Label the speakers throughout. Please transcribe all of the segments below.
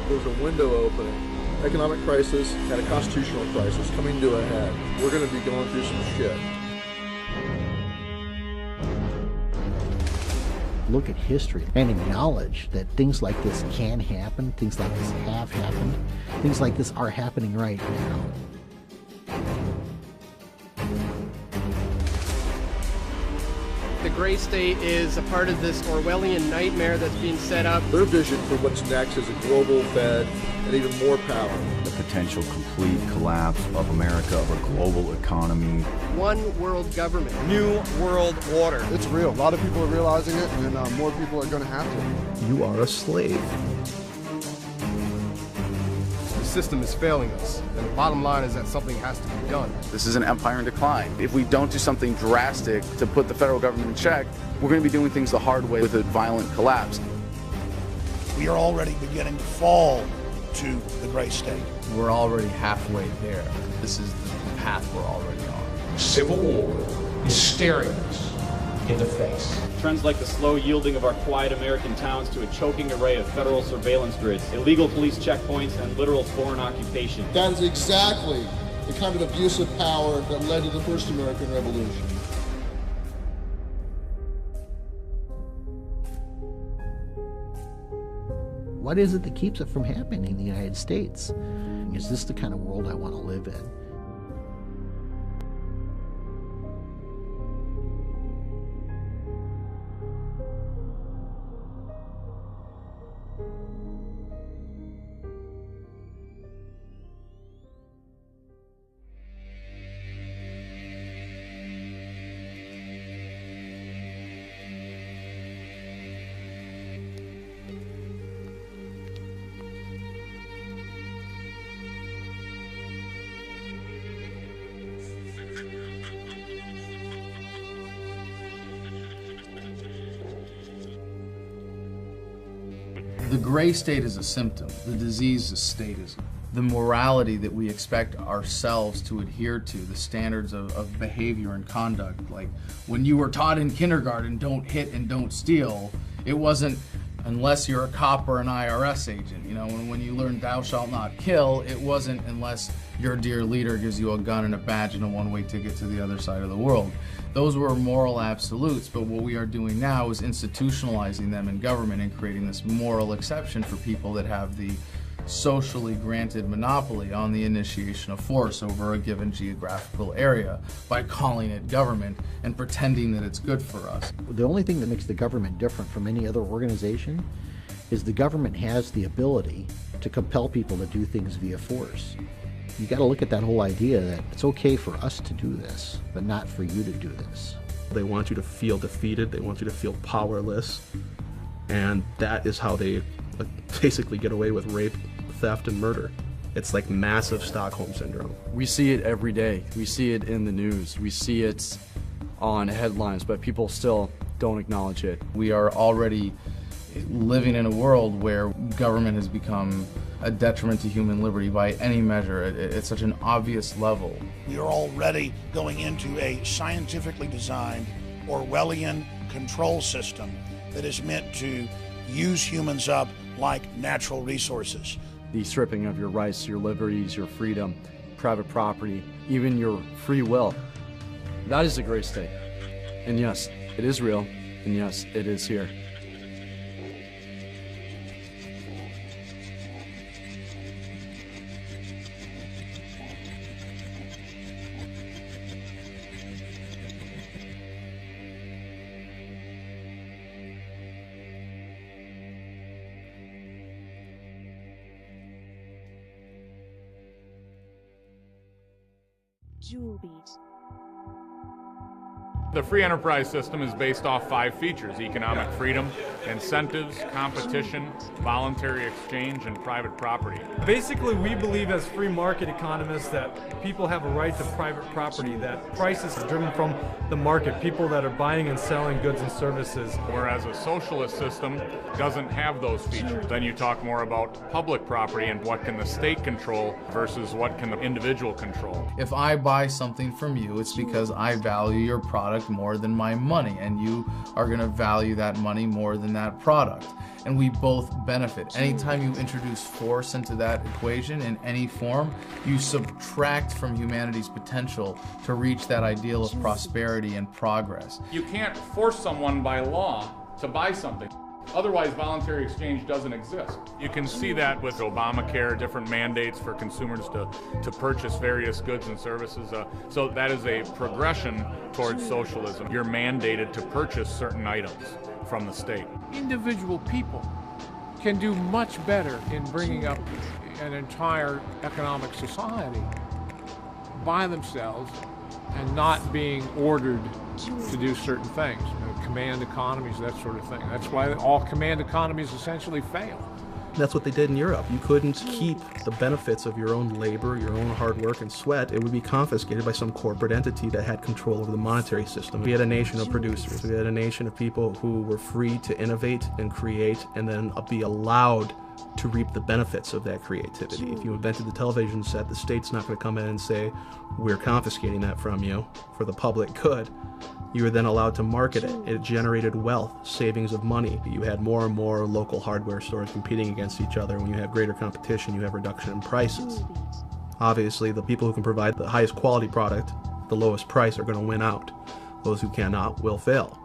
Speaker 1: There's a window opening. Economic crisis and a constitutional crisis coming to a head. We're going to be going through some shit.
Speaker 2: Look at history and acknowledge that things like this can happen, things like this have happened, things like this are happening right now.
Speaker 3: The gray state is a part of this Orwellian nightmare that's being set up.
Speaker 1: Their vision for what's next is a global Fed and even more power.
Speaker 4: The potential complete collapse of America, of a global economy.
Speaker 3: One world government.
Speaker 5: New world order.
Speaker 6: It's real. A lot of people are realizing it, and more people are going to have to.
Speaker 7: You are a slave.
Speaker 5: The system is failing us, and the bottom line is that something has to be done.
Speaker 8: This is an empire in decline. If we don't do something drastic to put the federal government in check, we're going to be doing things the hard way with a violent collapse.
Speaker 9: We are already beginning to fall to the gray state.
Speaker 10: We're already halfway there. This is the path we're already on.
Speaker 11: Civil war is staring us in the face.
Speaker 12: Trends like the slow yielding of our quiet American towns to a choking array of federal surveillance grids, illegal police checkpoints, and literal foreign occupation.
Speaker 1: That is exactly the kind of abuse of power that led to the first American Revolution.
Speaker 2: What is it that keeps it from happening in the United States? Is this the kind of world I want to live in?
Speaker 10: The gray state is a symptom. The disease is statism. The morality that we expect ourselves to adhere to, the standards of behavior and conduct. Like when you were taught in kindergarten, don't hit and don't steal, it wasn't unless you're a cop or an IRS agent. You know, when you learned thou shalt not kill, it wasn't unless your dear leader gives you a gun and a badge and a one-way ticket to the other side of the world. Those were moral absolutes, but what we are doing now is institutionalizing them in government and creating this moral exception for people that have the socially granted monopoly on the initiation of force over a given geographical area by calling it government and pretending that it's good for us.
Speaker 2: The only thing that makes the government different from any other organization is the government has the ability to compel people to do things via force. You got to look at that whole idea that it's okay for us to do this, but not for you to do this.
Speaker 7: They want you to feel defeated, they want you to feel powerless, and that is how they basically get away with rape, theft, and murder. It's like massive Stockholm Syndrome.
Speaker 13: We see it every day. We see it in the news. We see it on headlines, but people still don't acknowledge it.
Speaker 10: We are already living in a world where government has become a detriment to human liberty by any measure. It's such an obvious level.
Speaker 9: We are already going into a scientifically designed Orwellian control system that is meant to use humans up like natural resources.
Speaker 13: The stripping of your rights, your liberties, your freedom, private property, even your free will. That is the gray state. And yes, it is real, and yes, it is here.
Speaker 14: Jewel Beat.
Speaker 15: The free enterprise system is based off 5 features: economic freedom, incentives, competition, voluntary exchange, and private property.
Speaker 16: Basically, we believe as free market economists that people have a right to private property, that prices are driven from the market, people that are buying and selling goods and services.
Speaker 15: Whereas a socialist system doesn't have those features. Then you talk more about public property and what can the state control versus what can the individual control.
Speaker 10: If I buy something from you, it's because I value your product product more than my money, and you are going to value that money more than that product. And we both benefit. Anytime you introduce force into that equation in any form, you subtract from humanity's potential to reach that ideal of prosperity and progress.
Speaker 15: You can't force someone by law to buy something. Otherwise, voluntary exchange doesn't exist. You can see that with Obamacare, different mandates for consumers to purchase various goods and services. So that is a progression towards socialism. You're mandated to purchase certain items from the state.
Speaker 11: Individual people can do much better in bringing up an entire economic society by themselves and not being ordered to do certain things. Command economies, that sort of thing. That's why all command economies essentially fail.
Speaker 7: That's what they did in Europe. You couldn't keep the benefits of your own labor, your own hard work and sweat. It would be confiscated by some corporate entity that had control over the monetary system. We had a nation of producers. We had a nation of people who were free to innovate and create and then be allowed to reap the benefits of that creativity. If you invented the television set, the state's not going to come in and say, we're confiscating that from you for the public good. You were then allowed to market it. It generated wealth, savings of money. You had more and more local hardware stores competing against each other. When you have greater competition, you have reduction in prices. Obviously, the people who can provide the highest quality product, the lowest price, are going to win out. Those who cannot will fail.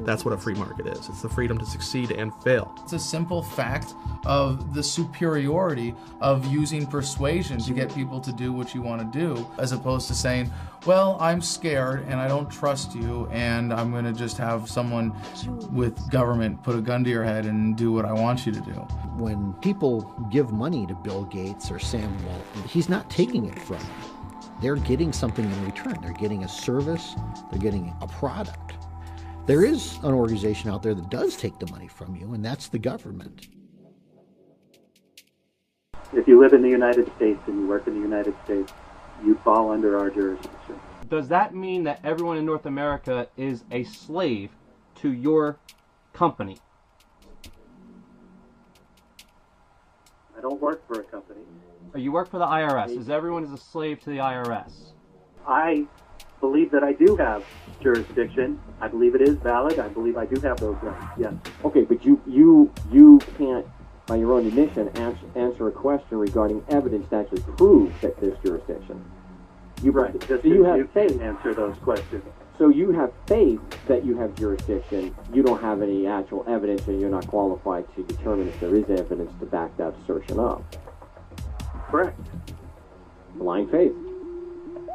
Speaker 7: That's what a free market is. It's the freedom to succeed and fail.
Speaker 10: It's a simple fact of the superiority of using persuasion to get people to do what you want to do, as opposed to saying, well, I'm scared and I don't trust you and I'm going to just have someone with government put a gun to your head and do what I want you to do.
Speaker 2: When people give money to Bill Gates or Sam Walton, he's not taking it from them. They're getting something in return. They're getting a service. They're getting a product. There is an organization out there that does take the money from you, and that's the government.
Speaker 14: If you live in the United States and you work in the United States, you fall under our jurisdiction.
Speaker 17: Does that mean that everyone in North America is a slave to your company?
Speaker 14: I don't work for a company.
Speaker 17: You work for the IRS. Is everyone a slave to the IRS?
Speaker 14: I believe that I do have jurisdiction. I believe it is valid. I believe I do have those rights, yes.
Speaker 18: Okay, but you can't, by your own admission, answer a question regarding evidence to actually prove that there's jurisdiction.
Speaker 14: Right, just so you have faith. Answer those questions.
Speaker 18: So you have faith that you have jurisdiction. You don't have any actual evidence, and you're not qualified to determine if there is evidence to back that assertion up.
Speaker 14: Correct.
Speaker 18: Blind faith.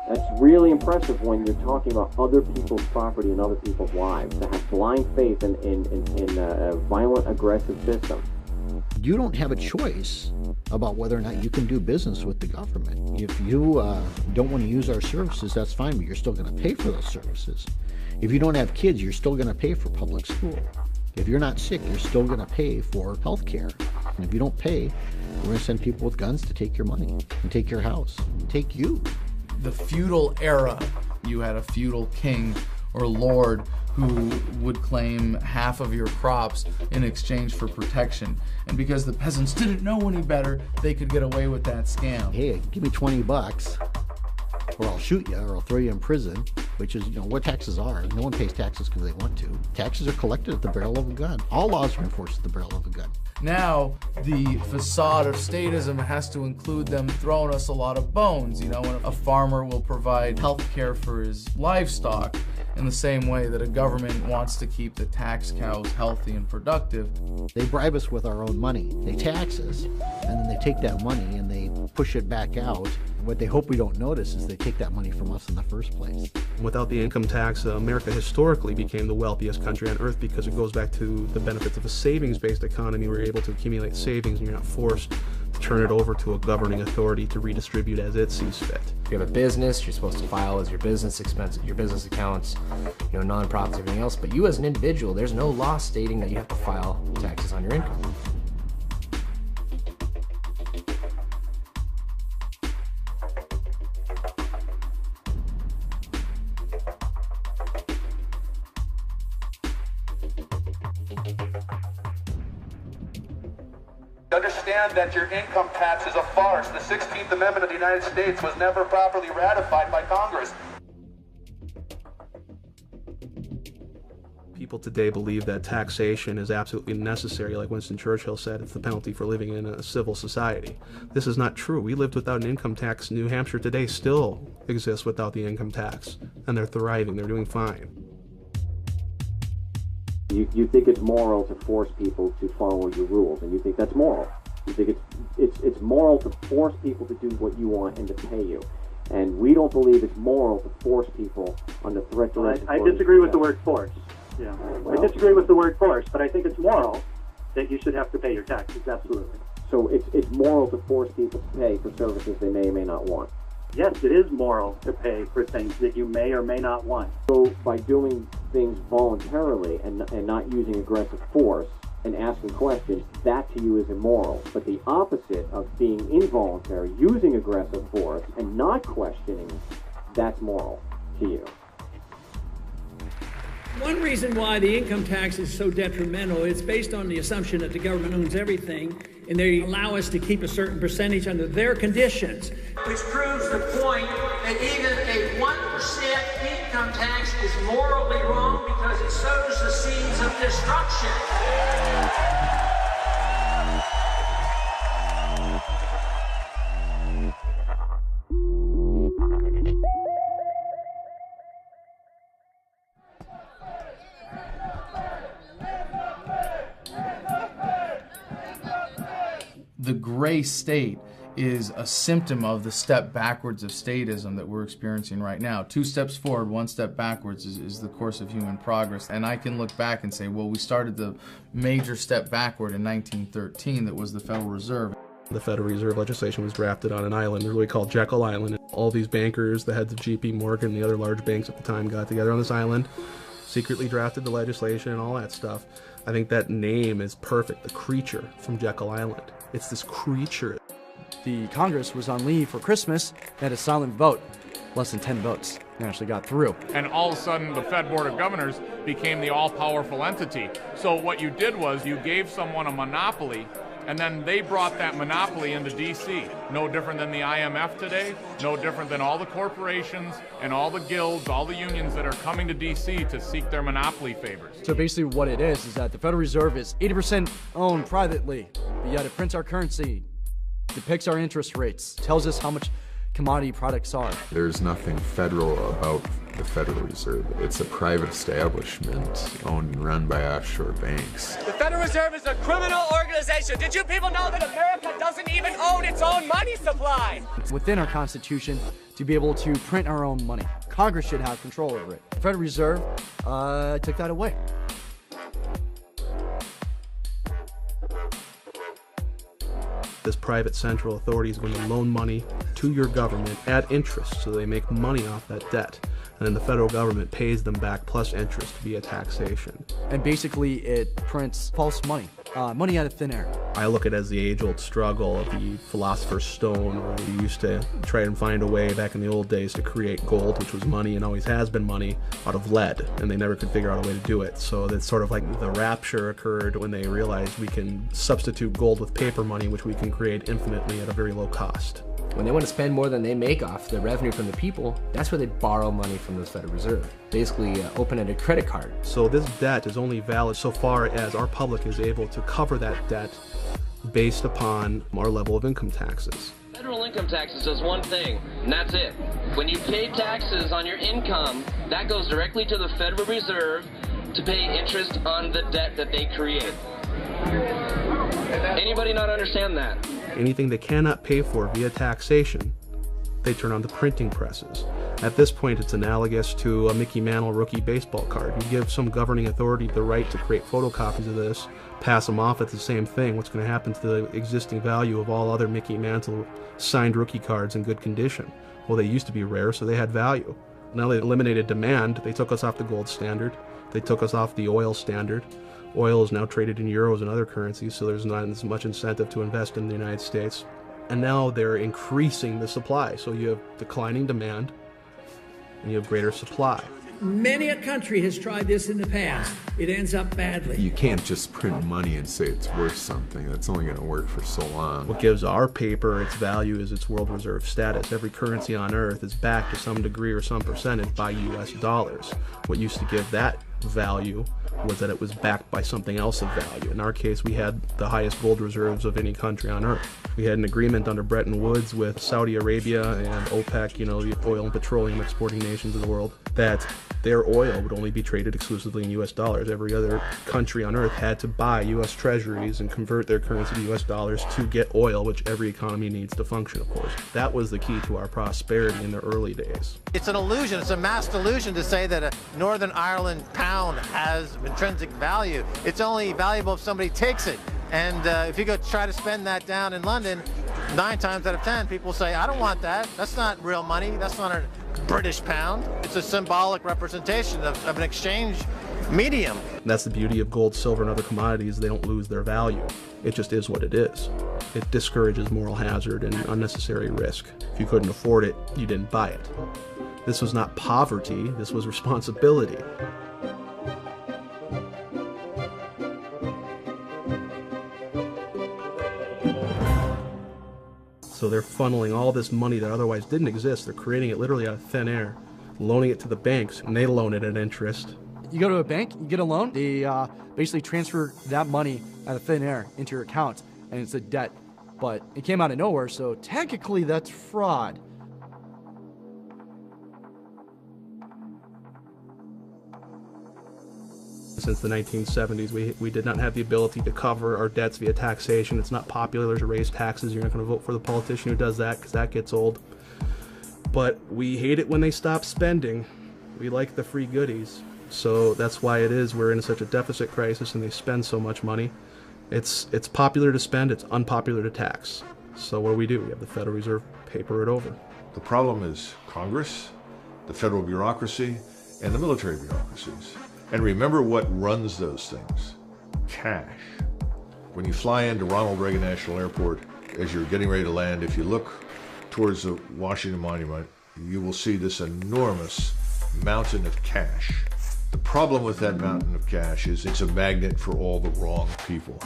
Speaker 18: That's really impressive when you're talking about other people's property and other people's lives. To have blind faith in a violent, aggressive system.
Speaker 2: You don't have a choice about whether or not you can do business with the government. If you don't want to use our services, that's fine, but you're still going to pay for those services. If you don't have kids, you're still going to pay for public school. If you're not sick, you're still going to pay for health care. And if you don't pay, we're going to send people with guns to take your money and take your house and take you.
Speaker 10: The feudal era, you had a feudal king or lord who would claim half of your crops in exchange for protection. And because the peasants didn't know any better, they could get away with that scam.
Speaker 2: Hey, give me $20 or I'll shoot you or I'll throw you in prison, which is, what taxes are. No one pays taxes because they want to. Taxes are collected at the barrel of a gun. All laws are enforced at the barrel of a gun.
Speaker 10: Now, the facade of statism has to include them throwing us a lot of bones. When a farmer will provide health care for his livestock in the same way that a government wants to keep the tax cows healthy and productive.
Speaker 2: They bribe us with our own money. They tax us, and then they take that money and they push it back out. What they hope we don't notice is they take that money from us in the first place.
Speaker 7: Without the income tax, America historically became the wealthiest country on earth because it goes back to the benefits of a savings-based economy where you're able to accumulate savings and you're not forced to turn it over to a governing authority to redistribute as it sees fit.
Speaker 19: If you have a business, you're supposed to file as your business expenses, your business accounts, nonprofits, everything else. But you as an individual, there's no law stating that you have to file taxes on your income.
Speaker 20: Understand that your income tax is a farce. The 16th Amendment of the United States was never properly ratified by Congress.
Speaker 7: People today believe that taxation is absolutely necessary. Like Winston Churchill said, it's the penalty for living in a civil society. This is not true. We lived without an income tax. New Hampshire today still exists without the income tax, and they're thriving. They're doing fine.
Speaker 18: You think it's moral to force people to follow your rules, and you think that's moral. You think it's moral to force people to do what you want and to pay you. And we don't believe it's moral to force people under threat to
Speaker 14: I disagree with the word force. Yeah, I disagree with the word force, but I think it's moral that you should have to pay your taxes, absolutely.
Speaker 18: So it's moral to force people to pay for services they may or may not want.
Speaker 14: Yes, it is moral to pay for things that you may or may not want.
Speaker 18: So by doing things voluntarily and not using aggressive force and asking questions, that to you is immoral. But the opposite of being involuntary, using aggressive force and not questioning, that's moral to you.
Speaker 21: One reason why the income tax is so detrimental, it's based on the assumption that the government owns everything, and they allow us to keep a certain percentage under their conditions.
Speaker 22: Which proves the point that even a 1% income tax is morally wrong because it sows the seeds of destruction.
Speaker 10: The gray state is a symptom of the step backwards of statism that we're experiencing right now. 2 steps forward, 1 step backwards is the course of human progress. And I can look back and say, well, we started the major step backward in 1913 that was the Federal Reserve.
Speaker 7: The Federal Reserve legislation was drafted on an island, really called Jekyll Island. All these bankers, the heads of J.P. Morgan and the other large banks at the time, got together on this island, secretly drafted the legislation and all that stuff. I think that name is perfect, the creature from Jekyll Island. It's this creature.
Speaker 13: The Congress was on leave for Christmas and had a silent vote. Less than 10 votes. They actually got through.
Speaker 15: And all of a sudden, the Fed Board of Governors became the all-powerful entity. So what you did was you gave someone a monopoly, and then they brought that monopoly into D.C. No different than the IMF today, no different than all the corporations and all the guilds, all the unions that are coming to D.C. to seek their monopoly favors.
Speaker 13: So basically what it is that the Federal Reserve is 80% owned privately, but yet it prints our currency, depicts our interest rates, tells us how much commodity products are.
Speaker 23: There's nothing federal about the Federal Reserve. It's a private establishment owned and run by offshore banks.
Speaker 24: The Federal Reserve is a criminal organization. Did you people know that America doesn't even own its own money supply?
Speaker 13: It's within our Constitution to be able to print our own money. Congress should have control over it. The Federal Reserve took that away.
Speaker 7: This private central authority is going to loan money to your government at interest, so they make money off that debt. And then the federal government pays them back plus interest via taxation.
Speaker 13: And basically it prints false money, money out of thin air.
Speaker 7: I look at it as the age-old struggle of the philosopher's stone, where we used to try and find a way back in the old days to create gold, which was money and always has been money, out of lead, and they never could figure out a way to do it. So that's sort of like the rapture occurred when they realized we can substitute gold with paper money, which we can create infinitely at a very low cost.
Speaker 19: When they want to spend more than they make off the revenue from the people, that's where they borrow money from the Federal Reserve. Basically open a credit card.
Speaker 7: So this debt is only valid so far as our public is able to cover that debt based upon our level of income taxes.
Speaker 24: Federal income taxes does one thing, and that's it. When you pay taxes on your income, that goes directly to the Federal Reserve to pay interest on the debt that they create. Anybody not understand that?
Speaker 7: Anything they cannot pay for via taxation, they turn on the printing presses. At this point, it's analogous to a Mickey Mantle rookie baseball card. You give some governing authority the right to create photocopies of this, pass them off at the same thing. What's going to happen to the existing value of all other Mickey Mantle signed rookie cards in good condition? Well, they used to be rare, so they had value. Now they eliminated demand. They took us off the gold standard. They took us off the oil standard. Oil is now traded in euros and other currencies, so there's not as much incentive to invest in the United States. And now they're increasing the supply. So you have declining demand, and you have greater supply.
Speaker 21: Many a country has tried this in the past. It ends up badly.
Speaker 23: You can't just print money and say it's worth something. That's only going to work for so long.
Speaker 7: What gives our paper its value is its world reserve status. Every currency on earth is backed to some degree or some percentage by US dollars. What used to give that value was that it was backed by something else of value. In our case, we had the highest gold reserves of any country on earth. We had an agreement under Bretton Woods with Saudi Arabia and OPEC, you know, the oil and petroleum exporting nations of the world, that their oil would only be traded exclusively in US dollars. Every other country on earth had to buy US treasuries and convert their currency to US dollars to get oil, which every economy needs to function, of course. That was the key to our prosperity in the early days.
Speaker 3: It's an illusion, it's a mass delusion to say that a Northern Ireland pound has intrinsic value. It's only valuable if somebody takes it. And if you go try to spend that down in London, 9 times out of 10 people say, I don't want that. That's not real money. That's not a British pound. It's a symbolic representation of an exchange medium.
Speaker 7: That's the beauty of gold, silver, and other commodities. They don't lose their value. It just is what it is. It discourages moral hazard and unnecessary risk. If you couldn't afford it, you didn't buy it. This was not poverty, this was responsibility. So they're funneling all this money that otherwise didn't exist. They're creating it literally out of thin air, loaning it to the banks, and they loan it at interest.
Speaker 4: You go to a bank, you get a loan, they basically transfer that money out of thin air into your account, and it's a debt. But it came out of nowhere, so technically that's fraud.
Speaker 7: Since the 1970s, we did not have the ability to cover our debts via taxation. It's not popular to raise taxes. You're not going to vote for the politician who does that because that gets old. But we hate it when they stop spending. We like the free goodies. So that's why it is we're in such a deficit crisis and they spend so much money. It's popular to spend, it's unpopular to tax. So what do? We have the Federal Reserve paper it over.
Speaker 5: The problem is Congress, the federal bureaucracy, and the military bureaucracies. And remember what runs those things: cash. When you fly into Ronald Reagan National Airport, as you're getting ready to land, if you look towards the Washington Monument, you will see this enormous mountain of cash. The problem with that mountain of cash is it's a magnet for all the wrong people.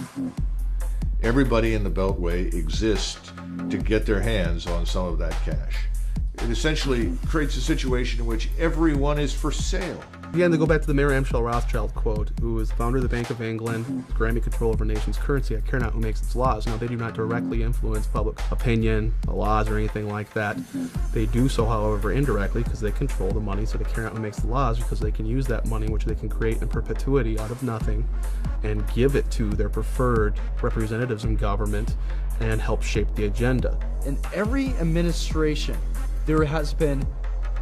Speaker 5: Everybody in the Beltway exists to get their hands on some of that cash. It essentially creates a situation in which everyone is for sale.
Speaker 7: Again, to go back to the Mayor Amschel Rothschild quote, who was the founder of the Bank of England, granting control over a nation's currency. I care not who makes its laws. Now, they do not directly influence public opinion, the laws, or anything like that. They do so, however, indirectly, because they control the money, so they care not who makes the laws, because they can use that money, which they can create in perpetuity out of nothing, and give it to their preferred representatives in government and help shape the agenda.
Speaker 4: In every administration, there has been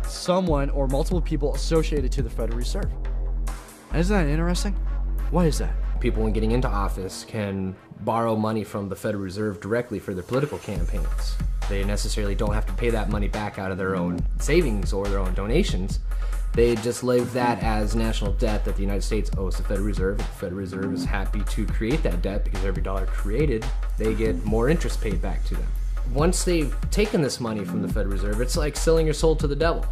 Speaker 4: someone or multiple people associated to the Federal Reserve. Isn't that interesting? Why is that?
Speaker 19: People, when getting into office, can borrow money from the Federal Reserve directly for their political campaigns. They necessarily don't have to pay that money back out of their own savings or their own donations. They just leave that as national debt that the United States owes the Federal Reserve. The Federal Reserve is happy to create that debt because every dollar created, they get more interest paid back to them. Once they've taken this money from the Federal Reserve, it's like selling your soul to the devil.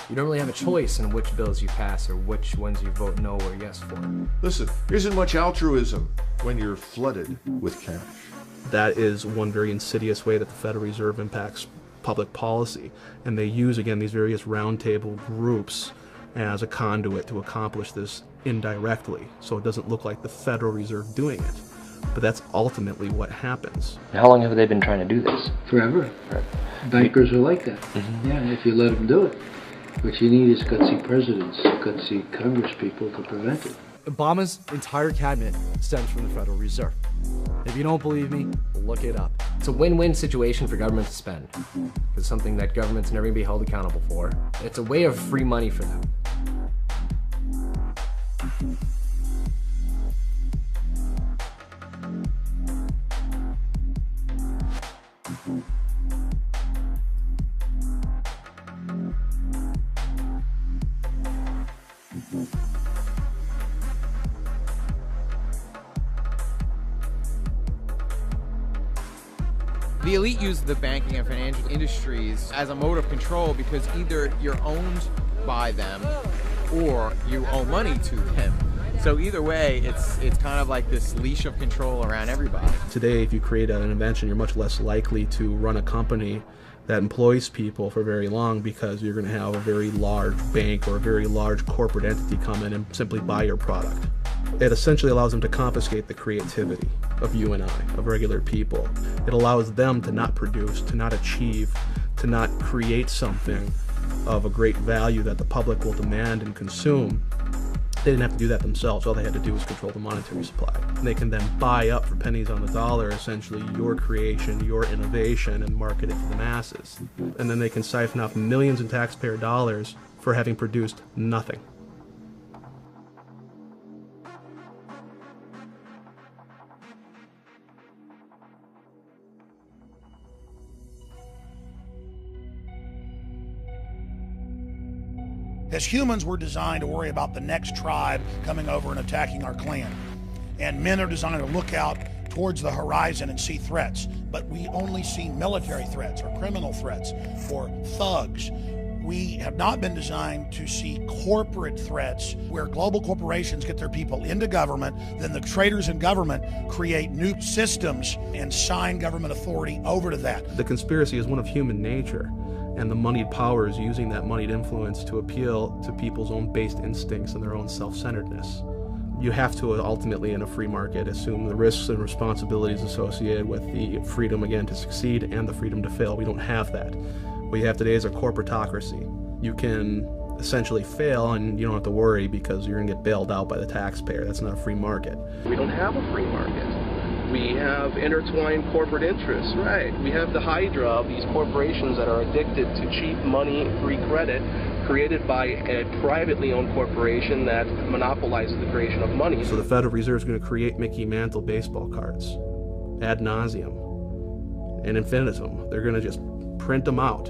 Speaker 19: You don't really have a choice in which bills you pass or which ones you vote no or yes for.
Speaker 5: Listen, there isn't much altruism when you're flooded with cash.
Speaker 7: That is one very insidious way that the Federal Reserve impacts public policy. And they use, again, these various roundtable groups as a conduit to accomplish this indirectly. So it doesn't look like the Federal Reserve doing it. But that's ultimately what happens.
Speaker 19: How long have they been trying to do this?
Speaker 6: Forever. Bankers are like that. Yeah, if you let them do it. What you need is gutsy presidents, gutsy Congress people to prevent it.
Speaker 4: Obama's entire cabinet stems from the Federal Reserve. If you don't believe me, look it up.
Speaker 19: It's a win-win situation for government to spend. It's something that government's never going to be held accountable for. It's a way of free money for them.
Speaker 25: The elite use the banking and financial industries as a mode of control because either you're owned by them or you owe money to them. So either way, it's kind of like this leash of control around everybody.
Speaker 7: Today, if you create an invention, you're much less likely to run a company that employs people for very long, because you're going to have a very large bank or a very large corporate entity come in and simply buy your product. It essentially allows them to confiscate the creativity of you and I, of regular people. It allows them to not produce, to not achieve, to not create something of a great value that the public will demand and consume. They didn't have to do that themselves. All they had to do was control the monetary supply. And they can then buy up for pennies on the dollar, essentially, your creation, your innovation, and market it to the masses. And then they can siphon off millions in taxpayer dollars for having produced nothing.
Speaker 1: As humans, we're designed to worry about the next tribe coming over and attacking our clan. And men are designed to look out towards the horizon and see threats. But we only see military threats or criminal threats or thugs. We have not been designed to see corporate threats where global corporations get their people into government, then the traders in government create new systems and sign government authority over to that.
Speaker 7: The conspiracy is one of human nature, and the moneyed powers using that moneyed influence to appeal to people's own based instincts and their own self-centeredness. You have to ultimately, in a free market, assume the risks and responsibilities associated with the freedom, again, to succeed and the freedom to fail. We don't have that. What you have today is a corporatocracy. You can essentially fail and you don't have to worry because you're going to get bailed out by the taxpayer. That's not a free market.
Speaker 8: We don't have a free market. We have intertwined corporate interests, right? We have the hydra of these corporations that are addicted to cheap money, free credit, created by a privately owned corporation that monopolizes the creation of money.
Speaker 7: So the Federal Reserve is going to create Mickey Mantle baseball cards ad nauseum and infinitum. They're going to just print them out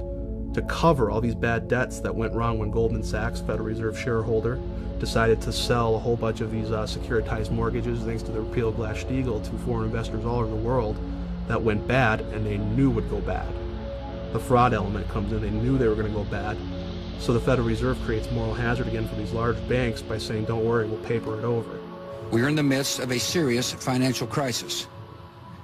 Speaker 7: to cover all these bad debts that went wrong when Goldman Sachs, Federal Reserve shareholder, decided to sell a whole bunch of these securitized mortgages thanks to the repeal of Glass-Steagall to foreign investors all over the world. That went bad and they knew would go bad. The fraud element comes in, they knew they were going to go bad. So the Federal Reserve creates moral hazard again for these large banks by saying, don't worry, we'll paper it over.
Speaker 9: We are in the midst of a serious financial crisis,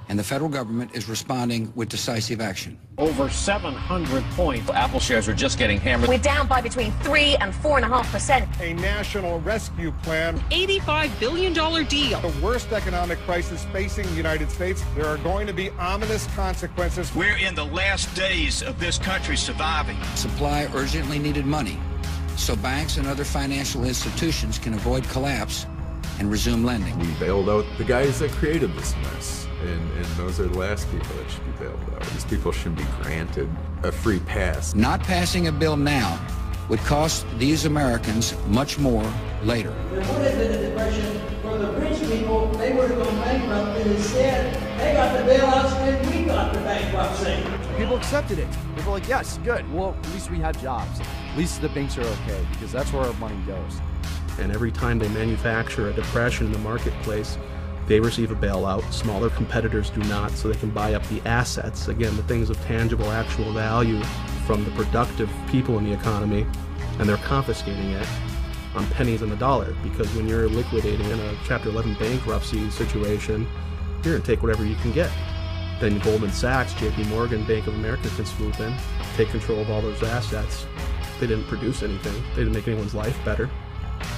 Speaker 9: and the federal government is responding with decisive action.
Speaker 12: Over 700 points. Apple shares are just getting hammered.
Speaker 16: We're down by between 3 and 4.5%.
Speaker 26: A national rescue plan.
Speaker 27: $85 billion deal.
Speaker 26: The worst economic crisis facing the United States. There are going to be ominous consequences.
Speaker 12: We're in the last days of this country surviving.
Speaker 9: Supply urgently needed money so banks and other financial institutions can avoid collapse and resume lending.
Speaker 23: We bailed out the guys that created this mess. And those are the last people that should be bailed out. These people shouldn't be granted a free pass.
Speaker 9: Not passing a bill now would cost these Americans much more later.
Speaker 21: There would have been a depression for the rich people. They would have gone bankrupt, and instead, they got the bailouts and we got the bankruptcy.
Speaker 4: People accepted it. People were like, yes, good. Well, at least we have jobs. At least the banks are okay, because that's where our money goes.
Speaker 7: And every time they manufacture a depression in the marketplace, they receive a bailout. Smaller competitors do not, so they can buy up the assets, again, the things of tangible, actual value from the productive people in the economy, and they're confiscating it on pennies on the dollar, because when you're liquidating in a Chapter 11 bankruptcy situation, you're going to take whatever you can get. Then Goldman Sachs, JP Morgan, Bank of America can swoop in, take control of all those assets. They didn't produce anything. They didn't make anyone's life better,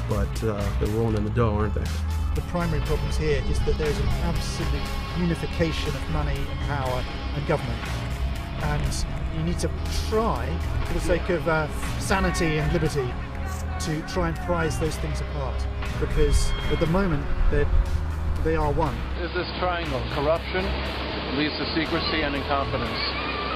Speaker 7: but they're rolling in the dough, aren't they?
Speaker 28: The primary problems here is that there's an absolute unification of money and power and government, and you need to try, for the sake of sanity and liberty, to try and prize those things apart, because at the moment they are one.
Speaker 29: Is this triangle: corruption leads to secrecy and incompetence.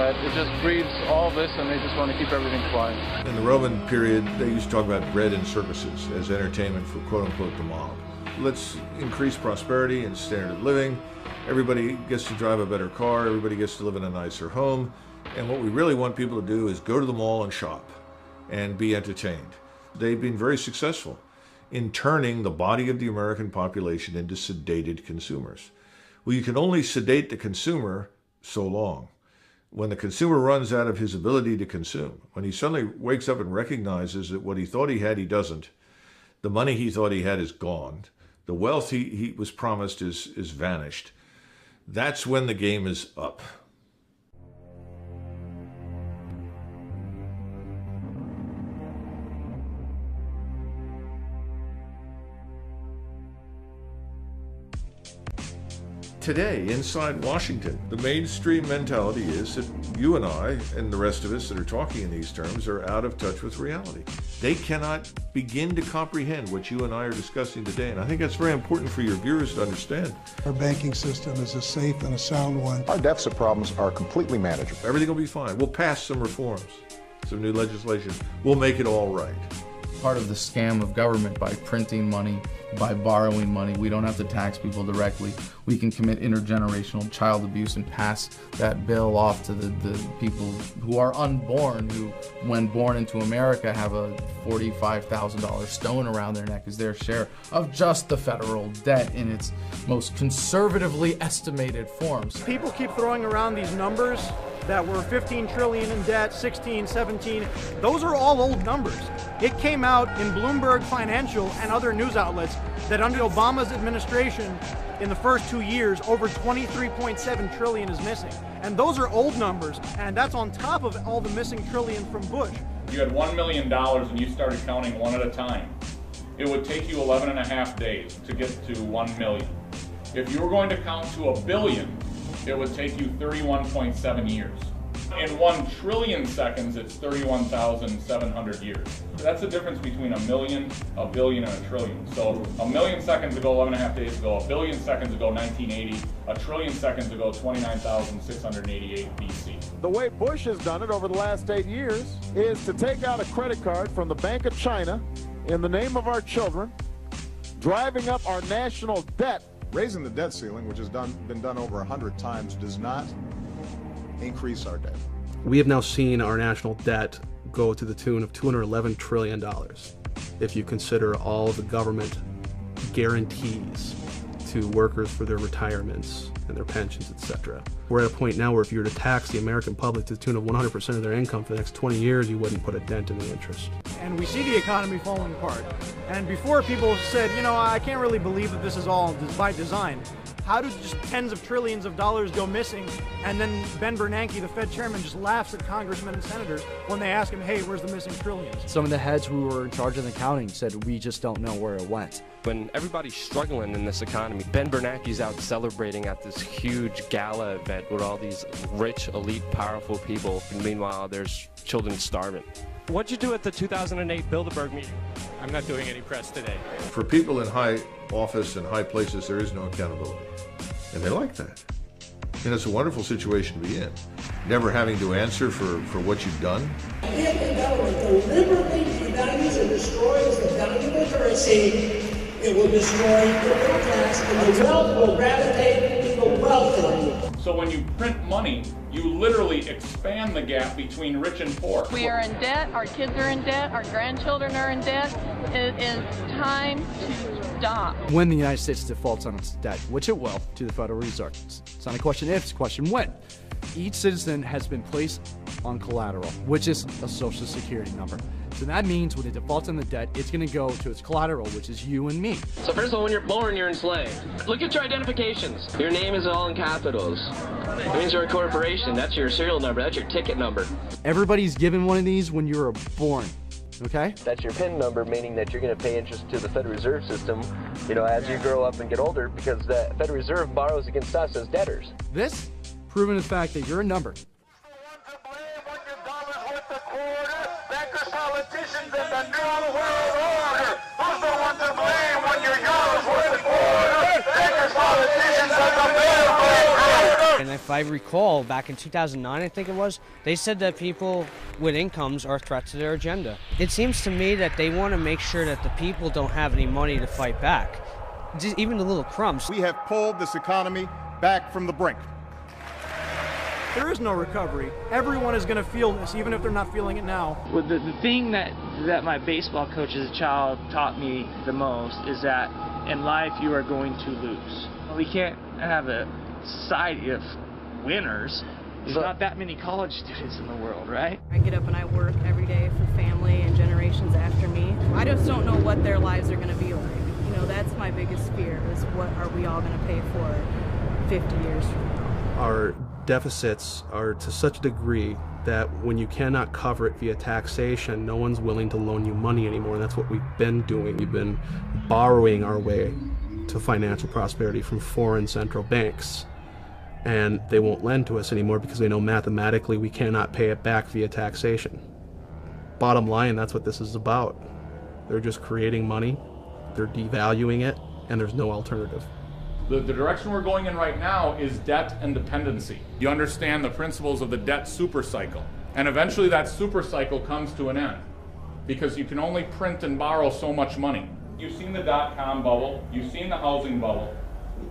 Speaker 29: It just breeds all this, and they just want to keep everything quiet.
Speaker 5: In the Roman period, they used to talk about bread and circuses as entertainment for quote-unquote the mob. Let's increase prosperity and standard of living. Everybody gets to drive a better car. Everybody gets to live in a nicer home. And what we really want people to do is go to the mall and shop and be entertained. They've been very successful in turning the body of the American population into sedated consumers. Well, you can only sedate the consumer so long. When the consumer runs out of his ability to consume, when he suddenly wakes up and recognizes that what he thought he had, he doesn't, the money he thought he had is gone, the wealth he was promised is vanished, that's when the game is up. today inside Washington. The mainstream mentality is that you and I and the rest of us that are talking in these terms are out of touch with reality. They cannot begin to comprehend what you and I are discussing today, and I think that's very important for your viewers to understand.
Speaker 2: Our banking system is a safe and a sound one.
Speaker 10: Our deficit problems are completely manageable.
Speaker 5: Everything will be fine. We'll pass some reforms, some new legislation. We'll make it all right.
Speaker 11: Part of the scam of government by printing money, by borrowing money. We don't have to tax people directly. We can commit intergenerational child abuse and pass that bill off to the people who are unborn, who, when born into America, have a $45,000 stone around their neck as their share of just the federal debt in its most conservatively estimated forms.
Speaker 28: People keep throwing around these numbers that were 15 trillion in debt, 16, 17. Those are all old numbers. It came out in Bloomberg Financial and other news outlets that under Obama's administration, in the first 2 years, over 23.7 trillion is missing. And those are old numbers, and that's on top of all the missing trillion from Bush.
Speaker 14: You had $1 million and you started counting one at a time. It would take you 11 and a half days to get to 1 million. If you were going to count to a billion, it would take you 31.7 years. In 1 trillion seconds, it's 31,700 years. That's the difference between a million, a billion, and a trillion. So a million seconds ago, 11 and a half days ago, a billion seconds ago, 1980, a trillion seconds ago, 29,688 BC.
Speaker 26: The way Bush has done it over the last 8 years is to take out a credit card from the Bank of China in the name of our children, driving up our national debt.
Speaker 10: Raising the debt ceiling, which has been done over 100 times, does not increase our debt.
Speaker 7: We have now seen our national debt go to the tune of $211 trillion if you consider all the government guarantees to workers for their retirements and their pensions, etc. We're at a point now where if you were to tax the American public to the tune of 100% of their income for the next 20 years, you wouldn't put a dent in the interest.
Speaker 28: And we see the economy falling apart. And before, people said, you know, I can't really believe that this is all by design. How do just tens of trillions of dollars go missing? And then Ben Bernanke, the Fed chairman, just laughs at congressmen and senators when they ask him, hey, where's the missing trillions?
Speaker 4: Some of the heads who were in charge of the accounting said, we just don't know where it went.
Speaker 15: When everybody's struggling in this economy, Ben Bernanke's out celebrating at this huge gala event with all these rich, elite, powerful people. And meanwhile, there's children starving. What'd you do at the 2008 Bilderberg meeting?
Speaker 17: I'm not doing any press today.
Speaker 5: For people in high office and high places, there is no accountability. And they like that. And it's a wonderful situation to be in. Never having to answer for what you've done.
Speaker 18: If the government deliberately devalues and destroys the value of the currency, it will destroy the middle class and the wealth will gravitate to the wealthy.
Speaker 14: So when you print money, you literally expand the gap between rich and poor.
Speaker 20: We are in debt, our kids are in debt, our grandchildren are in debt. It is time to stop.
Speaker 4: When the United States defaults on its debt, which it will, to the Federal Reserve. It's not a question if, it's a question when. Each citizen has been placed on collateral, which is a social security number. So that means when it defaults on the debt, it's going to go to its collateral, which is you and me.
Speaker 24: So first of all, when you're born, you're enslaved. Look at your identifications. Your name is all in capitals. It means you're a corporation. That's your serial number. That's your ticket number.
Speaker 4: Everybody's given one of these when you were born. Okay?
Speaker 24: That's your PIN number, meaning that you're going to pay interest to the Federal Reserve System, you know, as you grow up and get older, because the Federal Reserve borrows against us as debtors.
Speaker 4: This, proven the fact that you're a number.
Speaker 18: Politicians in the New World Order. Who's the one to blame when your euros worth a quarter? Bankers, politicians of the New World Order.
Speaker 22: And if I recall, back in 2009, I think it was, they said that people with incomes are a threat to their agenda. It seems to me that they want to make sure that the people don't have any money to fight back, just even the little crumbs.
Speaker 26: We have pulled this economy back from the brink.
Speaker 28: There is no recovery. Everyone is going to feel this, even if they're not feeling it now.
Speaker 30: Well, the thing that my baseball coach as a child taught me the most is that in life you are going to lose. We can't have a society of winners. There's not that many college students in the world, right?
Speaker 31: I get up and I work every day for family and generations after me. I just don't know what their lives are going to be like. You know, that's my biggest fear, is what are we all going to pay for 50 years from now?
Speaker 7: Our deficits are to such a degree that when you cannot cover it via taxation, no one's willing to loan you money anymore. And that's what we've been doing. We've been borrowing our way to financial prosperity from foreign central banks. And they won't lend to us anymore because they know mathematically we cannot pay it back via taxation. Bottom line, that's what this is about. They're just creating money, they're devaluing it, and there's no alternative.
Speaker 14: The direction we're going in right now is debt and dependency. You understand the principles of the debt super cycle. And eventually that super cycle comes to an end because you can only print and borrow so much money. You've seen the dot-com bubble, you've seen the housing bubble,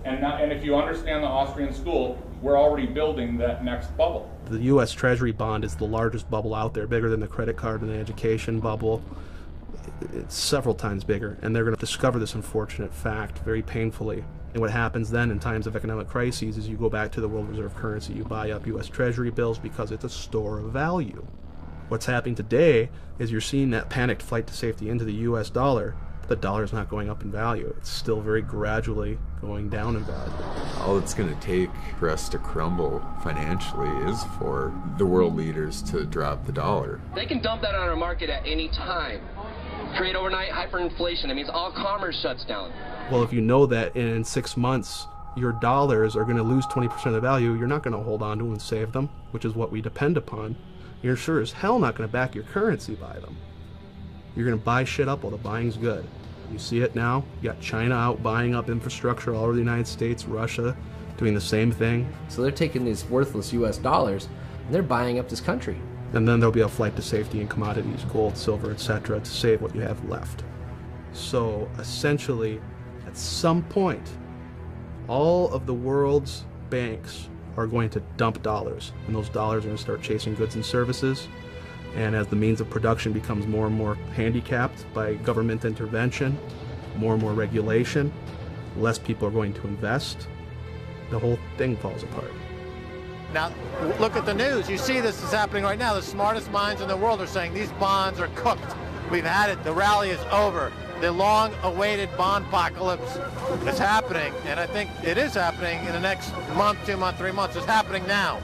Speaker 14: and if you understand the Austrian school, we're already building that next bubble.
Speaker 7: The U.S. Treasury bond is the largest bubble out there, bigger than the credit card and the education bubble. It's several times bigger, and they're going to discover this unfortunate fact very painfully. And what happens then in times of economic crises is you go back to the world reserve currency, you buy up U.S. Treasury bills because it's a store of value. What's happening today is you're seeing that panicked flight to safety into the U.S. dollar. The dollar is not going up in value. It's still very gradually going down in value.
Speaker 1: All it's going to take for us to crumble financially is for the world leaders to drop the dollar.
Speaker 24: They can dump that on our market at any time. Create overnight hyperinflation. That means all commerce shuts down.
Speaker 7: Well, if you know that in 6 months your dollars are going to lose 20% of the value, you're not going to hold on to them and save them, which is what we depend upon. You're sure as hell not going to back your currency by them. You're going to buy shit up while the buying's good. You see it now. You got China out buying up infrastructure all over the United States, Russia doing the same thing.
Speaker 3: So they're taking these worthless US dollars and they're buying up this country.
Speaker 7: And then there'll be a flight to safety in commodities, gold, silver, etc., to save what you have left. So essentially, at some point, all of the world's banks are going to dump dollars, and those dollars are going to start chasing goods and services. And as the means of production becomes more and more handicapped by government intervention, more and more regulation, less people are going to invest, the whole thing falls apart.
Speaker 6: Now, look at the news. You see this is happening right now. The smartest minds in the world are saying these bonds are cooked. We've had it. The rally is over. The long-awaited bond apocalypse is happening, and I think it is happening in the next month, 2 months, 3 months. It's happening now.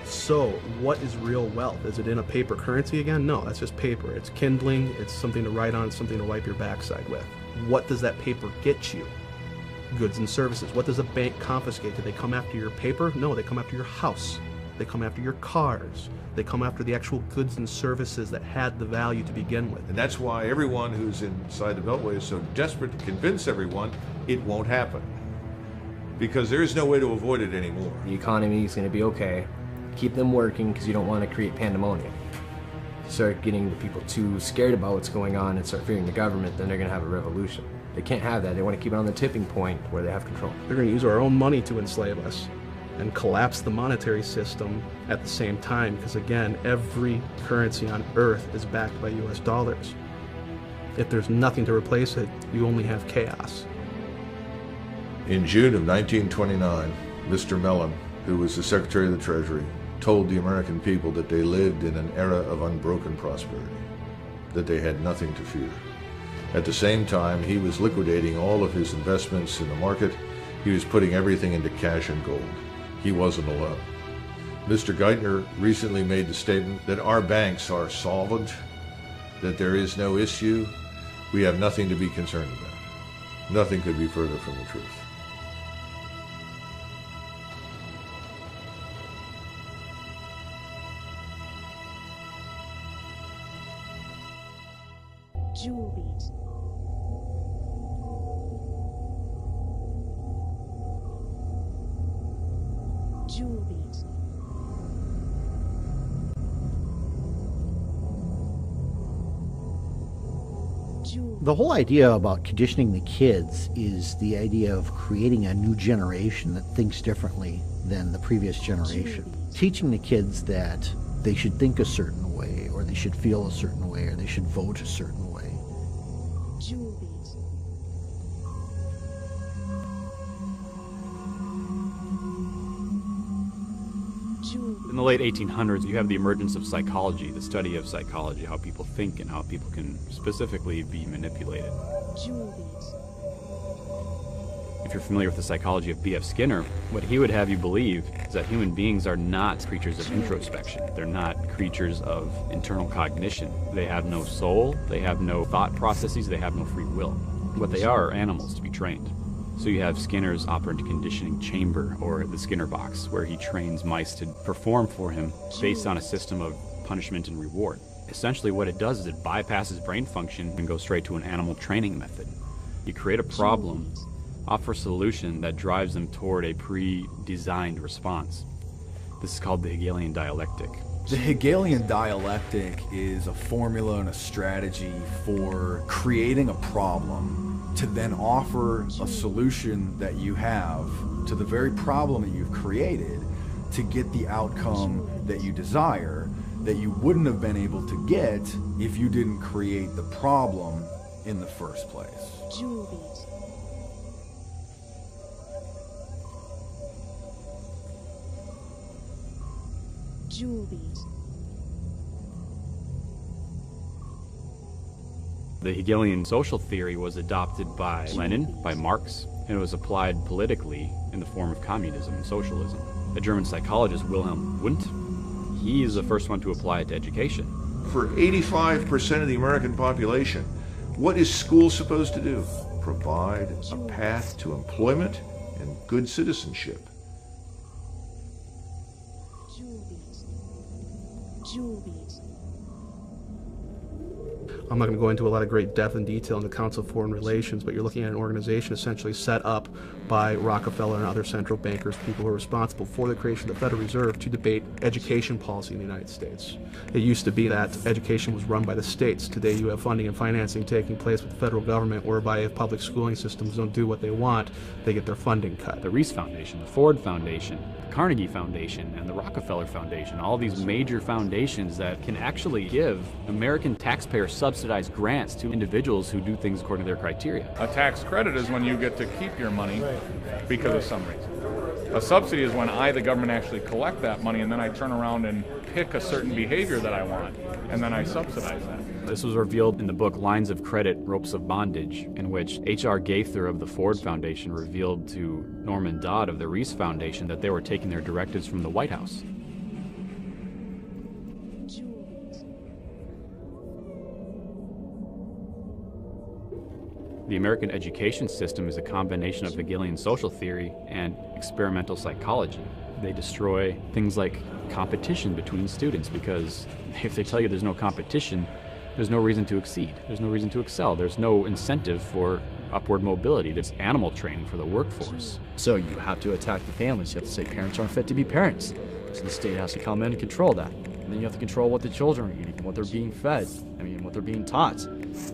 Speaker 7: So, what is real wealth? Is it in a paper currency again? No, that's just paper. It's kindling, it's something to write on, it's something to wipe your backside with. What does that paper get you? Goods and services. What does a bank confiscate? Do they come after your paper? No, they come after your house. They come after your cars. They come after the actual goods and services that had the value to begin with.
Speaker 5: And that's why everyone who's inside the Beltway is so desperate to convince everyone it won't happen. Because there is no way to avoid it anymore.
Speaker 3: The economy is going to be okay. Keep them working because you don't want to create pandemonium. If you start getting the people too scared about what's going on and start fearing the government, then they're going to have a revolution. They can't have that. They want to keep it on the tipping point where they have control.
Speaker 7: They're going to use our own money to enslave us and collapse the monetary system at the same time, because again, every currency on earth is backed by US dollars. If there's nothing to replace it, you only have chaos.
Speaker 5: In June of 1929, Mr. Mellon, who was the Secretary of the Treasury, told the American people that they lived in an era of unbroken prosperity, that they had nothing to fear. At the same time, he was liquidating all of his investments in the market. He was putting everything into cash and gold. He wasn't alone. Mr. Geithner recently made the statement that our banks are solvent, that there is no issue. We have nothing to be concerned about. Nothing could be further from the truth.
Speaker 8: Jewel beat. Jewel beat.
Speaker 12: The whole idea about conditioning the kids is the idea of creating a new generation that thinks differently than the previous generation. Teaching the kids that they should think a certain way, or they should feel a certain way, or they should vote a certain way.
Speaker 8: Jewel beat.
Speaker 13: In the late 1800s, you have the emergence of psychology, the study of psychology, how people think and how people can specifically be manipulated. If you're familiar with the psychology of B.F. Skinner, what he would have you believe is that human beings are not creatures of introspection. They're not creatures of internal cognition. They have no soul, they have no thought processes, they have no free will. What they are animals to be trained. So you have Skinner's operant conditioning chamber, or the Skinner box, where he trains mice to perform for him based on a system of punishment and reward. Essentially what it does is it bypasses brain function and goes straight to an animal training method. You create a problem, offer a solution that drives them toward a pre-designed response. This is called the Hegelian dialectic.
Speaker 2: The Hegelian dialectic is a formula and a strategy for creating a problem to then offer a solution that you have to the very problem that you've created to get the outcome that you desire, that you wouldn't have been able to get if you didn't create the problem in the first place.
Speaker 13: The Hegelian social theory was adopted by Lenin, by Marx, and it was applied politically in the form of communism and socialism. The German psychologist Wilhelm Wundt, he is the first one to apply it to education.
Speaker 5: For 85% of the American population, what is school supposed to do? Provide a path to employment and good citizenship.
Speaker 7: I'm not going to go into a lot of great depth and detail in the Council of Foreign Relations, but you're looking at an organization essentially set up by Rockefeller and other central bankers, people who are responsible for the creation of the Federal Reserve, to debate education policy in the United States. It used to be that education was run by the states. Today you have funding and financing taking place with the federal government, whereby if public schooling systems don't do what they want, they get their funding cut.
Speaker 13: The Reese Foundation, the Ford Foundation, the Carnegie Foundation, and the Rockefeller Foundation, all these major foundations that can actually give American taxpayer subsidized grants to individuals who do things according to their criteria.
Speaker 14: A tax credit is when you get to keep your money because of some reason. A subsidy is when I, the government, actually collect that money, and then I turn around and pick a certain behavior that I want, and then I subsidize that.
Speaker 13: This was revealed in the book Lines of Credit, Ropes of Bondage, in which H.R. Gaither of the Ford Foundation revealed to Norman Dodd of the Reese Foundation that they were taking their directives from the White House. The American education system is a combination of Hegelian social theory and experimental psychology. They destroy things like competition between students, because if they tell you there's no competition, there's no reason to exceed. There's no reason to excel. There's no incentive for upward mobility. There's animal training for the workforce.
Speaker 9: So you have to attack the families. You have to say parents aren't fit to be parents. So the state has to come in and control that. And then you have to control what the children are eating, what they're being fed, what they're being taught,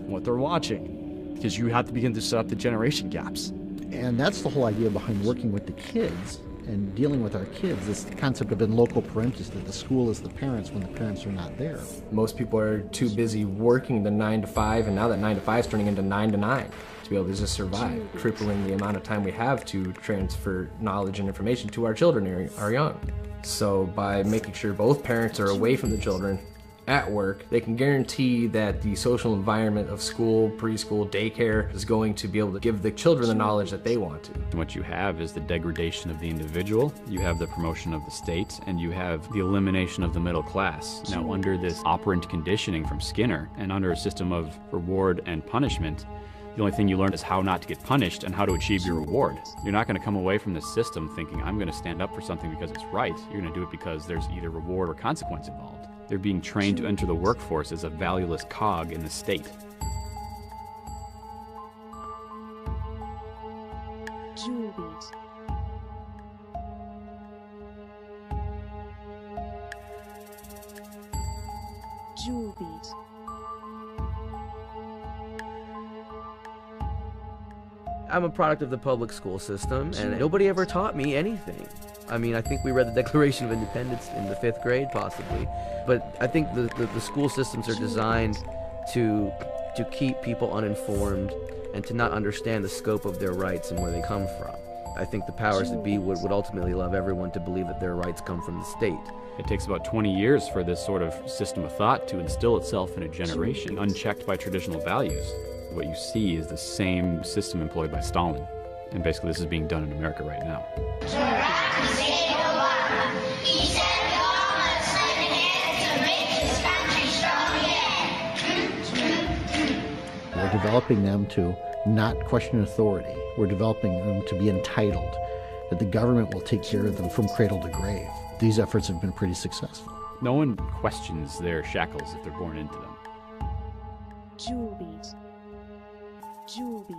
Speaker 9: what they're watching. Because you have to begin to set up the generation gaps.
Speaker 12: And that's the whole idea behind working with the kids and dealing with our kids, this concept of in loco parentis, that the school is the parents when the parents are not there.
Speaker 3: Most people are too busy working the 9 to 5, and now that 9 to 5 is turning into 9 to 9 to be able to just survive, crippling the amount of time we have to transfer knowledge and information to our children, our young. So by making sure both parents are away from the children at work, they can guarantee that the social environment of school, preschool, daycare is going to be able to give the children the knowledge that they want to.
Speaker 13: And what you have is the degradation of the individual, you have the promotion of the state, and you have the elimination of the middle class. Now, under this operant conditioning from Skinner, and under a system of reward and punishment, the only thing you learn is how not to get punished and how to achieve your reward. You're not going to come away from this system thinking, I'm going to stand up for something because it's right. You're going to do it because there's either reward or consequence involved. They're being trained to enter the workforce as a valueless cog in the state.
Speaker 10: I'm a product of the public school system, and nobody ever taught me anything. I mean, I think we read the Declaration of Independence in the 5th grade, possibly. But I think the school systems are designed to keep people uninformed and to not understand the scope of their rights and where they come from. I think the powers that be would ultimately love everyone to believe that their rights come from the state.
Speaker 13: It takes about 20 years for this sort of system of thought to instill itself in a generation, unchecked by traditional values. What you see is the same system employed by Stalin. And basically this is being done in America right now.
Speaker 12: We're developing them to not question authority. We're developing them to be entitled, that the government will take care of them from cradle to grave. These efforts have been pretty successful.
Speaker 13: No one questions their shackles if they're born into them.
Speaker 8: Jewel beat. Jewel beat.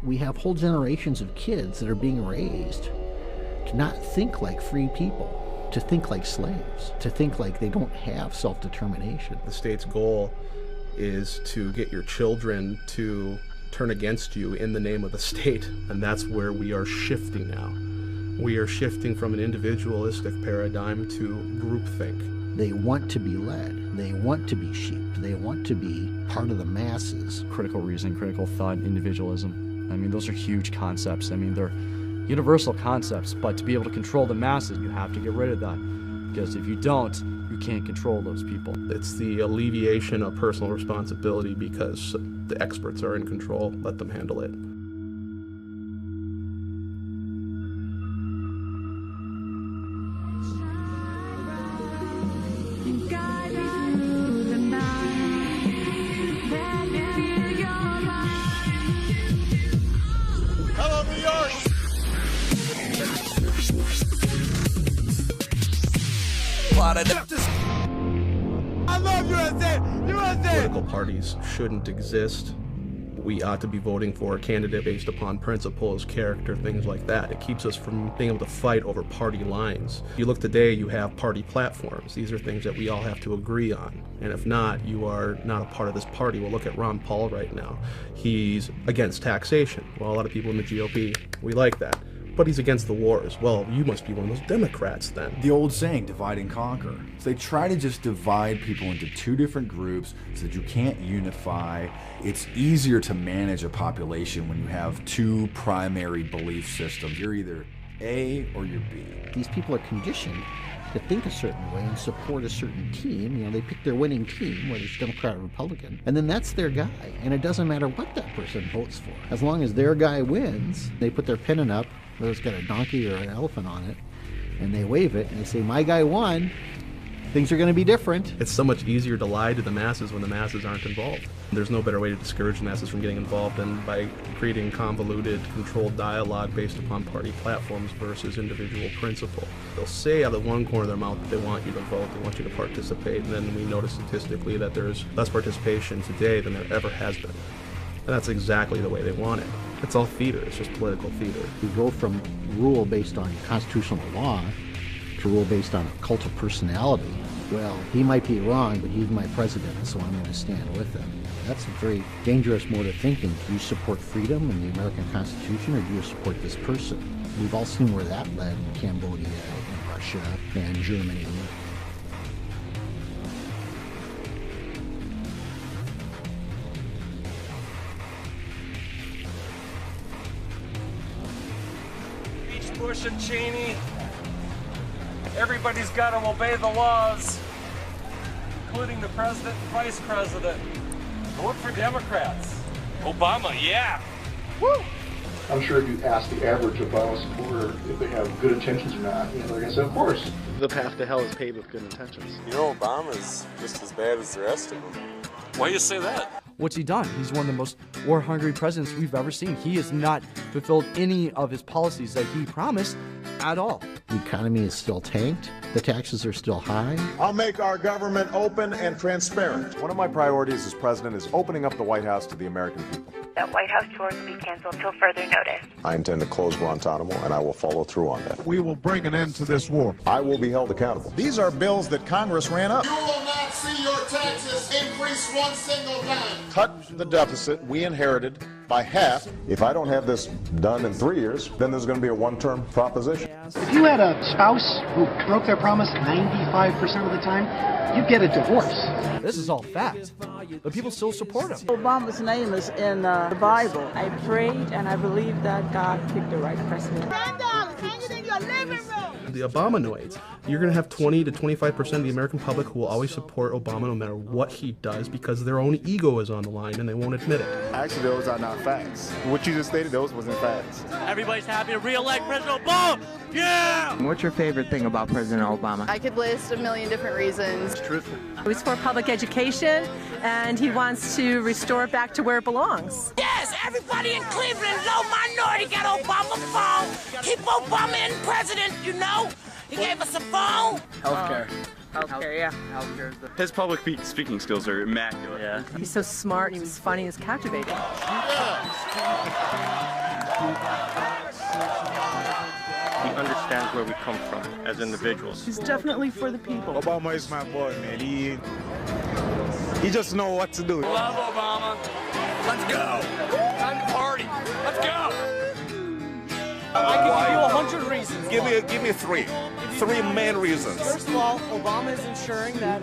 Speaker 12: We have whole generations of kids that are being raised to not think like free people, to think like slaves, to think like they don't have self-determination.
Speaker 7: The state's goal is to get your children to turn against you in the name of the state, and that's where we are shifting now. We are shifting from an individualistic paradigm to groupthink.
Speaker 12: They want to be led. They want to be sheep. They want to be part of the masses.
Speaker 9: Critical reasoning, critical thought, individualism. I mean, those are huge concepts. I mean, they're universal concepts, but to be able to control the masses, you have to get rid of that. Because if you don't, you can't control those people.
Speaker 7: It's the alleviation of personal responsibility because the experts are in control. Let them handle it.
Speaker 26: Hello, New York! I love USA! USA!
Speaker 7: Political parties shouldn't exist. We ought to be voting for a candidate based upon principles, character, things like that. It keeps us from being able to fight over party lines. You look today, you have party platforms. These are things that we all have to agree on. And if not, you are not a part of this party. Well, look at Ron Paul right now. He's against taxation. Well, a lot of people in the GOP, we like that. But he's against the wars. Well, you must be one of those Democrats then.
Speaker 2: The old saying, divide and conquer. So they try to just divide people into two different groups so that you can't unify. It's easier to manage a population when you have two primary belief systems. You're either A or you're B.
Speaker 12: These people are conditioned to think a certain way and support a certain team. You know, they pick their winning team, whether it's Democrat or Republican, and then that's their guy. And it doesn't matter what that person votes for. As long as their guy wins, they put their pennant up, whether it's got a donkey or an elephant on it, and they wave it, and they say, my guy won. Things are going to be different.
Speaker 7: It's so much easier to lie to the masses when the masses aren't involved. There's no better way to discourage the masses from getting involved than by creating convoluted, controlled dialogue based upon party platforms versus individual principle. They'll say out of one corner of their mouth that they want you to vote, they want you to participate, and then we notice statistically that there's less participation today than there ever has been. And that's exactly the way they want it. It's all theater, it's just political theater.
Speaker 12: We go from rule based on constitutional law to rule based on a cult of personality. Well, he might be wrong, but he's my president, so I'm going to stand with him. That's a very dangerous mode of thinking. Do you support freedom and the American Constitution, or do you support this person? We've all seen where that led in Cambodia and Russia and Germany.
Speaker 11: Bush and Cheney. Everybody's got to obey the laws, including the president and vice president. Vote for Democrats. Obama, yeah.
Speaker 15: Woo! I'm sure if you ask the average Obama supporter if they have good intentions or not, they're going to say, of course.
Speaker 16: The path to hell is paved with good intentions.
Speaker 17: You know, Obama's just as bad as the rest of them.
Speaker 11: Why do you say that?
Speaker 9: What's he done? He's one of the most war-hungry presidents we've ever seen. He has not fulfilled any of his policies that he promised at all.
Speaker 12: The economy is still tanked. The taxes are still high.
Speaker 26: I'll make our government open and transparent.
Speaker 19: One of my priorities as president is opening up the White House to the American people.
Speaker 20: That White House tours will be canceled till further notice.
Speaker 19: I intend to close Guantanamo, and I will follow through on that.
Speaker 26: We will bring an end to this war.
Speaker 19: I will be held accountable.
Speaker 26: These are bills that Congress ran up.
Speaker 21: You will not see your taxes increase one single time.
Speaker 19: Cut the deficit we inherited by half. If I don't have this done in 3 years, then there's going to be a one-term proposition.
Speaker 22: If you had a spouse who broke their promise 95% of the time, you get a divorce.
Speaker 9: This is all fact, but people still support him.
Speaker 23: Obama's name is in the Bible. I prayed and I believe that God picked the right president.
Speaker 7: The Obamanoids. You're going to have 20 to 25% of the American public who will always support Obama no matter what he does because their own ego is on the line and they won't admit it.
Speaker 1: Actually, those are not facts. What you just stated, those wasn't facts.
Speaker 4: Everybody's happy to re-elect President Obama! Yeah!
Speaker 18: What's your favorite thing about President Obama?
Speaker 23: I could list a million different reasons.
Speaker 1: Truthful.
Speaker 24: He's for public education, and he wants to restore it back to where it belongs.
Speaker 4: Yes, everybody in Cleveland, low minority, got Obama phone. Keep Obama in president, you know? He gave us a phone.
Speaker 18: Healthcare.
Speaker 24: Healthcare, yeah.
Speaker 18: Healthcare.
Speaker 25: His public speaking skills are immaculate.
Speaker 24: Yeah. He's so smart, he was funny, he was captivating.
Speaker 25: He understands where we come from as individuals.
Speaker 24: He's definitely for the people.
Speaker 1: Obama is my boy, man. He just knows what to do.
Speaker 4: Love Obama. Let's go. Time to party. Let's go. I can give you 100 reasons.
Speaker 25: Give me three. Three main reasons.
Speaker 22: First of all, Obama is ensuring that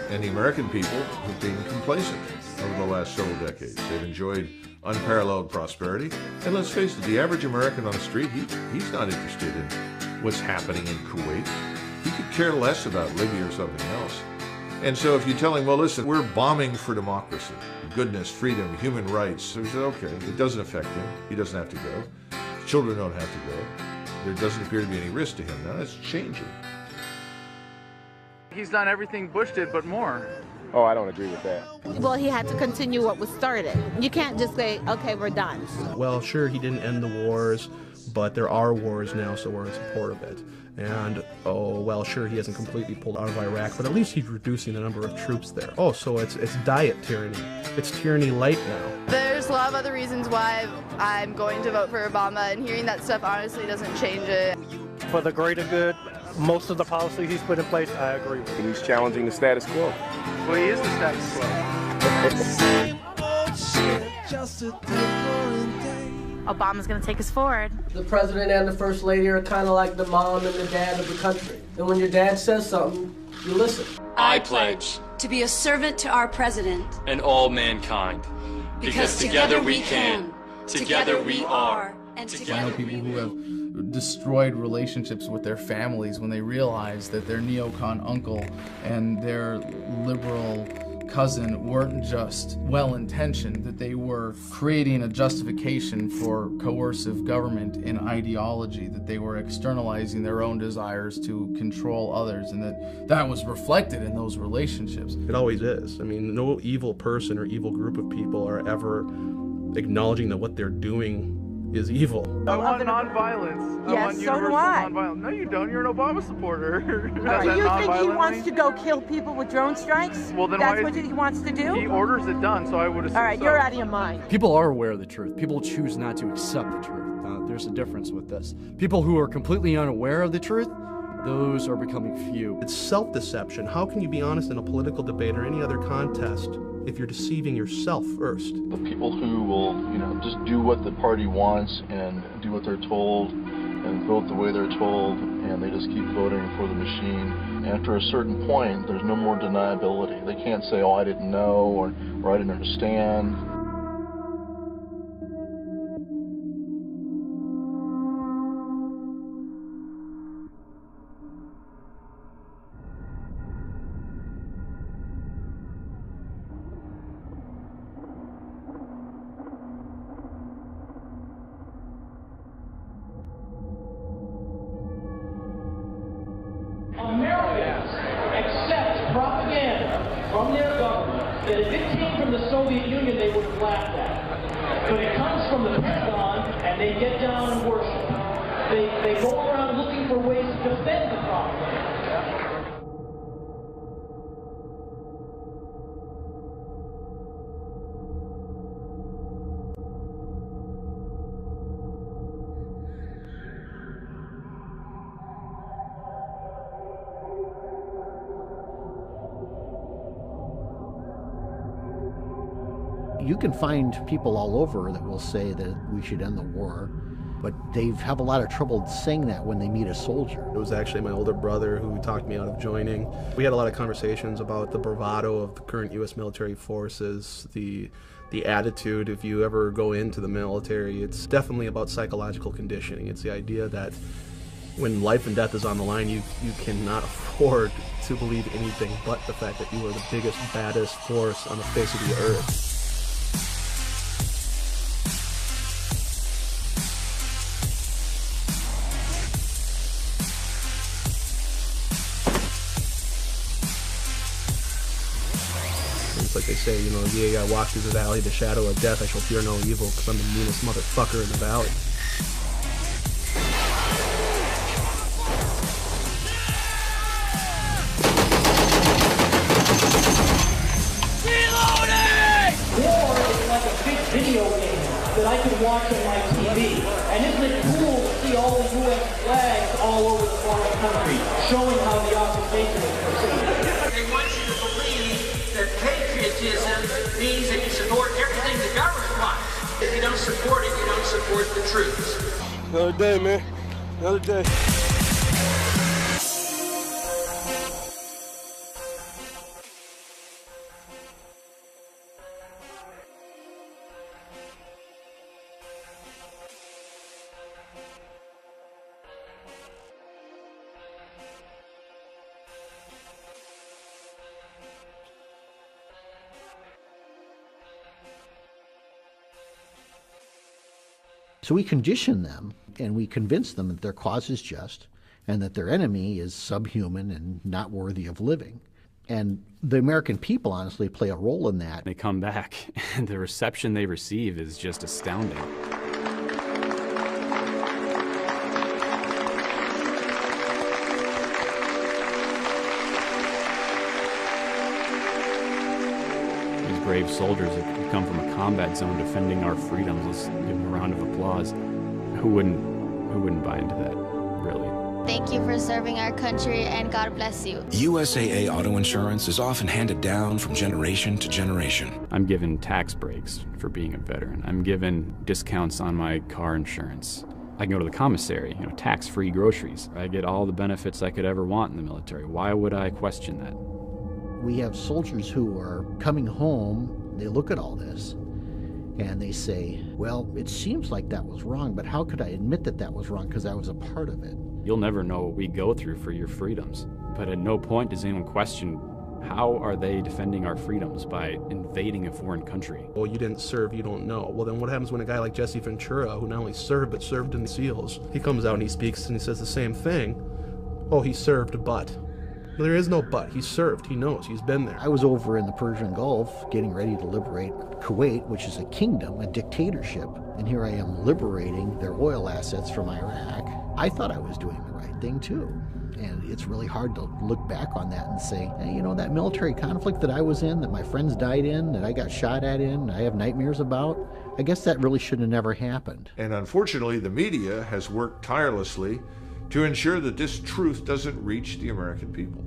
Speaker 5: And the American people have been complacent over the last several decades. They've enjoyed unparalleled prosperity. And let's face it, the average American on the street, he's not interested in what's happening in Kuwait. He could care less about Libya or something else. And so if you tell him, well, listen, we're bombing for democracy, goodness, freedom, human rights, so he said, okay, it doesn't affect him. He doesn't have to go. Children don't have to go. There doesn't appear to be any risk to him. Now that's changing.
Speaker 16: He's done everything Bush did, but more.
Speaker 1: Oh, I don't agree with that.
Speaker 27: Well, he had to continue what was started. You can't just say, okay, we're done.
Speaker 7: Well, sure, he didn't end the wars, but there are wars now, so we're in support of it. And, oh, well, sure, he hasn't completely pulled out of Iraq, but at least he's reducing the number of troops there. Oh, so it's diet tyranny. It's tyranny light now.
Speaker 23: There's a lot of other reasons why I'm going to vote for Obama, and hearing that stuff honestly doesn't change it.
Speaker 16: For the greater good, most of the policies he's put in place, I agree with.
Speaker 1: He's challenging the status quo.
Speaker 16: Well, he is the status quo.
Speaker 24: Obama's going to take us forward.
Speaker 22: the president and the first lady are kind of like the mom and the dad of the country. And when your dad says something, you listen.
Speaker 28: I pledge to be a servant to our president
Speaker 11: and all mankind.
Speaker 28: Because together we can, together we are, and
Speaker 29: I know
Speaker 28: together
Speaker 29: people who have destroyed relationships with their families when they realize that their neocon uncle and their liberal cousin weren't just well-intentioned, that they were creating a justification for coercive government in ideology, that they were externalizing their own desires to control others, and that was reflected in those relationships.
Speaker 7: It always is. I mean, no evil person or evil group of people are ever acknowledging that what they're doing is evil.
Speaker 16: I want nonviolence.
Speaker 24: Yes,
Speaker 16: I want
Speaker 24: so do
Speaker 16: universal
Speaker 24: I.
Speaker 16: nonviolence. No, you don't. You're an Obama supporter.
Speaker 24: Do you think he wants to go kill people with drone strikes?
Speaker 16: Well, then
Speaker 24: that's
Speaker 16: why
Speaker 24: what he wants to do?
Speaker 16: He orders it done, so I would assume.
Speaker 24: All right,
Speaker 16: so.
Speaker 24: you're out of your mind.
Speaker 9: People are aware of the truth. People choose not to accept the truth. There's a difference with this. People who are completely unaware of the truth, those are becoming few.
Speaker 7: It's self-deception. How can you be honest in a political debate or any other contest if you're deceiving yourself first?
Speaker 30: The people who will, just do what the party wants and do what they're told and vote the way they're told, and they just keep voting for the machine. After a certain point, there's no more deniability. They can't say, oh, I didn't know, or I didn't understand.
Speaker 31: Americans accept propaganda from their government that if it came from the Soviet Union, they would have laughed at. But it comes from the Pentagon, and they get down and worship. They go around looking for ways to defend the propaganda.
Speaker 12: You can find people all over that will say that we should end the war, but they have a lot of trouble saying that when they meet a soldier.
Speaker 7: It was actually my older brother who talked me out of joining. We had a lot of conversations about the bravado of the current U.S. military forces, the the attitude. If you ever go into the military, it's definitely about psychological conditioning. It's the idea that when life and death is on the line, you cannot afford to believe anything but the fact that you are the biggest, baddest force on the face of the earth. It's like they say, you know, yeah, I walk through the valley, the shadow of death, I shall fear no evil, because I'm the meanest motherfucker in the valley.
Speaker 31: War is like a big video game that I can watch on my TV. And isn't it cool to see all the U.S. flags all over the foreign country, showing how the occupation is proceeding?
Speaker 2: They want you to believe that patriotism means that you support everything the government wants. If you don't support it, you don't support the troops.
Speaker 31: Another day, man. Another day.
Speaker 12: So we condition them, and we convince them that their cause is just, and that their enemy is subhuman and not worthy of living. And the American people honestly play a role in that.
Speaker 3: They come back, and the reception they receive is just astounding. These brave soldiers that come from a combat zone defending our freedoms, let's give them a round of applause. Who wouldn't buy into that, really?
Speaker 23: Thank you for serving our country, and God bless you.
Speaker 6: USAA auto insurance is often handed down from generation to generation.
Speaker 3: I'm given tax breaks for being a veteran. I'm given discounts on my car insurance. I can go to the commissary, tax-free groceries. I get all the benefits I could ever want in the military. Why would I question that?
Speaker 12: We have soldiers who are coming home, they look at all this, and they say, well, it seems like that was wrong, but how could I admit that that was wrong because I was a part of it?
Speaker 3: You'll never know what we go through for your freedoms, but at no point does anyone question how are they defending our freedoms by invading a foreign country.
Speaker 7: Well, you didn't serve, you don't know. Well, then what happens when a guy like Jesse Ventura, who not only served, but served in the SEALs, he comes out and he speaks and he says the same thing. Oh, he served, but. There is no but. He served. He knows. He's been there.
Speaker 12: I was over in the Persian Gulf getting ready to liberate Kuwait, which is a kingdom, a dictatorship, and here I am liberating their oil assets from Iraq. I thought I was doing the right thing, too. And it's really hard to look back on that and say, hey, that military conflict that I was in, that my friends died in, that I got shot at in, I have nightmares about, I guess that really should have never happened.
Speaker 5: And unfortunately, the media has worked tirelessly to ensure that this truth doesn't reach the American people.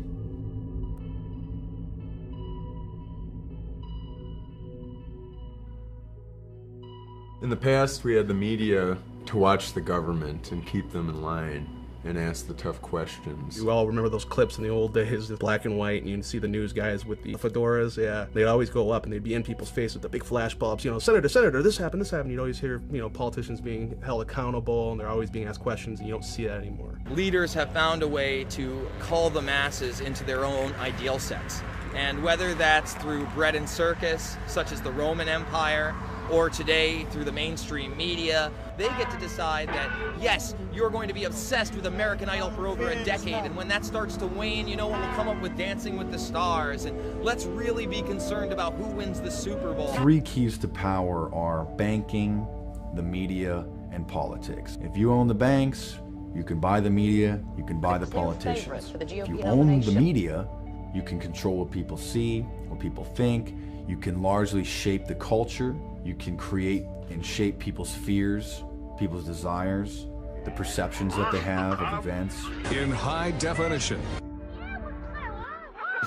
Speaker 8: In the past, we had the media to watch the government and keep them in line and ask the tough questions.
Speaker 7: You all remember those clips in the old days, the black and white, and you'd see the news guys with the fedoras, yeah. They'd always go up and they'd be in people's face with the big flash bulbs, Senator, this happened. You'd always hear, politicians being held accountable, and they're always being asked questions, and you don't see that anymore.
Speaker 10: Leaders have found a way to cull the masses into their own ideal sets. And whether that's through bread and circus, such as the Roman Empire, or today through the mainstream media, they get to decide that, yes, you're going to be obsessed with American Idol for over a decade, and when that starts to wane, we'll come up with Dancing with the Stars, and let's really be concerned about who wins the Super Bowl.
Speaker 13: 3 keys to power are banking, the media, and politics. If you own the banks, you can buy the media, you can buy the politicians. If you own the media, you can control what people see, what people think, you can largely shape the culture, you can create and shape people's fears, people's desires, the perceptions that they have of events.
Speaker 14: In high definition.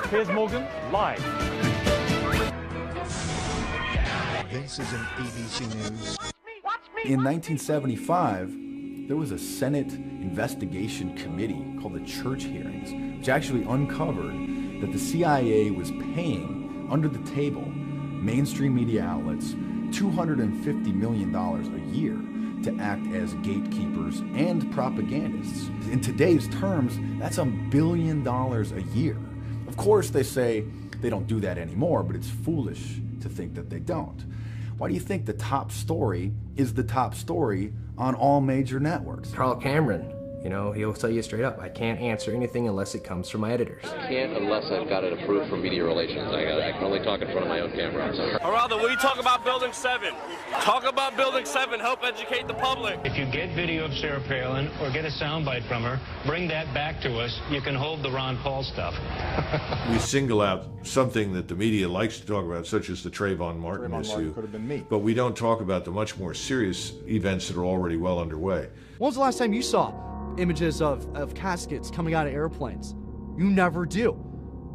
Speaker 31: Piers Morgan, live.
Speaker 14: This is an ABC News.
Speaker 13: In 1975, there was a Senate investigation committee called the Church Hearings, which actually uncovered that the CIA was paying, under the table, mainstream media outlets $250 million a year to act as gatekeepers and propagandists. In today's terms, that's $1 billion a year. Of course, they say they don't do that anymore, but it's foolish to think that they don't. Why do you think the top story is the top story on all major networks?
Speaker 1: Carl Cameron, you know, he'll tell you straight up, I can't answer anything unless it comes from my editors.
Speaker 4: I can't unless I've got it approved from media relations. I can only talk in front of my own camera.
Speaker 11: Geraldo, will you talk about Building 7? Talk about Building 7, help educate the public.
Speaker 15: If you get video of Sarah Palin or get a soundbite from her, bring that back to us. You can hold the Ron Paul stuff.
Speaker 5: We single out something that the media likes to talk about, such as the Trayvon Martin issue.
Speaker 13: Could have been me.
Speaker 5: But we don't talk about the much more serious events that are already well underway.
Speaker 9: When was the last time you saw images of caskets coming out of airplanes? You never do.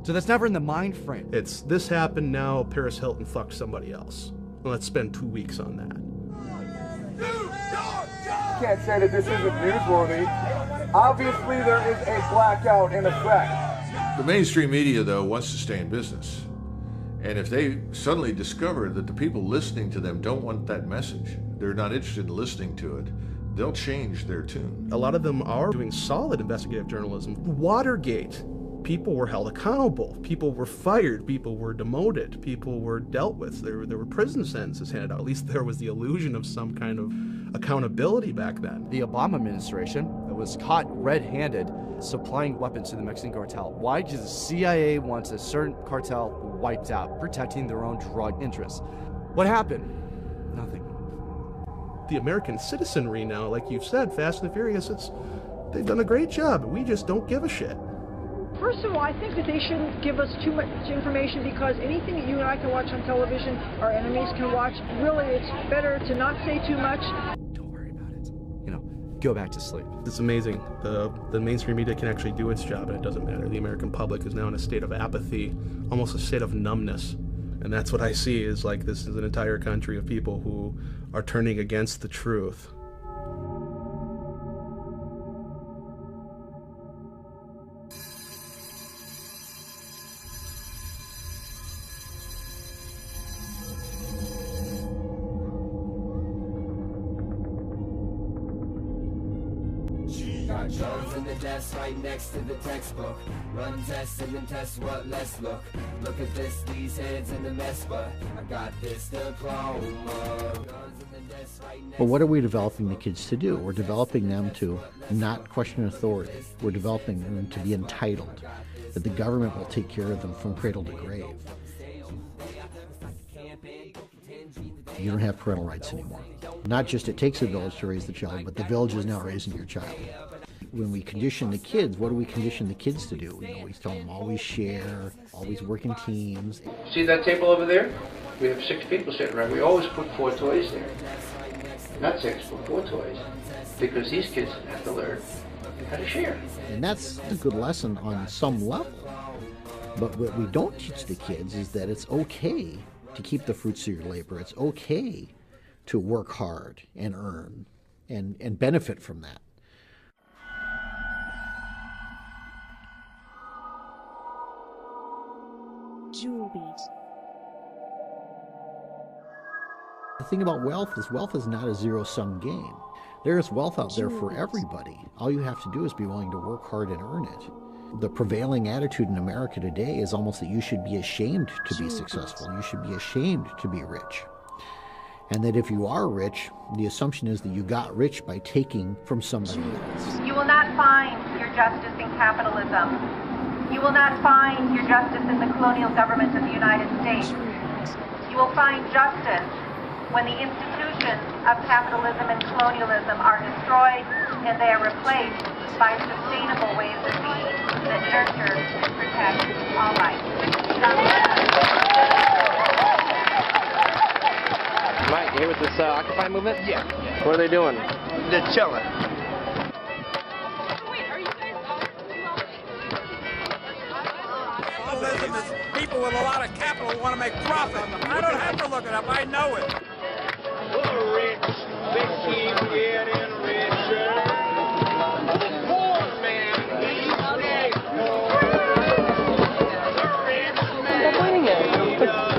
Speaker 9: So that's never in the mind frame.
Speaker 7: It's this happened now, Paris Hilton fucked somebody else. Let's spend 2 weeks on that.
Speaker 17: You can't say that this isn't newsworthy. Obviously, there is a blackout in effect.
Speaker 5: The mainstream media, though, wants to stay in business. And if they suddenly discover that the people listening to them don't want that message, they're not interested in listening to it, they'll change their tune.
Speaker 7: A lot of them are doing solid investigative journalism. Watergate, people were held accountable. People were fired. People were demoted. People were dealt with. There were prison sentences handed out. At least there was the illusion of some kind of accountability back then.
Speaker 9: The Obama administration was caught red-handed supplying weapons to the Mexican cartel. Why? Because the CIA wants a certain cartel wiped out, protecting their own drug interests. What happened? Nothing.
Speaker 7: The American citizenry now, like you've said, Fast and the Furious, they've done a great job. We just don't give a shit.
Speaker 18: First of all, I think that they shouldn't give us too much information, because anything that you and I can watch on television, our enemies can watch. Really, it's better to not say too much.
Speaker 9: Don't worry about it. You know, go back to sleep.
Speaker 7: It's amazing. The mainstream media can actually do its job, and it doesn't matter. The American public is now in a state of apathy, almost a state of numbness. And that's what I see, is like this is an entire country of people who are turning against the truth.
Speaker 19: Jones in the desk right next to the textbook. Run tests and then test what let's look. Look at this, these heads in the mess, but I got this diploma.
Speaker 12: But what are we developing the kids to do? We're developing them to not question authority. We're developing them to be entitled, that the government will take care of them from cradle to grave. You don't have parental rights anymore. Not just it takes a village to raise the child, but the village is now raising your child. When we condition the kids, what do we condition the kids to do? You know, we tell them always share, always work in teams.
Speaker 31: See that table over there? We have 6 people sitting around. We always put 4 toys there. Not 6, but 4 toys. Because these kids have to learn how to share.
Speaker 12: And that's a good lesson on some level. But what we don't teach the kids is that it's okay to keep the fruits of your labor. It's okay to work hard and earn and benefit from that.
Speaker 20: Julies.
Speaker 12: The thing about wealth is not a zero-sum game. There is wealth out there for everybody. All you have to do is be willing to work hard and earn it. The prevailing attitude in America today is almost that you should be ashamed to be successful. You should be ashamed to be rich. And that if you are rich, the assumption is that you got rich by taking from somebody else.
Speaker 21: You will not find your justice in capitalism. You will not find your justice in the colonial government of the United States. You will find justice when the institutions of capitalism and colonialism are destroyed and they are replaced by sustainable ways of being that nurture and protect all life.
Speaker 25: Mike, you here with this Occupy movement?
Speaker 31: Yeah.
Speaker 25: What are they doing?
Speaker 31: They're chilling. Capitalism is people with a lot of capital who want to make profit. I don't have to look it up. I know it.
Speaker 19: The rich, they keep getting richer. The poor man, he stays poor. The rich man, he does.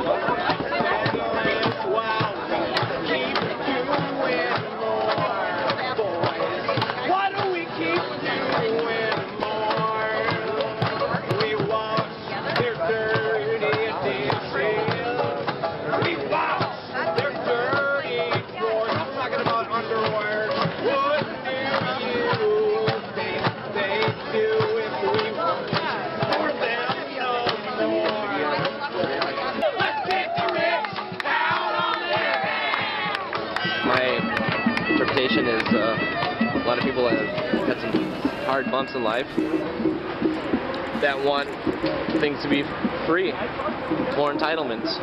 Speaker 25: had some hard bumps in life that want things to be free, more entitlements.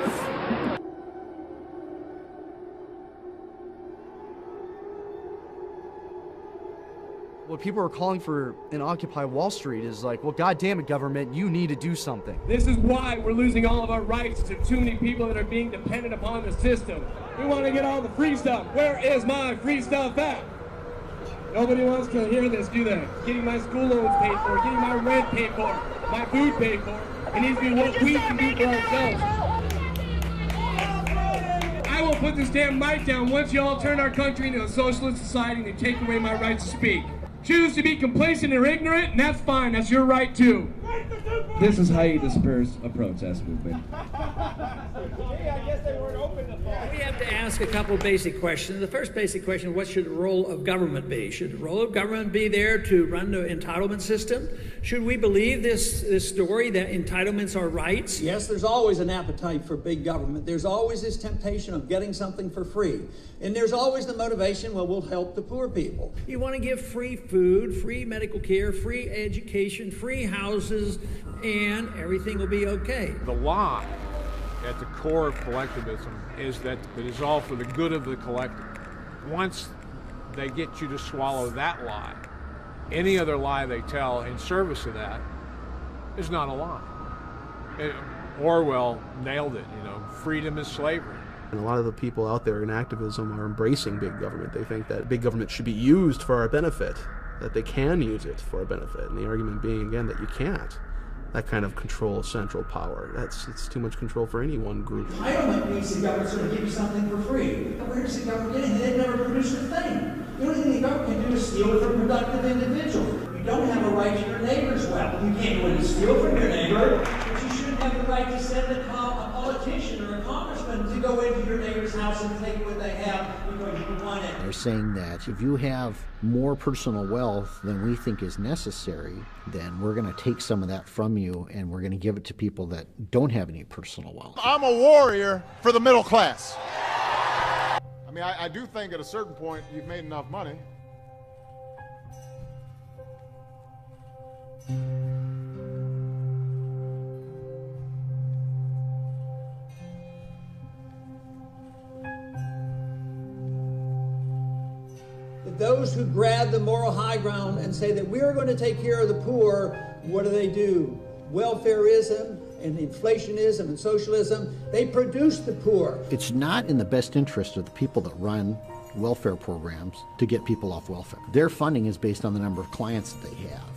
Speaker 9: What people are calling for in Occupy Wall Street is like, well, goddamn it, government, you need to do something.
Speaker 2: This is why we're losing all of our rights to too many people that are being dependent upon the system. We want to get all the free stuff. Where is my free stuff at? Nobody wants to hear this, do they? Getting my school loans paid for, getting my rent paid for, my food paid for. It needs to be what we can do for ourselves. I will put this damn mic down once you all turn our country into a socialist society and take away my right to speak. Choose to be complacent or ignorant, and that's fine. That's your right, too. This is how you disperse a protest movement.
Speaker 6: We have to ask a couple basic questions. The first basic question, what should the role of government be? Should the role of government be there to run the entitlement system? Should we believe this story that entitlements are rights?
Speaker 16: Yes, there's always an appetite for big government. There's always this temptation of getting something for free. And there's always the motivation, well, we'll help the poor people.
Speaker 6: You want to give free food, free medical care, free education, free houses, and everything will be okay.
Speaker 22: The lie at the core of collectivism is that it is all for the good of the collective. Once they get you to swallow that lie, any other lie they tell in service of that is not a lie. Orwell nailed it, freedom is slavery.
Speaker 7: And a lot of the people out there in activism are embracing big government. They think that big government should be used for our benefit, that they can use it for our benefit. And the argument being, again, that you can't. That kind of control of central power. It's too much control for any one group.
Speaker 16: Entitlement means the government's going to give you something for free. Where does the government get it? They've never produced a thing. The only thing the government can do is steal it from productive individuals. You don't have a right to your neighbor's wealth. You can't go in and steal from your neighbor, but you shouldn't have the right to send a politician or a congressman to go into your neighbor's house and take what they have because you want it.
Speaker 12: They're saying that if you have more personal wealth than we think is necessary, then we're going to take some of that from you and we're going to give it to people that don't have any personal wealth.
Speaker 23: I'm a warrior for the middle class. I mean, I do think at a certain point you've made enough money.
Speaker 16: Those who grab the moral high ground and say that we're going to take care of the poor, what do? Welfareism and inflationism and socialism, they produce the poor.
Speaker 12: It's not in the best interest of the people that run welfare programs to get people off welfare. Their funding is based on the number of clients that they have.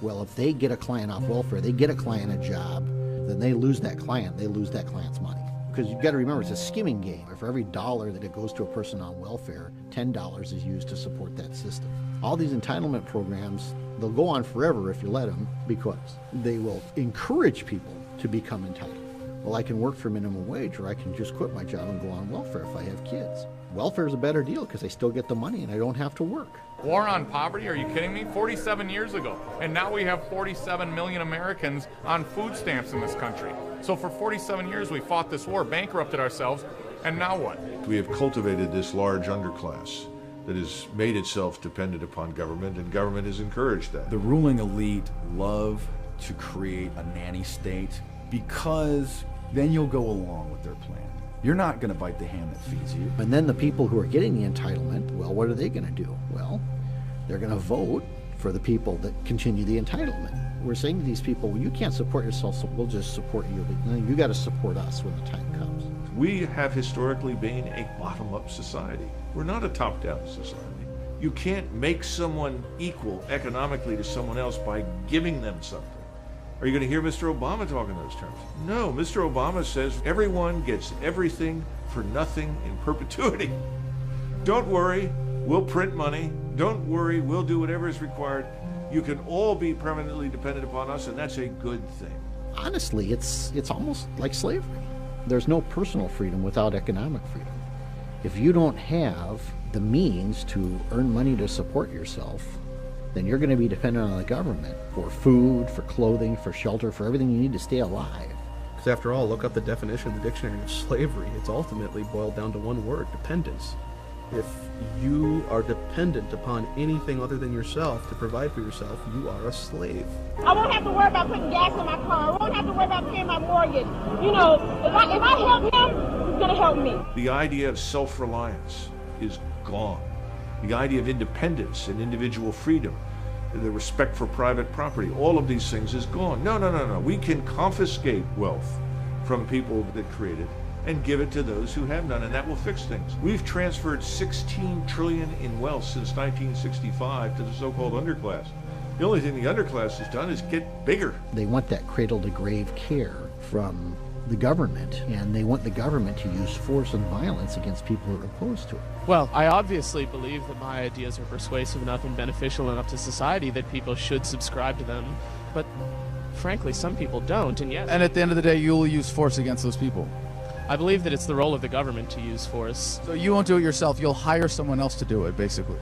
Speaker 12: Well, if they get a client off welfare, they get a client a job, then they lose that client, they lose that client's money. Because you've got to remember, it's a skimming game. For every dollar that it goes to a person on welfare, $10 is used to support that system. All these entitlement programs, they'll go on forever if you let them, because they will encourage people to become entitled. Well, I can work for minimum wage, or I can just quit my job and go on welfare if I have kids. Welfare is a better deal because I still get the money and I don't have to work.
Speaker 24: War on poverty? Are you kidding me? 47 years ago. And now we have 47 million Americans on food stamps in this country. So for 47 years we fought this war, bankrupted ourselves, and now what?
Speaker 5: We have cultivated this large underclass that has made itself dependent upon government, and government has encouraged that.
Speaker 13: The ruling elite love to create a nanny state because then you'll go along with their plan. You're not going to bite the hand that feeds you.
Speaker 12: And then the people who are getting the entitlement, well, what are they going to do? Well, they're going to vote for the people that continue the entitlement. We're saying to these people, well, you can't support yourself, so we'll just support you. But you got to support us when the time comes.
Speaker 5: We have historically been a bottom-up society. We're not a top-down society. You can't make someone equal economically to someone else by giving them something. Are you going to hear Mr. Obama talk in those terms? No, Mr. Obama says everyone gets everything for nothing in perpetuity. Don't worry, we'll print money. Don't worry, we'll do whatever is required. You can all be permanently dependent upon us, and that's a good thing.
Speaker 12: Honestly, it's almost like slavery. There's no personal freedom without economic freedom. If you don't have the means to earn money to support yourself, then you're going to be dependent on the government for food, for clothing, for shelter, for everything you need to stay alive.
Speaker 7: Because after all, look up the definition of the dictionary of slavery. It's ultimately boiled down to one word: dependence. If you are dependent upon anything other than yourself to provide for yourself, you are a slave.
Speaker 1: I won't have to worry about putting gas in my car. I won't have to worry about paying my mortgage. You know, if I help him, he's going to help me.
Speaker 5: The idea of self-reliance is gone. The idea of independence and individual freedom, the respect for private property, all of these things is gone. No. We can confiscate wealth from people that create it and give it to those who have none, and that will fix things. We've transferred $16 trillion in wealth since 1965 to the so-called underclass. The only thing the underclass has done is get bigger.
Speaker 12: They want that cradle-to-grave care from the government, and they want the government to use force and violence against people who are opposed to it.
Speaker 3: Well, I obviously believe that my ideas are persuasive enough and beneficial enough to society that people should subscribe to them, but frankly, some people don't, and yet...
Speaker 4: And at the end of the day, you'll use force against those people.
Speaker 3: I believe that it's the role of the government to use force.
Speaker 4: So you won't do it yourself, you'll hire someone else to do it, basically.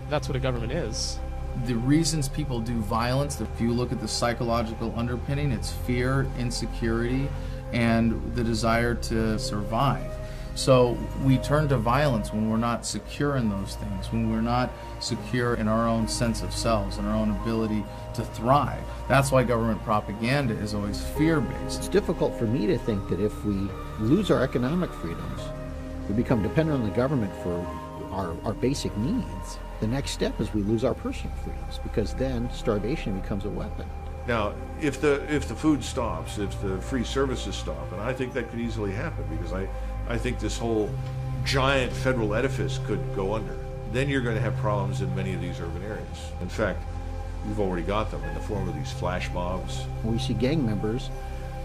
Speaker 3: That's what a government is.
Speaker 4: The reasons people do violence, if you look at the psychological underpinning, it's fear, insecurity, and the desire to survive. So we turn to violence when we're not secure in those things, when we're not secure in our own sense of selves and our own ability to thrive. That's why government propaganda is always fear-based.
Speaker 12: It's difficult for me to think that if we lose our economic freedoms, we become dependent on the government for our basic needs. The next step is we lose our personal freedoms, because then starvation becomes a weapon.
Speaker 5: Now, if the food stops, if the free services stop, and I think that could easily happen, because I think this whole giant federal edifice could go under, then you're going to have problems in many of these urban areas. In fact, we've already got them in the form of these flash mobs.
Speaker 12: We see gang members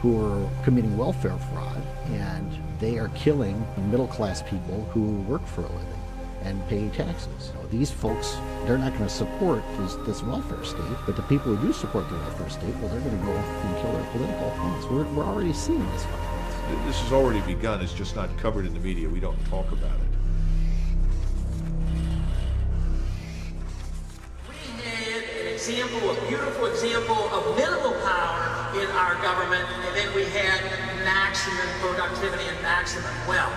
Speaker 12: who are committing welfare fraud, and they are killing middle-class people who work for a living and pay taxes. So these folks, they're not going to support this welfare state, but the people who do support the welfare state, well, they're going to go and kill their political opponents. We're already seeing this violence.
Speaker 5: This has already begun. It's just not covered in the media. We don't talk about it.
Speaker 31: We had an example, a beautiful example of minimal power in our government, and then we had maximum productivity and maximum wealth.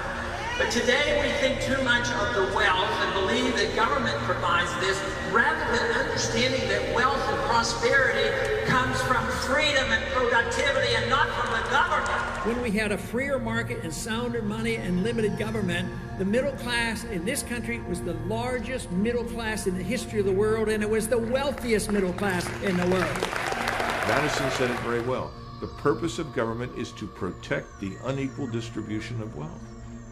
Speaker 31: But today we think too much of the wealth and believe that government provides this, rather than understanding that wealth and prosperity comes from freedom and productivity and not from the government.
Speaker 6: When we had a freer market and sounder money and limited government, the middle class in this country was the largest middle class in the history of the world, and it was the wealthiest middle class in the world.
Speaker 5: Madison said it very well. The purpose of government is to protect the unequal distribution of wealth.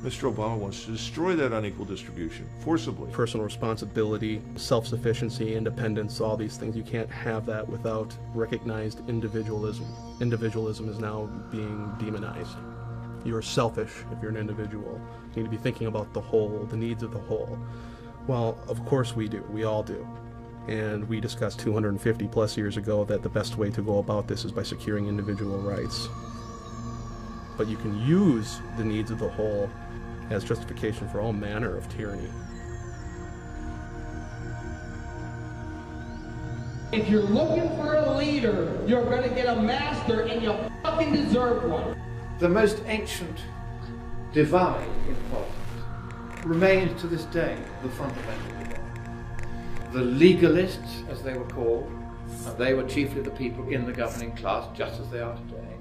Speaker 5: Mr. Obama wants to destroy that unequal distribution forcibly.
Speaker 7: Personal responsibility, self-sufficiency, independence, all these things. You can't have that without recognized individualism. Individualism is now being demonized. You're selfish if you're an individual. You need to be thinking about the whole, the needs of the whole. Well, of course we do. We all do. And we discussed 250 plus years ago that the best way to go about this is by securing individual rights. But you can use the needs of the whole as justification for all manner of tyranny.
Speaker 31: If you're looking for a leader, you're going to get a master, and you fucking deserve one.
Speaker 8: The most ancient divide in politics remains to this day the fundamental divide. The legalists, as they were called, and they were chiefly the people in the governing class, just as they are today,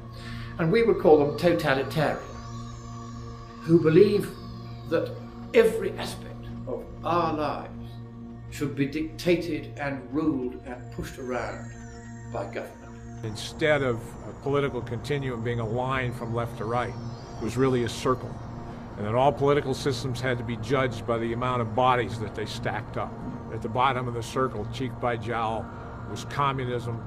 Speaker 8: and we would call them totalitarian, who believe that every aspect of our lives should be dictated and ruled and pushed around by government.
Speaker 22: Instead of a political continuum being a line from left to right, it was really a circle. And that all political systems had to be judged by the amount of bodies that they stacked up. At the bottom of the circle, cheek by jowl, was communism,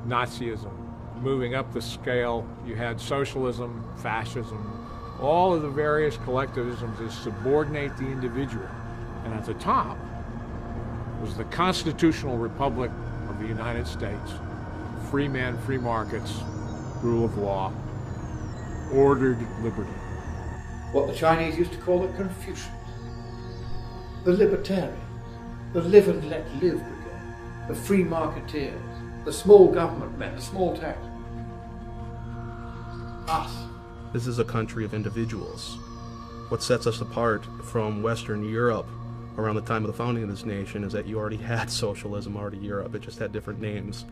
Speaker 22: Nazism. Moving up the scale, you had socialism, fascism, all of the various collectivisms that subordinate the individual. And at the top was the constitutional republic of the United States. Free men, free markets, rule of law, ordered liberty.
Speaker 8: What the Chinese used to call the Confucians, the libertarians, the live and let live brigade, the free marketeers, the small government men, the small tax. Us.
Speaker 7: This is a country of individuals. What sets us apart from Western Europe around the time of the founding of this nation is that you already had socialism already in Europe. It just had different names.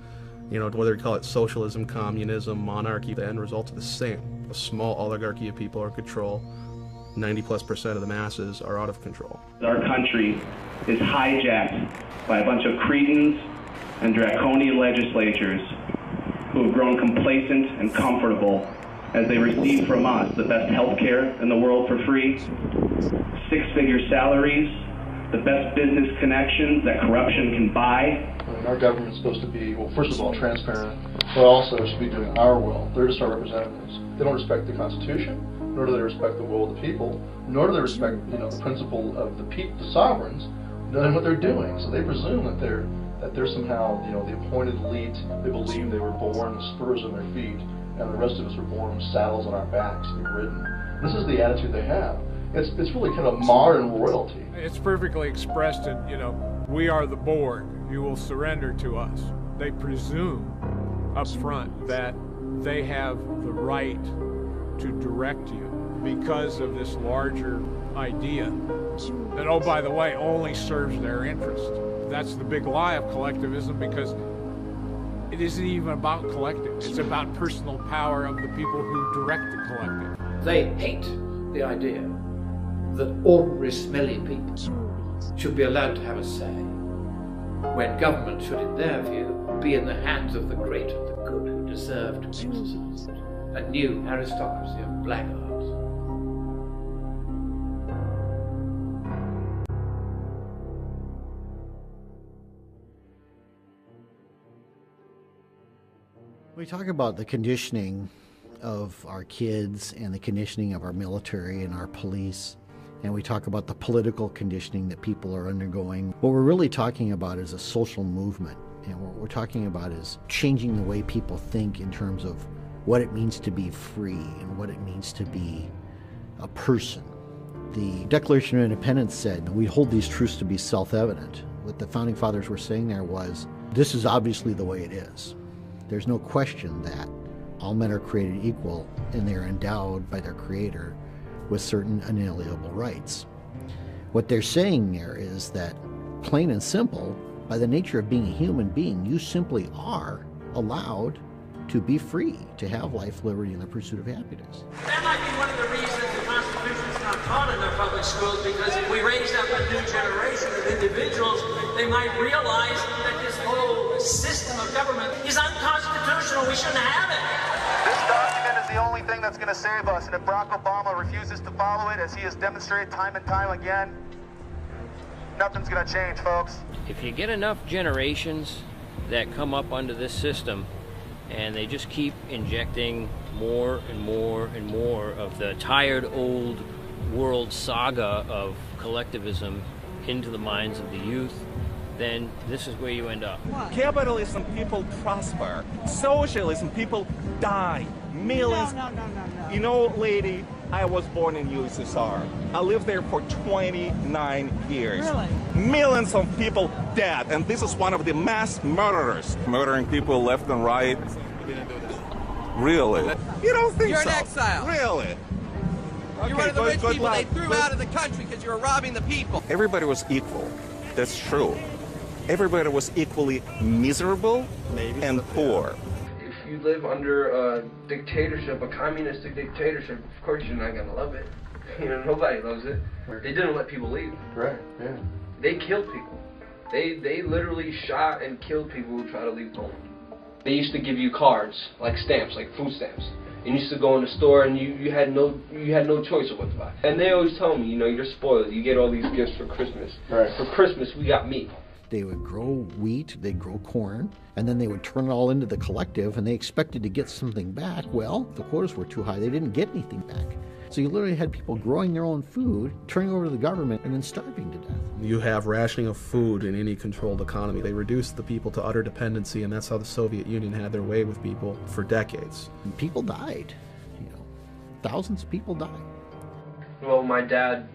Speaker 7: You know, whether you call it socialism, communism, monarchy, the end result is the same. A small oligarchy of people are in control. 90+% of the masses are out of control.
Speaker 10: Our country is hijacked by a bunch of cretins and draconian legislatures who have grown complacent and comfortable as they receive from us the best health care in the world for free, six-figure salaries, the best business connections that corruption can buy.
Speaker 11: Our government's supposed to be, well, first of all, transparent, but also should be doing our will. They're just our representatives. They don't respect the Constitution, nor do they respect the will of the people, nor do they respect, the principle of the sovereigns, knowing what they're doing. So they presume that they're somehow, the appointed elite. They believe they were born with spurs on their feet, and the rest of us were born with saddles on our backs to be ridden. This is the attitude they have. It's really kind of modern royalty.
Speaker 22: It's perfectly expressed in, we are the board. You will surrender to us. They presume up front that they have the right to direct you because of this larger idea that, oh, by the way, only serves their interest. That's the big lie of collectivism, because it isn't even about collective. It's about personal power of the people who direct the collective.
Speaker 8: They hate the idea that ordinary smelly people should be allowed to have a say, when government should, in their view, be in the hands of the great and the good who deserve to exercise it. A new aristocracy of blackguards.
Speaker 12: We talk about the conditioning of our kids and the conditioning of our military and our police, and we talk about the political conditioning that people are undergoing. What we're really talking about is a social movement, and what we're talking about is changing the way people think in terms of what it means to be free and what it means to be a person. The Declaration of Independence said we hold these truths to be self-evident. What the Founding Fathers were saying there was, this is obviously the way it is. There's no question that all men are created equal and they are endowed by their Creator with certain inalienable rights. What they're saying there is that, plain and simple, by the nature of being a human being, you simply are allowed to be free, to have life, liberty, and the pursuit of happiness.
Speaker 31: That might be one of the reasons the Constitution is not taught in our public schools, because if we raised up a new generation of individuals, they might realize that this whole system of government is unconstitutional. We shouldn't have it.
Speaker 14: This document is the only thing that's going to save us, and if Barack Obama refuses to follow it, as he has demonstrated time and time again, nothing's going to change, folks.
Speaker 15: If you get enough generations that come up under this system, and they just keep injecting more and more and more of the tired old world saga of collectivism into the minds of the youth, then this is where you end up.
Speaker 17: Capitalism, people prosper. Socialism, people die. Millions. No. You know, lady, I was born in USSR. I lived there for 29 years.
Speaker 31: Really?
Speaker 17: Millions of people dead, and this is one of the mass murderers. Murdering people left and right. Really? You don't think so?
Speaker 18: You're an exile.
Speaker 17: Really?
Speaker 18: You're one of the rich people they threw out of the country because you were robbing the people.
Speaker 17: Everybody was equal. That's true. Everybody was equally miserable and poor.
Speaker 26: If you live under a dictatorship, a communistic dictatorship, of course you're not gonna love it. Nobody loves it. They didn't let people leave.
Speaker 11: Right, yeah.
Speaker 26: They killed people. They literally shot and killed people who try to leave home. They used to give you cards, like stamps, like food stamps. And you used to go in the store and you had no choice of what to buy. And they always tell me, you're spoiled. You get all these gifts for Christmas.
Speaker 11: Right.
Speaker 26: For Christmas, we got meat.
Speaker 12: They would grow wheat, they'd grow corn, and then they would turn it all into the collective, and they expected to get something back. Well, the quotas were too high. They didn't get anything back. So you literally had people growing their own food, turning over to the government, and then starving to death.
Speaker 7: You have rationing of food in any controlled economy. They reduced the people to utter dependency, and that's how the Soviet Union had their way with people for decades.
Speaker 12: And people died. Thousands of people died.
Speaker 26: Well, my dad,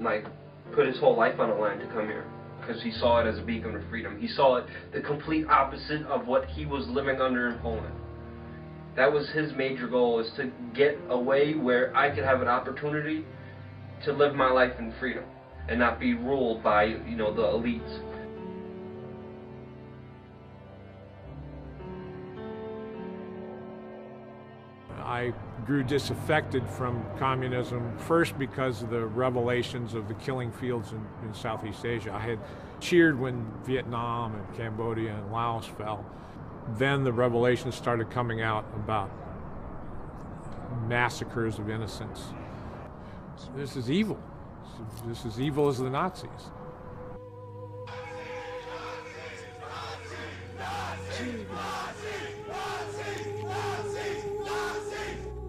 Speaker 26: put his whole life on the line to come here, because he saw it as a beacon of freedom. He saw it the complete opposite of what he was living under in Poland. That was his major goal, is to get away where I could have an opportunity to live my life in freedom. and not be ruled by, you know, the elites.
Speaker 22: I grew disaffected from communism, first because of the revelations of the killing fields in Southeast Asia. I had cheered when Vietnam and Cambodia and Laos fell. Then the revelations started coming out about massacres of innocents. This is evil. This is evil as the Nazis.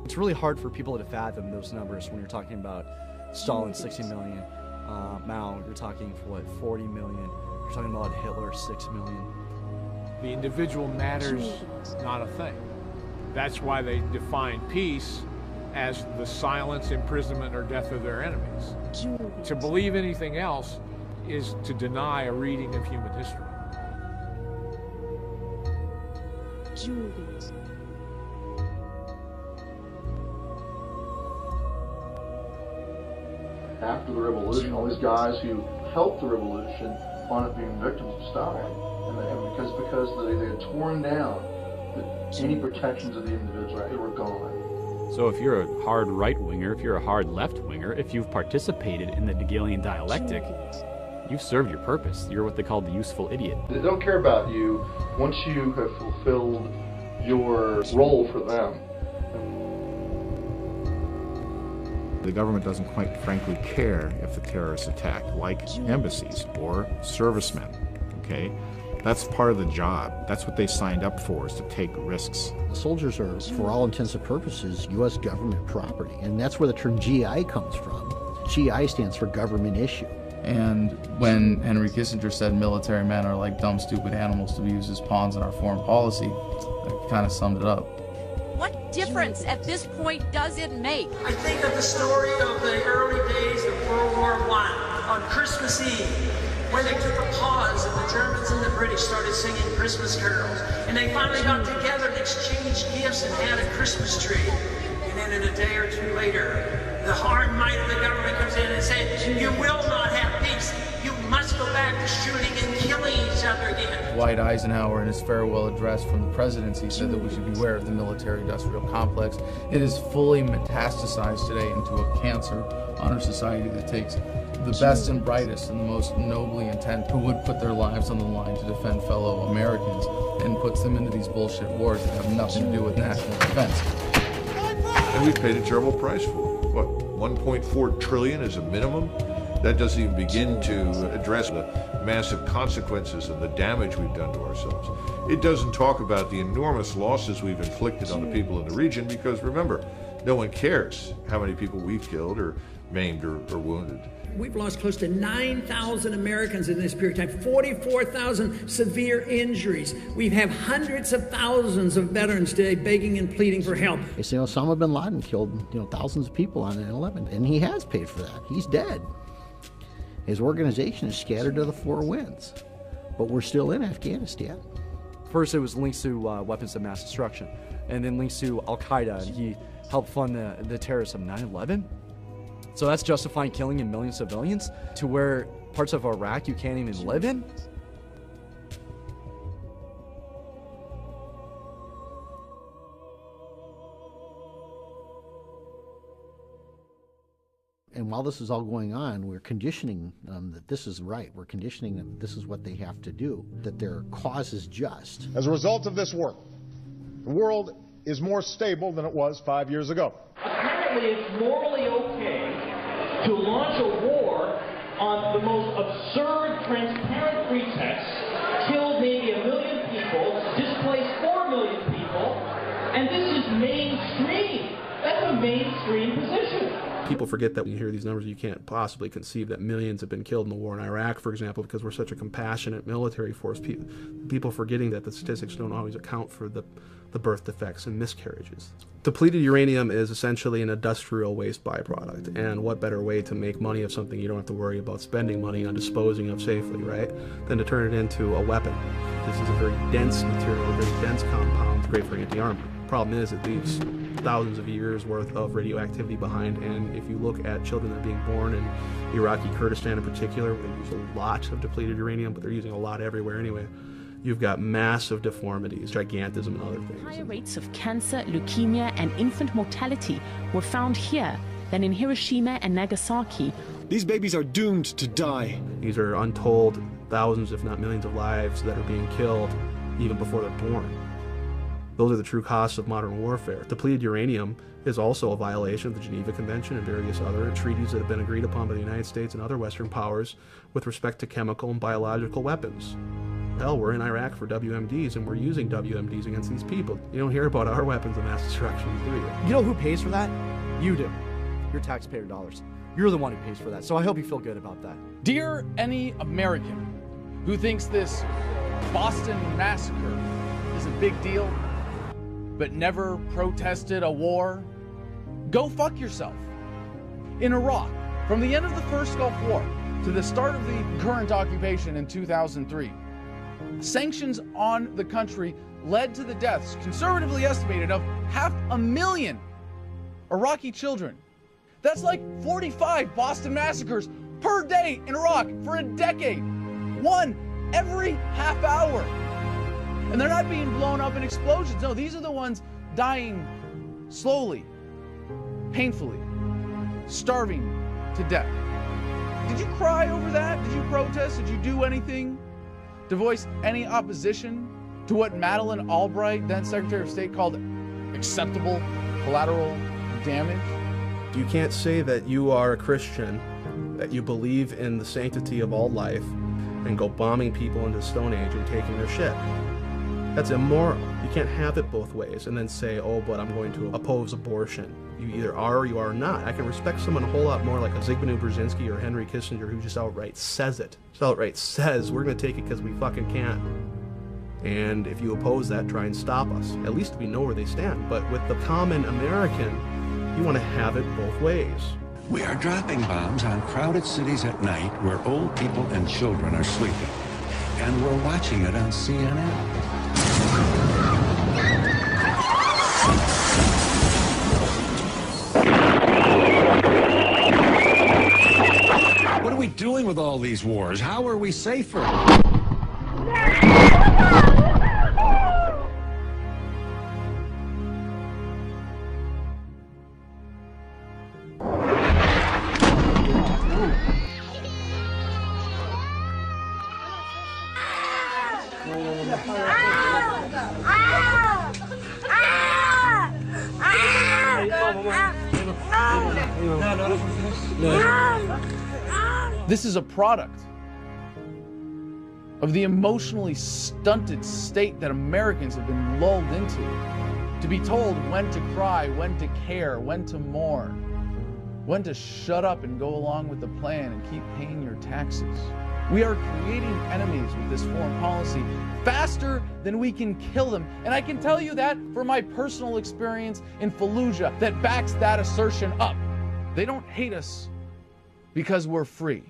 Speaker 2: It's really hard for people to fathom those numbers when you're talking about Stalin, 60 million, Mao, you're talking, what, 40 million, you're talking about Hitler, 6 million.
Speaker 22: The individual matters not a thing. That's why they define peace as the silence, imprisonment, or death of their enemies. To believe anything else is to deny a reading of human history.
Speaker 11: After the revolution, all these guys who helped the revolution wound up being victims of Stalin, and because they had torn down any protections of the individual, they were gone.
Speaker 9: So if you're a hard right-winger, if you're a hard left-winger, if you've participated in the Hegelian dialectic, you've served your purpose. You're what they call the useful idiot.
Speaker 11: They don't care about you once you have fulfilled your role for them.
Speaker 19: The government doesn't quite frankly care if the terrorists attack, like embassies or servicemen, okay? That's part of the job. That's what they signed up for, is to take risks.
Speaker 12: The soldiers are, for all intents and purposes, U.S. government property, and that's where the term GI comes from. GI stands for government issue.
Speaker 4: And when Henry Kissinger said military men are like dumb, stupid animals to be used as pawns in our foreign policy, that kind of summed it up.
Speaker 20: What difference at this point does it make?
Speaker 31: I think of the story of the early days of World War I on Christmas Eve, when they took a pause and the Germans and the British started singing Christmas carols, and they finally got together and exchanged gifts and had a Christmas tree. And then a day or two later, the hard might of the government comes in and says, you will not have peace. You must go back to shooting and killing each other again.
Speaker 4: Dwight Eisenhower, in his farewell address from the presidency, said that we should beware of the military-industrial complex. It is fully metastasized today into a cancer on our society that takes the best and brightest and the most nobly intent who would put their lives on the line to defend fellow Americans and puts them into these bullshit wars that have nothing to do with national defense.
Speaker 5: And we've paid a terrible price for it. What, 1.4 trillion is a minimum? That doesn't even begin to address the massive consequences and the damage we've done to ourselves. It doesn't talk about the enormous losses we've inflicted on the people in the region, because remember, no one cares how many people we've killed or maimed or wounded.
Speaker 6: We've lost close to 9,000 Americans in this period of time, 44,000 severe injuries. We have hundreds of thousands of veterans today begging and pleading for help.
Speaker 12: They say Osama bin Laden killed, thousands of people on 9/11, and he has paid for that. He's dead. His organization is scattered to the four winds, but we're still in Afghanistan.
Speaker 2: First, it was links to weapons of mass destruction, and then links to Al-Qaeda, and he helped fund the terrorists of 9/11. So that's justifying killing a million civilians to where parts of Iraq you can't even live in?
Speaker 12: And while this is all going on, we're conditioning them that this is right. We're conditioning them that this is what they have to do, that their cause is just.
Speaker 21: As a result of this work, the world is more stable than it was 5 years ago.
Speaker 31: Apparently it's morally okay to launch a war on the most absurd, transparent pretext, kill maybe 1 million people, displace 4 million people, and this is mainstream. That's a mainstream position.
Speaker 7: People forget that when you hear these numbers, you can't possibly conceive that millions have been killed in the war in Iraq, for example, because we're such a compassionate military force. People forgetting that the statistics don't always account for the birth defects and miscarriages. Depleted uranium is essentially an industrial waste byproduct, and what better way to make money of something you don't have to worry about spending money on disposing of safely, right, than to turn it into a weapon. This is a very dense material, a very dense compound, great for anti-armor. Problem is, it leaves thousands of years worth of radioactivity behind. And if you look at children that are being born in Iraqi Kurdistan in particular, where they use a lot of depleted uranium, but they're using a lot everywhere anyway, you've got massive deformities, gigantism, and other things.
Speaker 1: Higher rates of cancer, leukemia, and infant mortality were found here than in Hiroshima and Nagasaki.
Speaker 3: These babies are doomed to die.
Speaker 7: These are untold thousands, if not millions of lives that are being killed even before they're born. Those are the true costs of modern warfare. Depleted uranium is also a violation of the Geneva Convention and various other treaties that have been agreed upon by the United States and other Western powers with respect to chemical and biological weapons. Hell, we're in Iraq for WMDs, and we're using WMDs against these people. You don't hear about our weapons of mass destruction, do you?
Speaker 2: You know who pays for that? You do. Your taxpayer dollars. You're the one who pays for that, so I hope you feel good about that.
Speaker 13: Dear any American who thinks this Boston massacre is a big deal, but never protested a war, go fuck yourself. In Iraq, from the end of the first Gulf War to the start of the current occupation in 2003, sanctions on the country led to the deaths, conservatively estimated, of 500,000 Iraqi children. That's like 45 Boston massacres per day in Iraq for a decade. One every half hour. And they're not being blown up in explosions. No, these are the ones dying slowly, painfully, starving to death. Did you cry over that? Did you protest? Did you do anything to voice any opposition to what Madeleine Albright, then Secretary of State, called acceptable collateral damage?
Speaker 7: You can't say that you are a Christian, that you believe in the sanctity of all life, and go bombing people into the Stone Age and taking their shit. That's immoral. You can't have it both ways and then say, oh, but I'm going to oppose abortion. You either are or you are not. I can respect someone a whole lot more like a Zbigniew Brzezinski or Henry Kissinger who just outright says it. Just outright says, we're going to take it because we fucking can. And if you oppose that, try and stop us. At least we know where they stand. But with the common American, you want to have it both ways.
Speaker 16: We are dropping bombs on crowded cities at night where old people and children are sleeping. And we're watching it on CNN. What are we doing with all these wars? How are we safer?
Speaker 13: This is a product of the emotionally stunted state that Americans have been lulled into. To be told when to cry, when to care, when to mourn, when to shut up and go along with the plan and keep paying your taxes. We are creating enemies with this foreign policy faster than we can kill them. And I can tell you that from my personal experience in Fallujah that backs that assertion up. They don't hate us because we're free.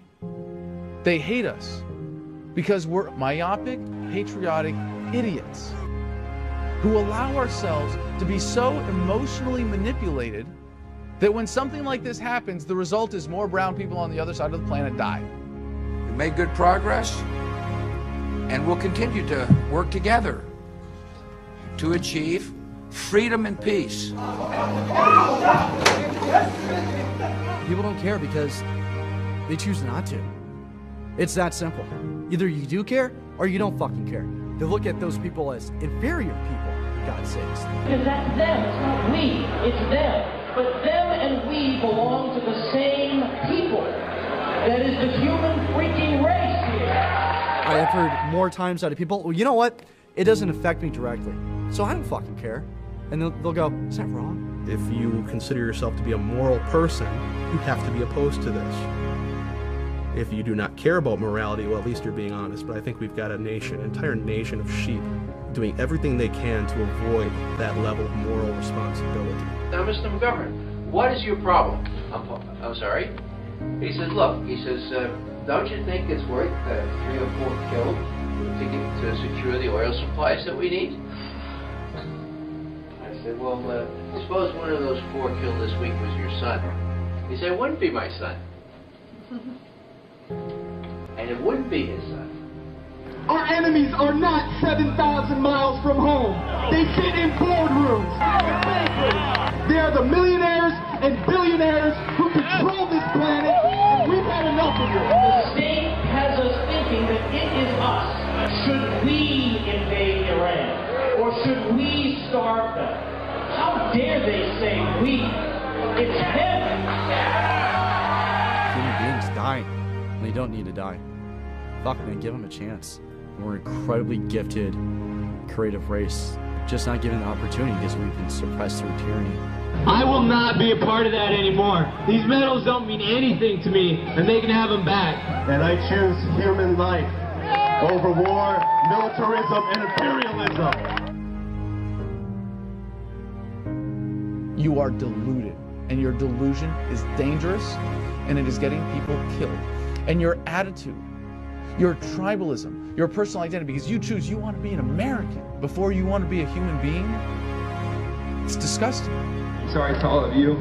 Speaker 13: They hate us because we're myopic, patriotic idiots who allow ourselves to be so emotionally manipulated that when something like this happens, the result is more brown people on the other side of the planet die.
Speaker 23: We made good progress, and we'll continue to work together to achieve freedom and peace.
Speaker 2: People don't care because they choose not to. It's that simple. Either you do care or you don't fucking care. They look at those people as inferior people, for God's sakes.
Speaker 31: Because that's them, it's not we, it's them. But them and we belong to the same people. That is the human freaking race here.
Speaker 2: I have heard more times out of people, well, you know what? It doesn't affect me directly, so I don't fucking care. And they'll go, is that wrong?
Speaker 7: If you consider yourself to be a moral person, you have to be opposed to this. If you do not care about morality, well, at least you're being honest. But I think we've got a nation, an entire nation of sheep doing everything they can to avoid that level of moral responsibility.
Speaker 24: Now, Mr. McGovern, what is your problem? I'm sorry? He says, look, he says, don't you think it's worth 3 or 4 killed to secure the oil supplies that we need? I said, well, suppose one of those 4 killed this week was your son. He said, it wouldn't be my son. And it wouldn't be his son.
Speaker 31: Our enemies are not 7,000 miles from home. They sit in boardrooms. They are the millionaires and billionaires who control this planet, and we've had enough of it. The state has us thinking that it is us. Should we invade Iran? Or should we starve them? How dare they say we? It's them.
Speaker 2: Human beings die. They don't need to die. Fuck, man, give them a chance. We're an incredibly gifted, creative race, just not given the opportunity because we've been suppressed through tyranny.
Speaker 31: I will not be a part of that anymore. These medals don't mean anything to me, and they can have them back. And I choose human life over war, militarism, and imperialism.
Speaker 13: You are deluded, and your delusion is dangerous, and it is getting people killed. And your attitude, your tribalism, your personal identity, because you choose you want to be an American before you want to be a human being, it's disgusting.
Speaker 31: Sorry to all of you.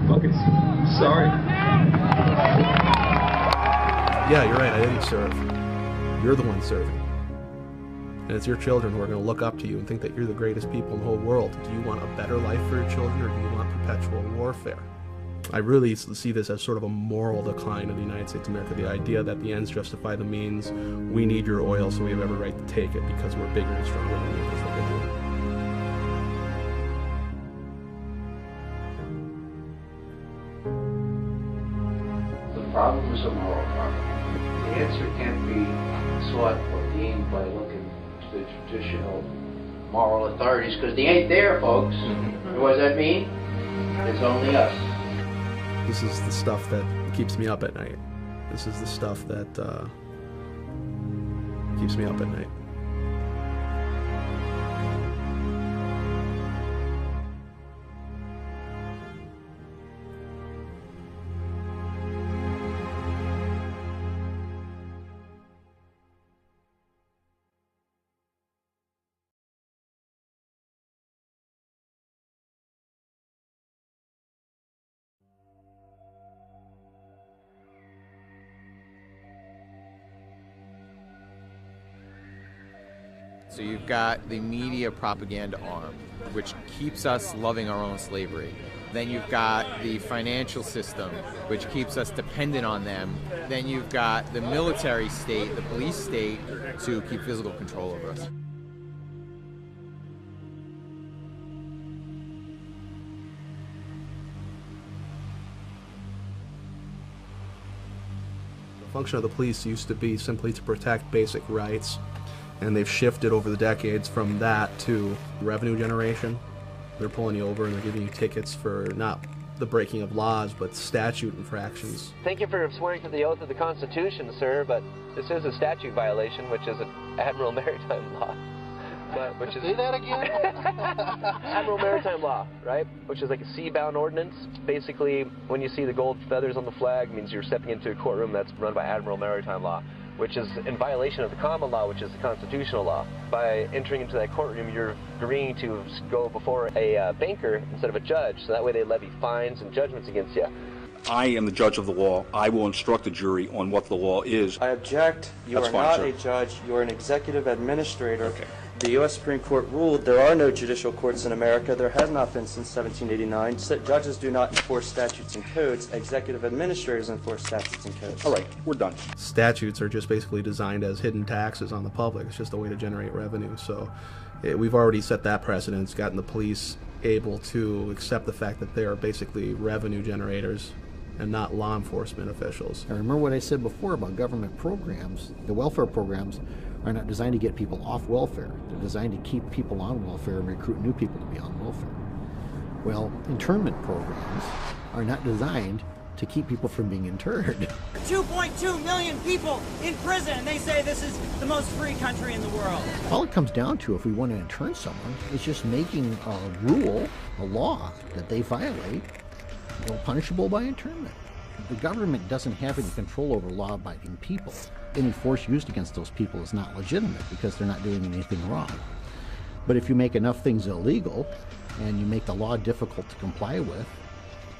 Speaker 31: Fucking sorry.
Speaker 7: Yeah, you're right, I didn't serve. You're the one serving. And it's your children who are going to look up to you and think that you're the greatest people in the whole world. Do you want a better life for your children, or do you want perpetual warfare? I really see this as sort of a moral decline of the United States of America, the idea that the ends justify the means. We need your oil, so we have every right to take it because we're bigger and stronger than you. That's what they do.
Speaker 24: The problem is a moral problem. The answer can't be sought or gained by looking to the traditional moral authorities, because they ain't there, folks. And what does that mean? It's only us.
Speaker 7: This is the stuff that keeps me up at night. This is the stuff that keeps me up at night.
Speaker 8: So you've got the media propaganda arm, which keeps us loving our own slavery. Then you've got the financial system, which keeps us dependent on them. Then you've got the military state, the police state, to keep physical control over us.
Speaker 7: The function of the police used to be simply to protect basic rights. And they've shifted over the decades from that to revenue generation. They're pulling you over and they're giving you tickets for not the breaking of laws, but statute infractions.
Speaker 10: Thank you for swearing to the oath of the Constitution, sir, but this is a statute violation, which is an Admiral Maritime Law. Which is, say that again? Admiral Maritime Law, right? Which is like a sea-bound ordinance. Basically, when you see the gold feathers on the flag, it means you're stepping into a courtroom that's run by Admiral Maritime Law, which is in violation of the common law, which is the constitutional law. By entering into that courtroom, you're agreeing to go before a banker instead of a judge, so that way they levy fines and judgments against you.
Speaker 14: I am the judge of the law. I will instruct the jury on what the law is.
Speaker 15: I object. You
Speaker 14: That's
Speaker 15: are
Speaker 14: fine,
Speaker 15: not
Speaker 14: sir.
Speaker 15: a judge. You are an executive administrator.
Speaker 14: Okay.
Speaker 15: The U.S. Supreme Court ruled there are no judicial courts in America. There has not been since 1789. Judges do not enforce statutes and codes. Executive administrators enforce statutes and codes.
Speaker 14: All right, we're done.
Speaker 7: Statutes are just basically designed as hidden taxes on the public. It's just a way to generate revenue. So we've already set that precedent. It's gotten the police able to accept the fact that they are basically revenue generators and not law enforcement officials.
Speaker 12: I remember what I said before about government programs. The welfare programs are not designed to get people off welfare. They're designed to keep people on welfare and recruit new people to be on welfare. Well, internment programs are not designed to keep people from being interred.
Speaker 17: 2.2 million people in prison, and they say this is the most free country in the world.
Speaker 12: All it comes down to, if we want to intern someone, is just making a rule, a law, that they violate, punishable by internment. The government doesn't have any control over law-abiding people. Any force used against those people is not legitimate because they're not doing anything wrong. But if you make enough things illegal and you make the law difficult to comply with,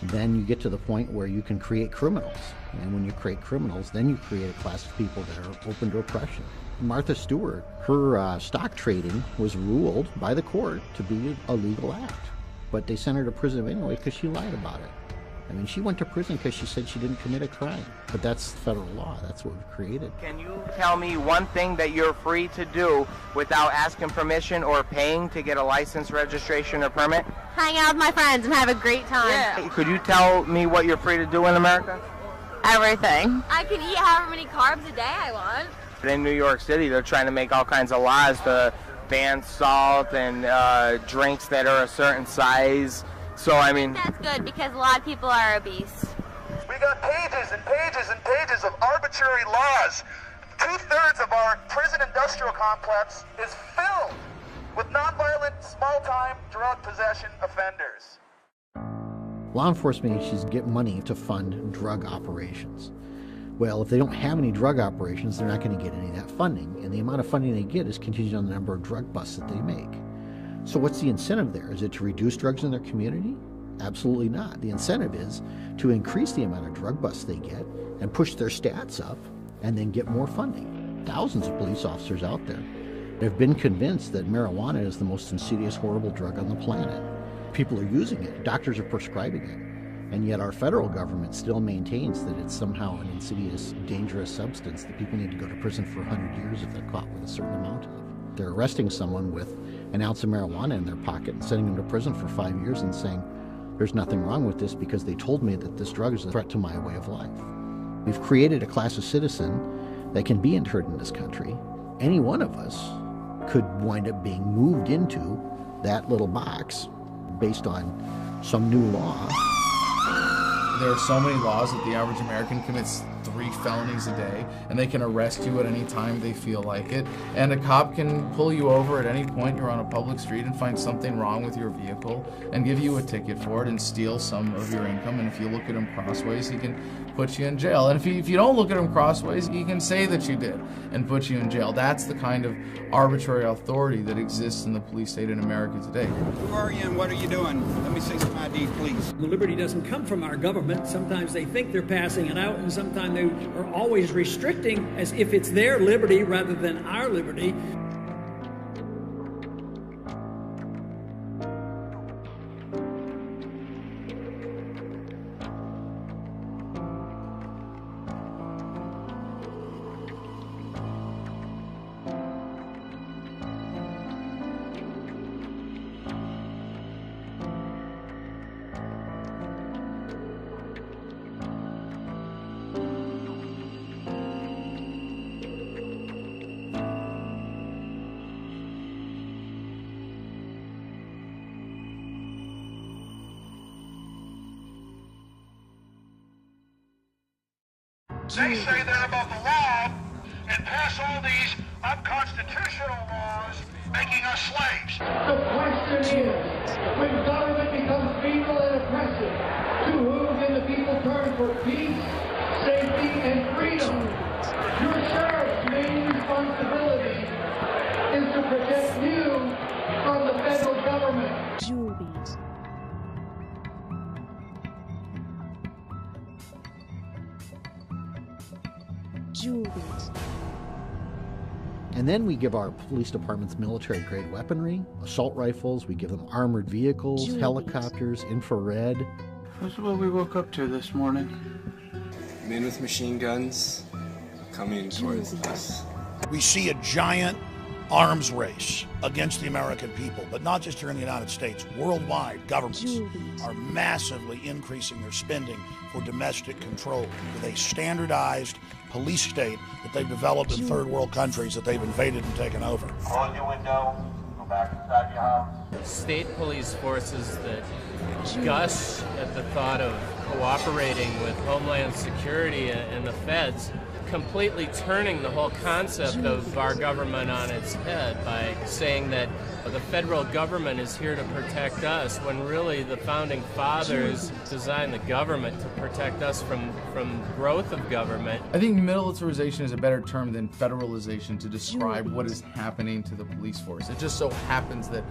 Speaker 12: then you get to the point where you can create criminals. And when you create criminals, then you create a class of people that are open to oppression. Martha Stewart, her stock trading was ruled by the court to be a legal act. But they sent her to prison anyway because she lied about it. I mean, she went to prison because she said she didn't commit a crime. But that's federal law. That's what we've created.
Speaker 9: Can you tell me one thing that you're free to do without asking permission or paying to get a license, registration, or permit?
Speaker 11: Hang out with my friends and have a great time.
Speaker 9: Yeah. Could you tell me what you're free to do in America?
Speaker 11: Everything. I can eat however many carbs a day I want.
Speaker 9: In New York City, they're trying to make all kinds of laws to ban salt and drinks that are a certain size. So, I mean...
Speaker 11: That's good because a lot of people are obese.
Speaker 18: We got pages and pages and pages of arbitrary laws. 2/3 of our prison industrial complex is filled with nonviolent, small-time drug possession offenders.
Speaker 12: Law enforcement agencies get money to fund drug operations. Well, if they don't have any drug operations, they're not going to get any of that funding. And the amount of funding they get is contingent on the number of drug busts that they make. So what's the incentive there? Is it to reduce drugs in their community? Absolutely not. The incentive is to increase the amount of drug busts they get and push their stats up and then get more funding. Thousands of police officers out there have been convinced that marijuana is the most insidious, horrible drug on the planet. People are using it. Doctors are prescribing it. And yet our federal government still maintains that it's somehow an insidious, dangerous substance that people need to go to prison for 100 years if they're caught with a certain amount of it. They're arresting someone with an ounce of marijuana in their pocket and sending them to prison for 5 years and saying, there's nothing wrong with this because they told me that this drug is a threat to my way of life. We've created a class of citizen that can be interned in this country. Any one of us could wind up being moved into that little box based on some new law.
Speaker 4: There are so many laws that the average American commits 3 felonies a day, and they can arrest you at any time they feel like it. And a cop can pull you over at any point you're on a public street and find something wrong with your vehicle and give you a ticket for it and steal some of your income. And if you look at him crossways, he can put you in jail. And if you don't look at him crossways, he can say that you did and put you in jail. That's the kind of arbitrary authority that exists in the police state in America today.
Speaker 19: Who are you and what are you doing? Let me see some ID, please.
Speaker 6: The liberty doesn't come from our government. Sometimes they think they're passing it out, and sometimes they are always restricting as if it's their liberty rather than our liberty.
Speaker 18: They say they're above the law and pass all these unconstitutional laws, making us slaves.
Speaker 31: The question is, when government becomes venal and oppressive, to whom can the people turn for peace, safety, and freedom? Your sheriff's main responsibility is to protect you from the federal government.
Speaker 12: And then we give our police departments military-grade weaponry, assault rifles, we give them armored vehicles, helicopters, infrared.
Speaker 22: That's what we woke up to this morning.
Speaker 25: Men with machine guns coming towards us.
Speaker 26: We see a giant arms race against the American people, but not just here in the United States. Worldwide, governments are massively increasing their spending for domestic control with a standardized police state that they've developed in third world countries that they've invaded and taken over.
Speaker 18: Close your window, go back inside your house.
Speaker 27: State police forces that gush at the thought of cooperating with Homeland Security and the feds completely turning the whole concept of our government on its head by saying that the federal government is here to protect us, when really the founding fathers designed the government to protect us from growth of government.
Speaker 4: I think militarization is a better term than federalization to describe what is happening to the police force. It just so happens that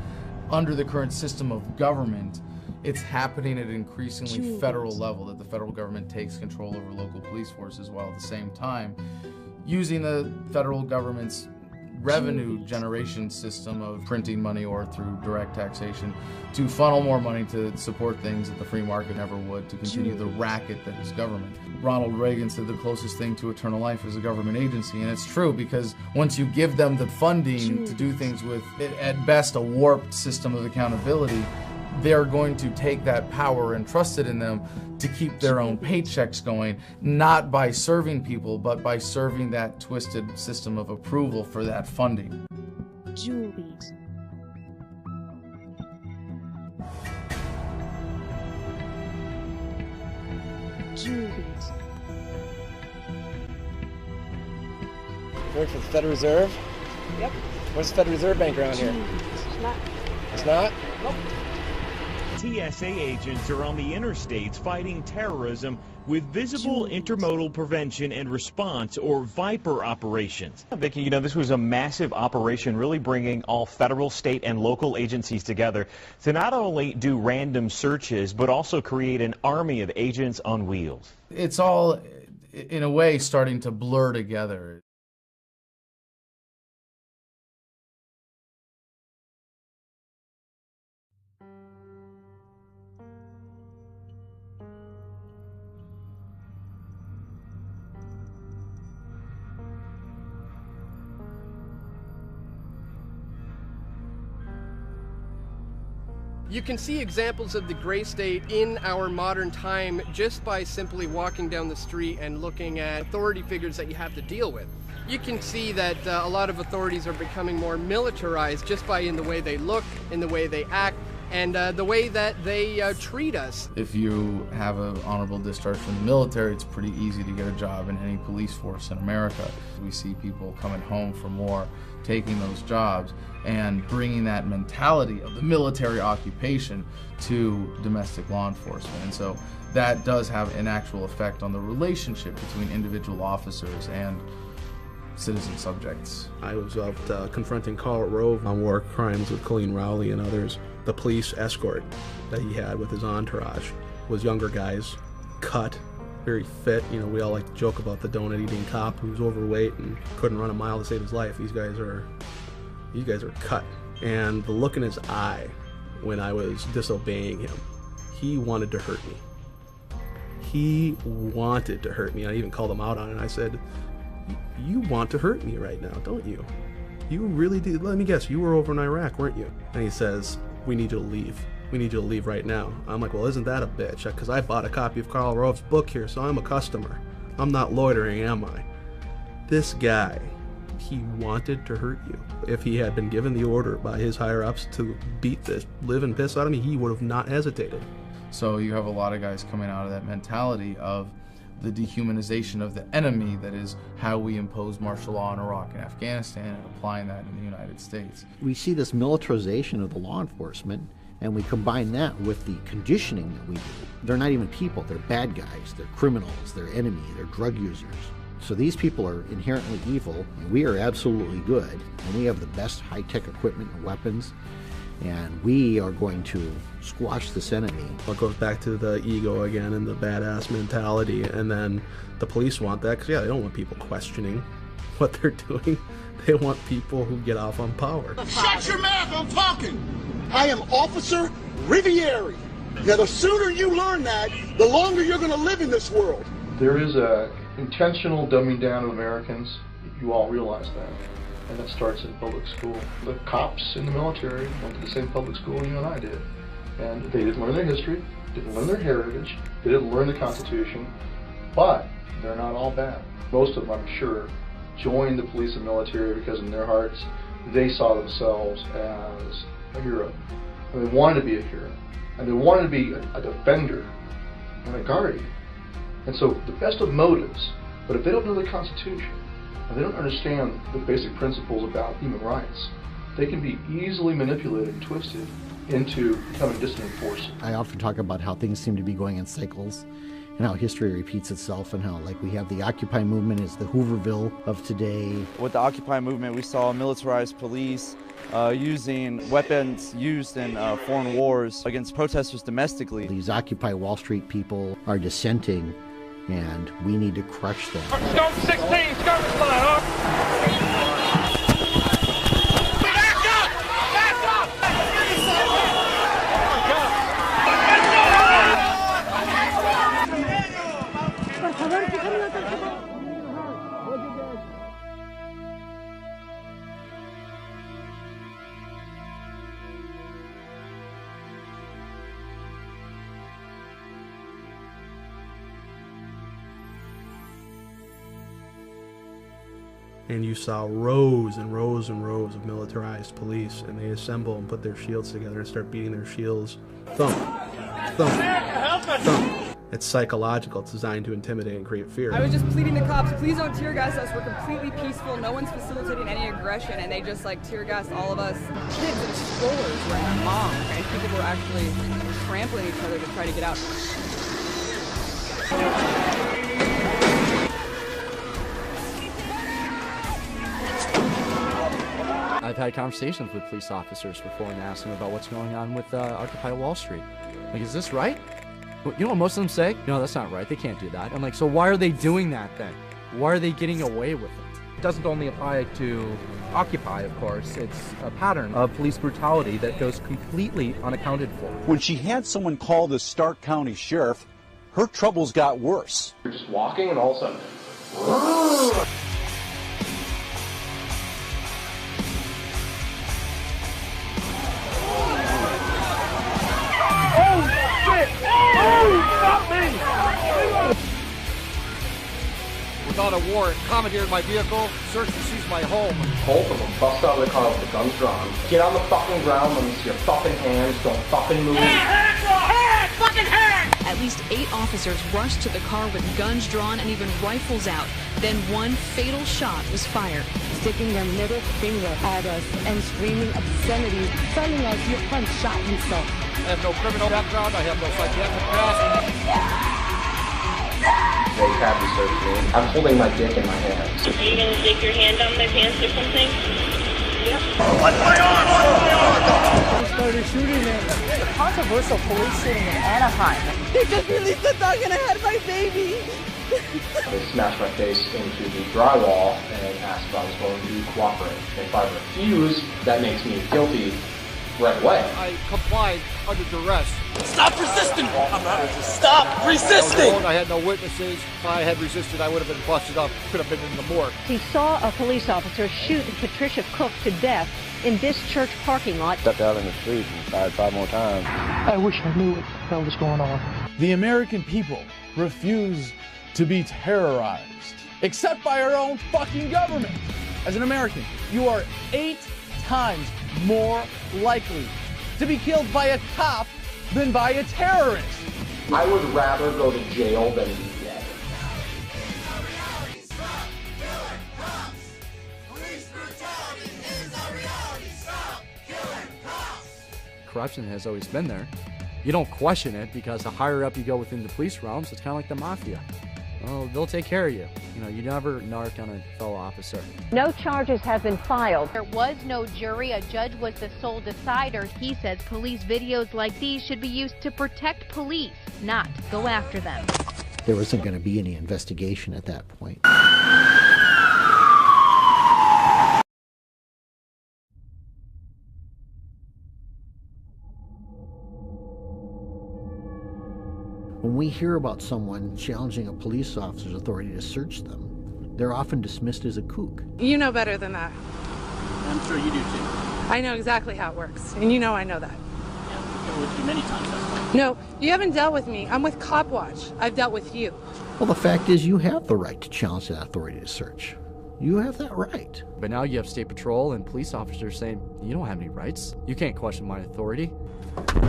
Speaker 4: under the current system of government, it's happening at an increasingly federal level, that the federal government takes control over local police forces while at the same time using the federal government's revenue generation system of printing money or through direct taxation to funnel more money to support things that the free market never would, to continue the racket that is government. Ronald Reagan said the closest thing to eternal life is a government agency, and it's true, because once you give them the funding to do things with, at best, a warped system of accountability, they're going to take that power entrusted in them to keep their own paychecks going, not by serving people, but by serving that twisted system of approval for that funding.
Speaker 1: Julies. Julies.
Speaker 2: Work for the Federal Reserve?
Speaker 1: Yep.
Speaker 2: What's the Federal Reserve Bank around here?
Speaker 1: It's not.
Speaker 2: It's not?
Speaker 1: Nope.
Speaker 3: TSA agents are on the interstates fighting terrorism with visible intermodal prevention and response, or VIPER operations.
Speaker 5: Vicki, you know, this was a massive operation really bringing all federal, state, and local agencies together to not only do random searches, but also create an army of agents on wheels.
Speaker 4: It's all, in a way, starting to blur together.
Speaker 16: You can see examples of the gray state in our modern time just by simply walking down the street and looking at authority figures that you have to deal with. You can see that a lot of authorities are becoming more militarized just by in the way they look, in the way they act, and the way that they treat us.
Speaker 4: If you have an honorable discharge from the military, it's pretty easy to get a job in any police force in America. We see people coming home from war, taking those jobs, and bringing that mentality of the military occupation to domestic law enforcement. And so that does have an actual effect on the relationship between individual officers and citizen subjects.
Speaker 7: I was out confronting Karl Rove on war crimes with Crowley and others. The police escort that he had with his entourage was younger guys, cut, very fit. You know, we all like to joke about the donut-eating cop who's overweight and couldn't run a mile to save his life. These guys are cut. And the look in his eye when I was disobeying him, he wanted to hurt me. He wanted to hurt me. I even called him out on it. I said, "You want to hurt me right now, don't you? You really do. Let me guess, you were over in Iraq, weren't you?" And he says, "We need you to leave. We need you to leave right now." I'm like, "Well, isn't that a bitch? Because I bought a copy of Karl Rove's book here, so I'm a customer. I'm not loitering, am I?" This guy, he wanted to hurt you. If he had been given the order by his higher-ups to beat the living piss out of me, he would have not hesitated. So you have a lot of guys coming out of that mentality of the dehumanization of the enemy, that is how we impose martial law in Iraq and Afghanistan, and applying that in the United States.
Speaker 12: We see this militarization of the law enforcement, and we combine that with the conditioning that we do. They're not even people, they're bad guys, they're criminals, they're enemy, they're drug users. So these people are inherently evil, and we are absolutely good, and we have the best high-tech equipment and weapons, and we are going to squash this enemy.
Speaker 7: It goes back to the ego again and the badass mentality, and then the police want that because, yeah, they don't want people questioning what they're doing. They want people who get off on power.
Speaker 18: Shut your mouth, I'm talking! I am Officer Riviere. Now, the sooner you learn that, the longer you're going to live in this world.
Speaker 31: There is a intentional dumbing down of Americans. You all realize that. And that starts in public school. The cops in the military went to the same public school you and I did. And they didn't learn their history, didn't learn their heritage, they didn't learn the Constitution, but they're not all bad. Most of them, I'm sure, joined the police and military because in their hearts, they saw themselves as a hero. And they wanted to be a hero. And they wanted to be a defender and a guardian. And so the best of motives
Speaker 8: But if they don't know the Constitution, and they don't understand the basic principles about human rights, they can be easily manipulated and twisted into becoming dissident forces.
Speaker 12: I often talk about how things seem to be going in cycles, and how history repeats itself, and how, like, we have the Occupy movement is the Hooverville of today.
Speaker 10: With the Occupy movement, we saw militarized police using weapons used in foreign wars against protesters domestically.
Speaker 12: These Occupy Wall Street people are dissenting, and we need to crush them.
Speaker 31: Scope 16, skirmish line, huh? Back up! Back up!
Speaker 7: And you saw rows and rows and rows of militarized police, and they assemble and put their shields together and start beating their shields. Thump, thump, thump. It's psychological. It's designed to intimidate and create fear.
Speaker 13: I was just pleading to cops, please don't tear gas us. We're completely peaceful. No one's facilitating any aggression, and they just like tear gassed all of us. Kids and strollers were their moms, and people were actually trampling each other to try to get out.
Speaker 15: I've had conversations with police officers before and asked them about what's going on with Occupy Wall Street. Like, is this right? You know what most of them say? No, that's not right. They can't do that. I'm like, so why are they doing that then? Why are they getting away with it?
Speaker 20: It doesn't only apply to Occupy, of course. It's a pattern of police brutality that goes completely unaccounted for.
Speaker 21: When she had someone call the Stark County Sheriff, her troubles got worse.
Speaker 23: You're just walking and all of a sudden...
Speaker 24: Without a warrant, commandeered my vehicle, searched and seized my home.
Speaker 23: Both of them bust out of the car with the guns drawn. Get on the fucking ground, let me see your fucking hands, don't fucking move.
Speaker 31: Hands off! Hands! Fucking hands!
Speaker 28: At least 8 officers rushed to the car with guns drawn and even rifles out. Then one fatal shot was fired.
Speaker 29: Sticking their middle finger at us and screaming obscenities, telling us your friend shot himself.
Speaker 24: I have no criminal background, I have no psychiatric past.
Speaker 23: They have me searched me. I'm holding my dick in my hands.
Speaker 30: Are you gonna stick your hand on their pants or something? Yep.
Speaker 31: What's my arm? What's my arm?
Speaker 29: They started shooting them.
Speaker 32: The controversial police shooting in Anaheim.
Speaker 29: They just released the dog and I had my baby.
Speaker 23: They smashed my face into the drywall and asked if I was going to cooperate. If I refuse, that makes me guilty right away.
Speaker 24: I complied under duress.
Speaker 31: Stop resisting! I'm not resisting. Stop resisting!
Speaker 24: I had no witnesses. If I had resisted, I would have been busted up. Could have been in the morgue.
Speaker 29: He saw a police officer shoot Patricia Cook to death in this church parking lot.
Speaker 33: Stepped out in the street and fired 5 more times.
Speaker 29: I wish I knew what the hell was going on.
Speaker 34: The American people refuse to be terrorized, except by our own fucking government. As an American, you are 8 times more likely to be killed by a cop than by a terrorist.
Speaker 23: I would rather go to jail than be dead.
Speaker 20: Corruption has always been there. You don't question it because the higher up you go within the police realms, it's kind of like the mafia. Well, they'll take care of you. You know, you never narc on a fellow officer.
Speaker 29: No charges have been filed.
Speaker 35: There was no jury. A judge was the sole decider. He says police videos like these should be used to protect police, not go after them.
Speaker 12: There wasn't going to be any investigation at that point. When we hear about someone challenging a police officer's authority to search them, they're often dismissed as a kook.
Speaker 36: You know better than that.
Speaker 37: I'm sure you do too.
Speaker 36: I know exactly how it works, and you know I know that.
Speaker 37: Yeah, I've dealt with you many times, that's why.
Speaker 36: No, you haven't dealt with me. I'm with Cop Watch. I've dealt with you.
Speaker 12: Well, the fact is you have the right to challenge that authority to search. You have that right.
Speaker 20: But now you have State Patrol and police officers saying, you don't have any rights. You can't question my authority.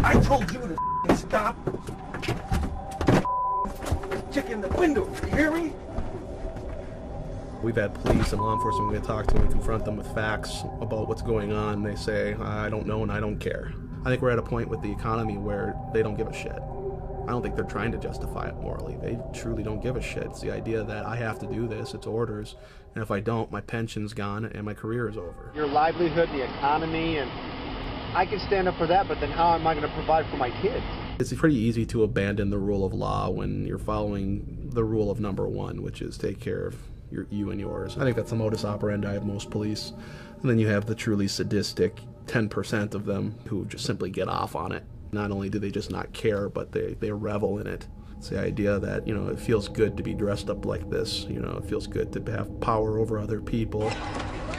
Speaker 31: I told you to stop. Check in the window, you hear me?
Speaker 7: We've had police and law enforcement, we talk to them and confront them with facts about what's going on. They say, I don't know and I don't care. I think we're at a point with the economy where they don't give a shit. I don't think they're trying to justify it morally. They truly don't give a shit. It's the idea that I have to do this, it's orders, and if I don't, my pension's gone and my career is over.
Speaker 1: Your livelihood, the economy, and I can stand up for that, but then how am I going to provide for my kids?
Speaker 7: It's pretty easy to abandon the rule of law when you're following the rule of number one, which is take care of you and yours. I think that's the modus operandi of most police. And then you have the truly sadistic 10% of them who just simply get off on it. Not only do they just not care, but they revel in it. It's the idea that, you know, it feels good to be dressed up like this. You know, it feels good to have power over other people.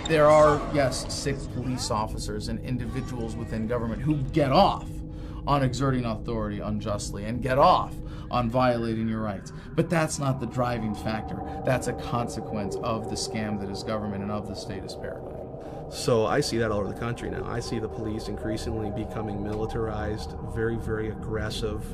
Speaker 34: There are, yes, sick police officers and individuals within government who get off on exerting authority unjustly and get off on violating your rights. But that's not the driving factor. That's a consequence of the scam that is government and of the statist paradigm.
Speaker 7: So I see that all over the country now. I see the police increasingly becoming militarized, very, very aggressive,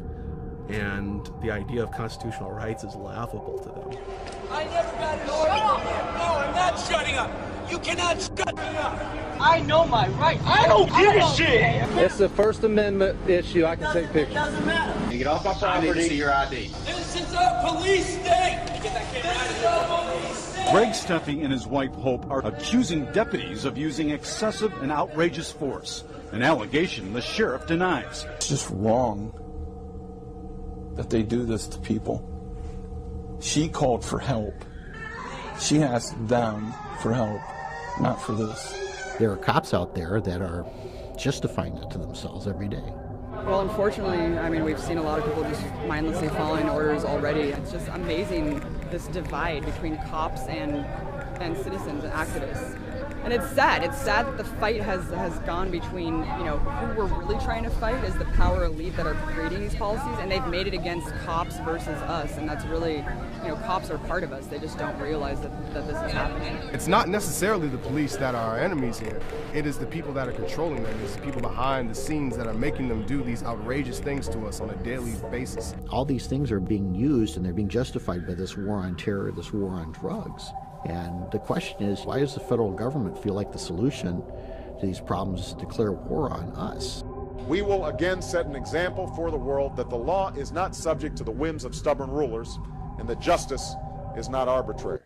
Speaker 7: and the idea of constitutional rights is laughable to them.
Speaker 2: I never got an order. No, I'm not shutting up. You cannot shut me up. I know my rights. I don't give a shit.
Speaker 1: It's a First Amendment issue. I can take pictures.
Speaker 2: Doesn't matter.
Speaker 1: You get off my property. I need to see your ID.
Speaker 2: This is a police state. This is a police state.
Speaker 21: Greg Steffi and his wife Hope are accusing deputies of using excessive and outrageous force, an allegation the sheriff denies.
Speaker 3: It's just wrong that they do this to people. She called for help. She asked them for help, not for this.
Speaker 12: There are cops out there that are justifying it to themselves every day.
Speaker 13: Well, unfortunately, I mean, we've seen a lot of people just mindlessly following orders already. It's just amazing, this divide between cops and citizens and activists. And it's sad. It's sad that the fight has gone between, you know, who we're really trying to fight is the power elite that are creating these policies, and they've made it against cops versus us, and that's really, you know, cops are part of us. They just don't realize that this is happening.
Speaker 4: It's not necessarily the police that are our enemies here. It is the people that are controlling them. It's the people behind the scenes that are making them do these outrageous things to us on a daily basis.
Speaker 12: All these things are being used and they're being justified by this war on terror, this war on drugs. And the question is, why does the federal government feel like the solution to these problems is to declare war on us?
Speaker 5: We will again set an example for the world that the law is not subject to the whims of stubborn rulers and that justice is not arbitrary.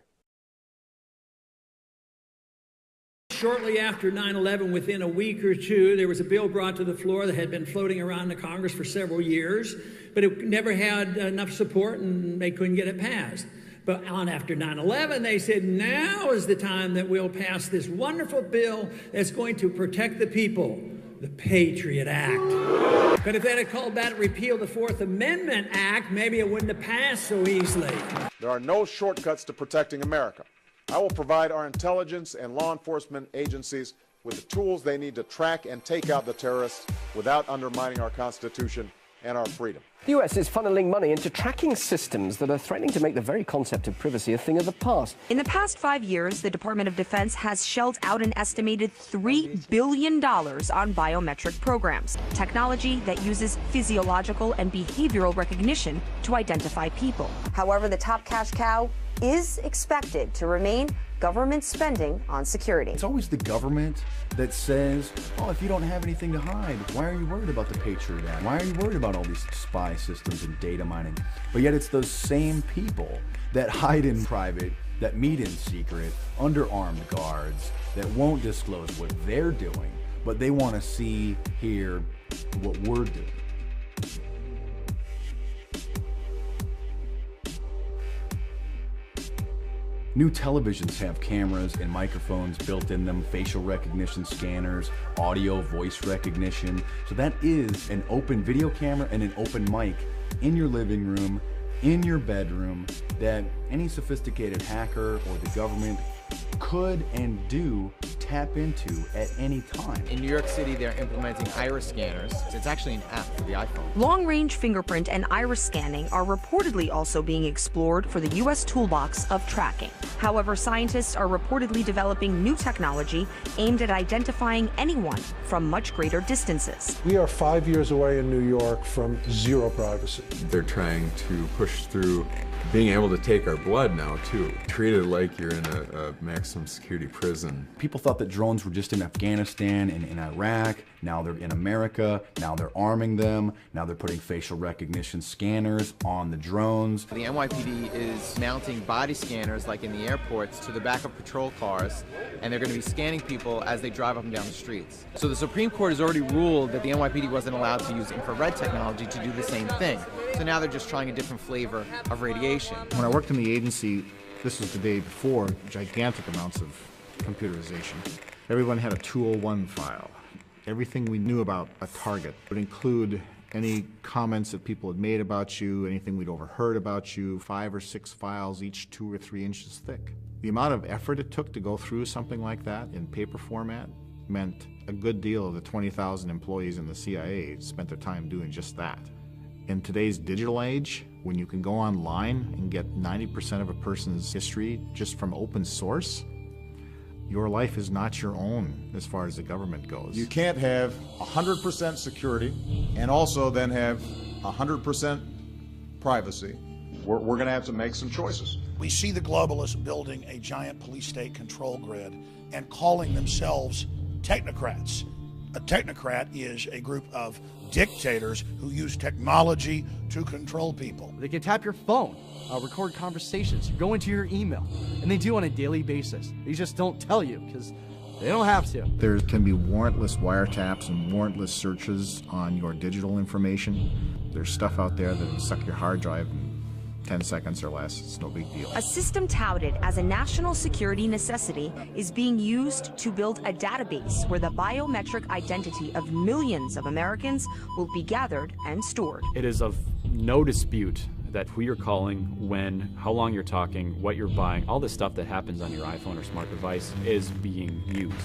Speaker 6: Shortly after 9/11, within a week or two, there was a bill brought to the floor that had been floating around the Congress for several years, but it never had enough support and they couldn't get it passed. But on after 9/11, they said, now is the time that we'll pass this wonderful bill that's going to protect the people, the Patriot Act. But if they had called that repeal the Fourth Amendment Act, maybe it wouldn't have passed so easily.
Speaker 5: There are no shortcuts to protecting America. I will provide our intelligence and law enforcement agencies with the tools they need to track and take out the terrorists without undermining our Constitution and our freedom.
Speaker 9: The US is funneling money into tracking systems that are threatening to make the very concept of privacy a thing of the past.
Speaker 11: In the past 5 years, the Department of Defense has shelled out an estimated $3 billion on biometric programs, technology that uses physiological and behavioral recognition to identify people.
Speaker 14: However, the top cash cow is expected to remain government spending on security.
Speaker 16: It's always the government that says, oh, if you don't have anything to hide, why are you worried about the Patriot Act? Why are you worried about all these spy systems and data mining? But yet it's those same people that hide in private, that meet in secret, under armed guards, that won't disclose what they're doing, but they want to see, hear what we're doing. New televisions have cameras and microphones built in them, facial recognition scanners, audio, voice recognition. So that is an open video camera and an open mic in your living room, in your bedroom, that any sophisticated hacker or the government could and do tap into at any time.
Speaker 8: In New York City, they're implementing iris scanners. It's actually an app for the iPhone.
Speaker 11: Long-range fingerprint and iris scanning are reportedly also being explored for the U.S. toolbox of tracking. However, scientists are reportedly developing new technology aimed at identifying anyone from much greater distances.
Speaker 10: We are 5 years away in New York from zero privacy.
Speaker 15: They're trying to push through being able to take our blood now, too. Treat it like you're in a maximum security prison.
Speaker 16: People thought that drones were just in Afghanistan and in Iraq. Now they're in America. Now they're arming them. Now they're putting facial recognition scanners on the drones.
Speaker 8: The NYPD is mounting body scanners, like in the airports, to the back of patrol cars, and they're going to be scanning people as they drive up and down the streets. So the Supreme Court has already ruled that the NYPD wasn't allowed to use infrared technology to do the same thing. So now they're just trying a different flavor of radiation.
Speaker 17: When I worked in the agency, this was the day before gigantic amounts of computerization. Everyone had a 201 file. Everything we knew about a target would include any comments that people had made about you, anything we'd overheard about you, 5 or 6 files, each 2 or 3 inches thick. The amount of effort it took to go through something like that in paper format meant a good deal of the 20,000 employees in the CIA spent their time doing just that. In today's digital age, when you can go online and get 90% of a person's history just from open source, your life is not your own as far as the government goes.
Speaker 5: You can't have 100% security and also then have 100% privacy. We're going to have to make some choices.
Speaker 18: We see the globalists building a giant police state control grid and calling themselves technocrats. A technocrat is a group of dictators who use technology to control people.
Speaker 20: They can tap your phone, record conversations, go into your email, and they do on a daily basis. They just don't tell you because they don't have to.
Speaker 17: There can be warrantless wiretaps and warrantless searches on your digital information. There's stuff out there that will suck your hard drive in 10 seconds or less. It's no big deal.
Speaker 11: A system touted as a national security necessity is being used to build a database where the biometric identity of millions of Americans will be gathered and stored.
Speaker 19: It is of no dispute that who you're calling, when, how long you're talking, what you're buying, all this stuff that happens on your iPhone or smart device is being used.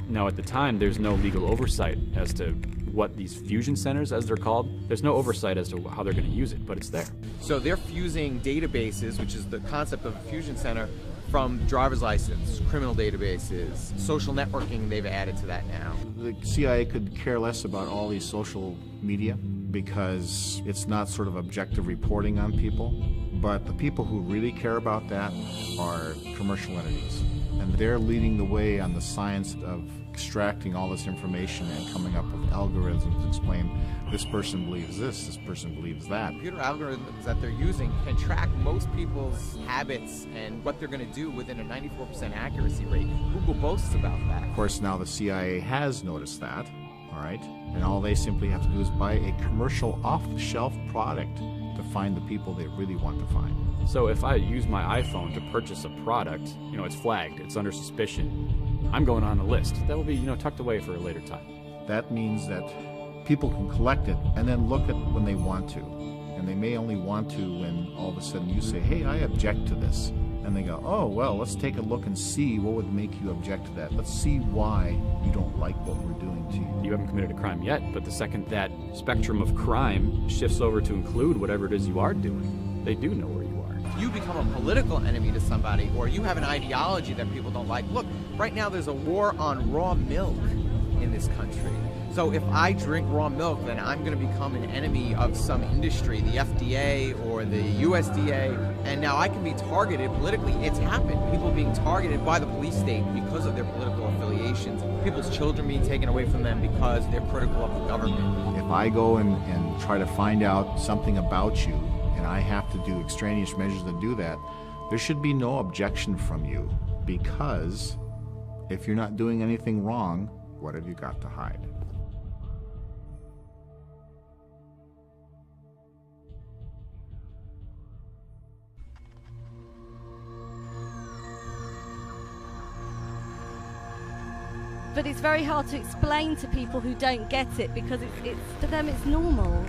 Speaker 19: Now, at the time, there's no legal oversight as to what these fusion centers, as they're called, there's no oversight as to how they're going to use it, but it's there.
Speaker 8: So they're fusing databases, which is the concept of a fusion center, from driver's license, criminal databases, social networking, they've added to that now.
Speaker 17: The CIA could care less about all these social media because it's not sort of objective reporting on people, but the people who really care about that are commercial entities. And they're leading the way on the science of extracting all this information and coming up with algorithms to explain this person believes this person believes that.
Speaker 8: Computer algorithms that they're using can track most people's habits and what they're going to do within a 94% accuracy rate. Google boasts about that.
Speaker 17: Of course, now the CIA has noticed that, all right? And all they simply have to do is buy a commercial off-the-shelf product to find the people they really want to find.
Speaker 19: So if I use my iPhone to purchase a product, it's flagged, it's under suspicion, I'm going on a list. That will be, tucked away for a later time.
Speaker 17: That means that people can collect it and then look at when they want to. And they may only want to when all of a sudden you say, hey, I object to this. And they go, oh, well, let's take a look and see what would make you object to that. Let's see why you don't like what we're doing to you.
Speaker 19: You haven't committed a crime yet, but the second that spectrum of crime shifts over to include whatever it is you are doing, they do know where you are.
Speaker 8: If you become a political enemy to somebody, or you have an ideology that people don't like, look, right now there's a war on raw milk in this country. So if I drink raw milk, then I'm going to become an enemy of some industry, the FDA or the USDA, and now I can be targeted politically. It's happened. People being targeted by the police state because of their political affiliations. People's children being taken away from them because they're critical of the government.
Speaker 17: If I go and try to find out something about you, and I have to do extraneous measures to do that, there should be no objection from you, because if you're not doing anything wrong, what have you got to hide?
Speaker 18: The
Speaker 7: but it's very hard to explain to people who don't get it, because it's to them it's normal.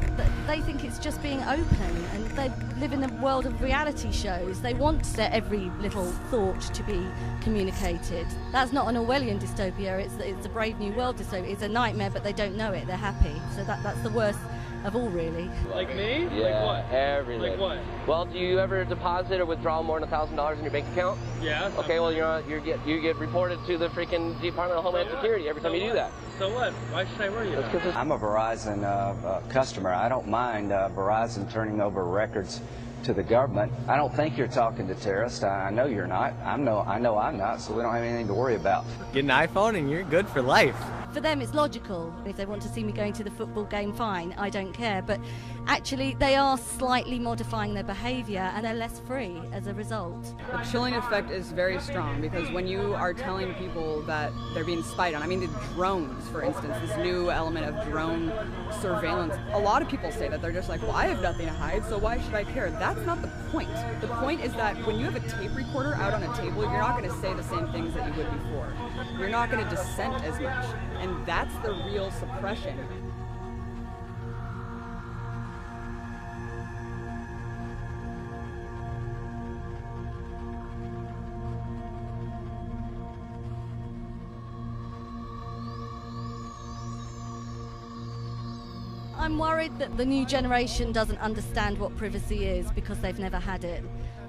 Speaker 7: They think it's just being open, and they live in a world of reality shows. They want their every little thought to be communicated. That's not an Orwellian dystopia, it's a Brave New World dystopia. It's a nightmare, but they don't know it, they're happy. So that's the worst of all, really.
Speaker 22: Like me?
Speaker 23: Yeah,
Speaker 22: like what?
Speaker 23: Everything.
Speaker 22: Like what?
Speaker 23: Well, do you ever deposit or withdraw more than $1,000 in your bank account?
Speaker 22: Yeah.
Speaker 23: Okay, well, you get reported to the freaking Department of Homeland Security every time you do that.
Speaker 22: So what? Why should I worry about it?
Speaker 24: I'm a Verizon customer. I don't mind Verizon turning over records to the government. I don't think you're talking to terrorists. I know you're not. I know I'm not, so we don't have anything to worry about.
Speaker 8: Get an iPhone and you're good for life.
Speaker 7: For them, it's logical. If they want to see me going to the football game, fine, I don't care. But actually, they are slightly modifying their behaviour, and they're less free as a result.
Speaker 13: The chilling effect is very strong, because when you are telling people that they're being spied on, I mean the drones, for instance, this new element of drone surveillance, a lot of people say that they're just like, well, I have nothing to hide, so why should I care? That's not the point. The point is that when you have a tape recorder out on a table, you're not going to say the same things that you would before. You're not going to dissent as much. And that's the real suppression.
Speaker 7: I'm worried that the new generation doesn't understand what privacy is, because they've never had it,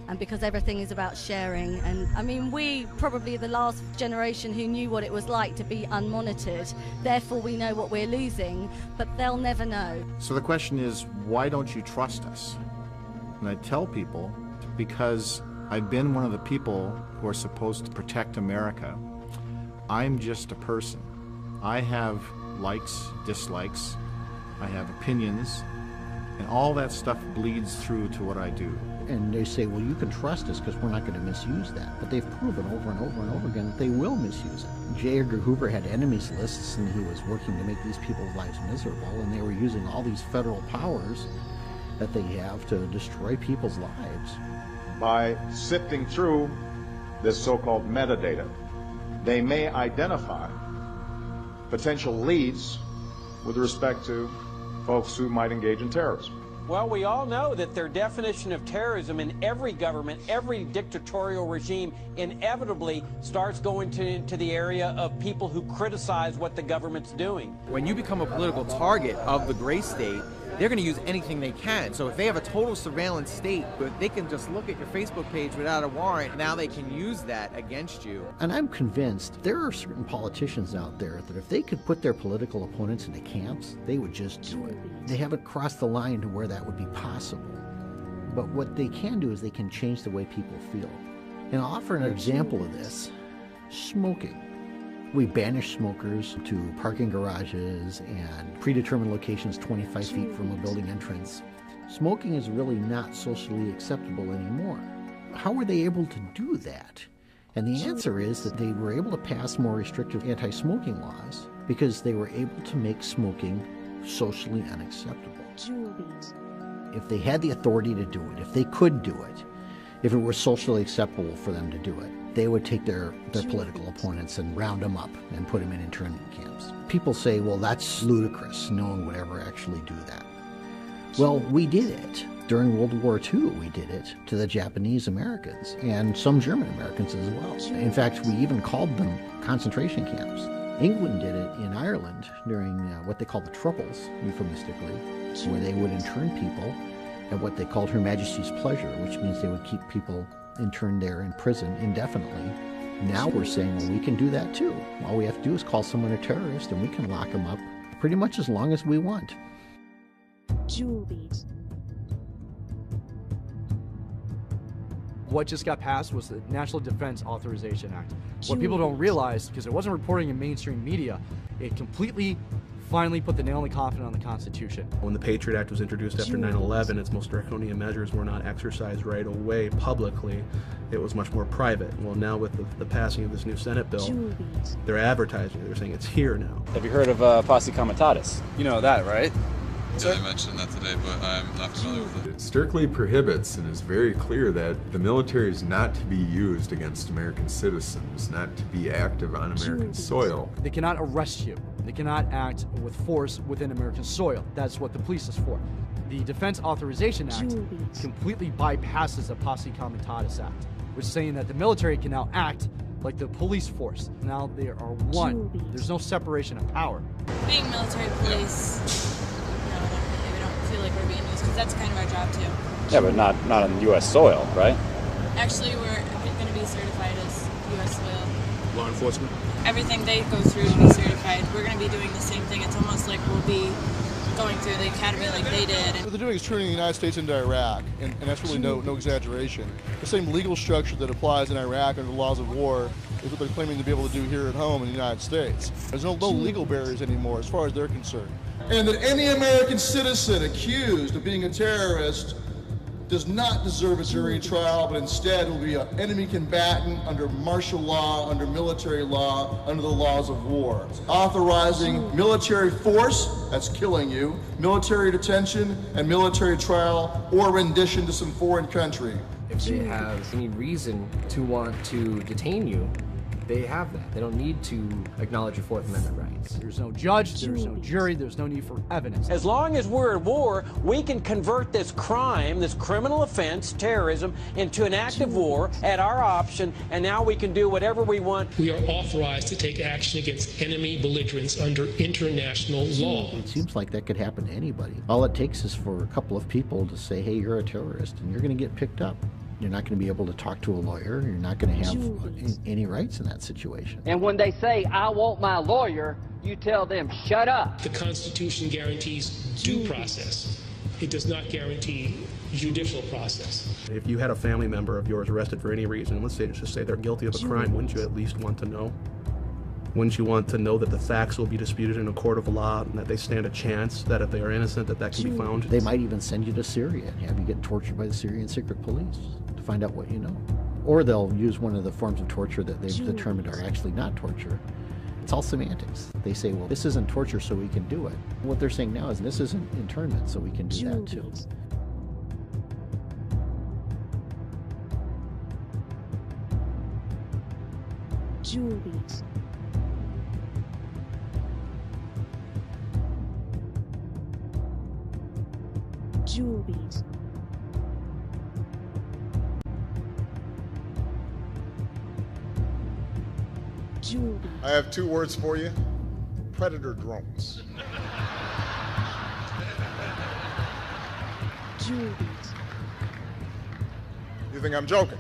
Speaker 7: and because everything is about sharing. And I mean, we probably the last generation who knew what it was like to be unmonitored, therefore we know what we're losing, but they'll never know.
Speaker 17: So the question is, why don't you trust us? And I tell people, because I've been one of the people who are supposed to protect America. I'm just a person. I have likes, dislikes, I have opinions, and all that stuff bleeds through to what I do.
Speaker 12: And they say, well, you can trust us because we're not going to misuse that. But they've proven over and over and over again that they will misuse it. J. Edgar Hoover had enemies lists, and he was working to make these people's lives miserable, and they were using all these federal powers that they have to destroy people's lives.
Speaker 5: By sifting through this so-called metadata, they may identify potential leads with respect to folks who might engage in terrorism.
Speaker 25: Well, we all know that their definition of terrorism in every government, every dictatorial regime, inevitably starts going to the area of people who criticize what the government's doing.
Speaker 8: When you become a political target of the gray state, they're going to use anything they can. So if they have a total surveillance state, but they can just look at your Facebook page without a warrant, now they can use that against you.
Speaker 12: And I'm convinced there are certain politicians out there that if they could put their political opponents into camps, they would just do it. They haven't crossed the line to where that would be possible. But what they can do is they can change the way people feel. And I'll offer an example of this: smoking. We banish smokers to parking garages and predetermined locations 25 feet from a building entrance. Smoking is really not socially acceptable anymore. How were they able to do that? And the answer is that they were able to pass more restrictive anti-smoking laws because they were able to make smoking socially unacceptable. If they had the authority to do it, if they could do it, if it were socially acceptable for them to do it, they would take their political opponents and round them up and put them in internment camps. People say, well, that's ludicrous. No one would ever actually do that. Well, we did it. During World War II, we did it to the Japanese Americans and some German Americans as well. In fact, we even called them concentration camps. England did it in Ireland during what they called the Troubles, euphemistically, where they would intern people at what they called Her Majesty's pleasure, which means they would keep people interned there in prison indefinitely. Now we're saying, well, we can do that too. All we have to do is call someone a terrorist and we can lock them up pretty much as long as we want.
Speaker 20: What just got passed was the National Defense Authorization Act. What people don't realize, because it wasn't reporting in mainstream media, it completely finally put the nail in the coffin on the Constitution.
Speaker 26: When the Patriot Act was introduced after 9/11, its most draconian measures were not exercised right away publicly. It was much more private. Well, now with the passing of this new Senate bill, they're advertising it. They're saying it's here now.
Speaker 27: Have you heard of Posse Comitatus? You know that, right?
Speaker 1: Yeah, they mentioned that today, but I'm not familiar with it.
Speaker 15: It strictly prohibits and is very clear that the military is not to be used against American citizens, not to be active on American soil.
Speaker 20: They cannot arrest you. They cannot act with force within American soil. That's what the police is for. The Defense Authorization Act completely bypasses the Posse Comitatus Act, which is saying that the military can now act like the police force. Now they are one. There's no separation of power.
Speaker 2: Being military police, no, we don't feel like we're being used, because that's kind of our job too.
Speaker 3: Yeah, but not on U.S. soil, right?
Speaker 2: Actually, we're going to be certified as U.S. soil.
Speaker 4: Law enforcement?
Speaker 2: Everything they go through to be certified, we're going to be doing the same thing. It's almost like we'll be going through the academy like they did.
Speaker 6: What they're doing is turning the United States into Iraq, and that's really no exaggeration. The same legal structure that applies in Iraq under the laws of war is what they're claiming to be able to do here at home in the United States. There's no legal barriers anymore as far as they're concerned. And that any American citizen accused of being a terrorist does not deserve a jury trial, but instead will be an enemy combatant under martial law, under military law, under the laws of war. Authorizing military force, that's killing you, military detention, and military trial or rendition to some foreign country.
Speaker 9: If they have any reason to want to detain you, they have that. They don't need to acknowledge your Fourth Amendment rights.
Speaker 20: There's no judge, there's no jury, there's no need for evidence.
Speaker 25: As long as we're at war, we can convert this crime, this criminal offense, terrorism, into an act of war at our option, and now we can do whatever we want.
Speaker 21: We are authorized to take action against enemy belligerents under international law.
Speaker 12: It seems like that could happen to anybody. All it takes is for a couple of people to say, hey, you're a terrorist, and you're going to get picked up. You're not going to be able to talk to a lawyer. You're not going to have any rights in that situation.
Speaker 24: And when they say, I want my lawyer, you tell them, shut up.
Speaker 21: The Constitution guarantees due process. It does not guarantee judicial process.
Speaker 26: If you had a family member of yours arrested for any reason, let's just say they're guilty of a crime, wouldn't you at least want to know? Wouldn't you want to know that the facts will be disputed in a court of law and that they stand a chance that if they are innocent, that can be found?
Speaker 12: They might even send you to Syria and have you get tortured by the Syrian secret police to find out what you know. Or they'll use one of the forms of torture that they've determined are actually not torture. It's all semantics. They say, well, this isn't torture, so we can do it. What they're saying now is this isn't internment, so we can do that too.
Speaker 27: Julies. Julies. Julies.
Speaker 5: I have two words for you. Predator drones.
Speaker 27: Julies.
Speaker 5: You think I'm joking?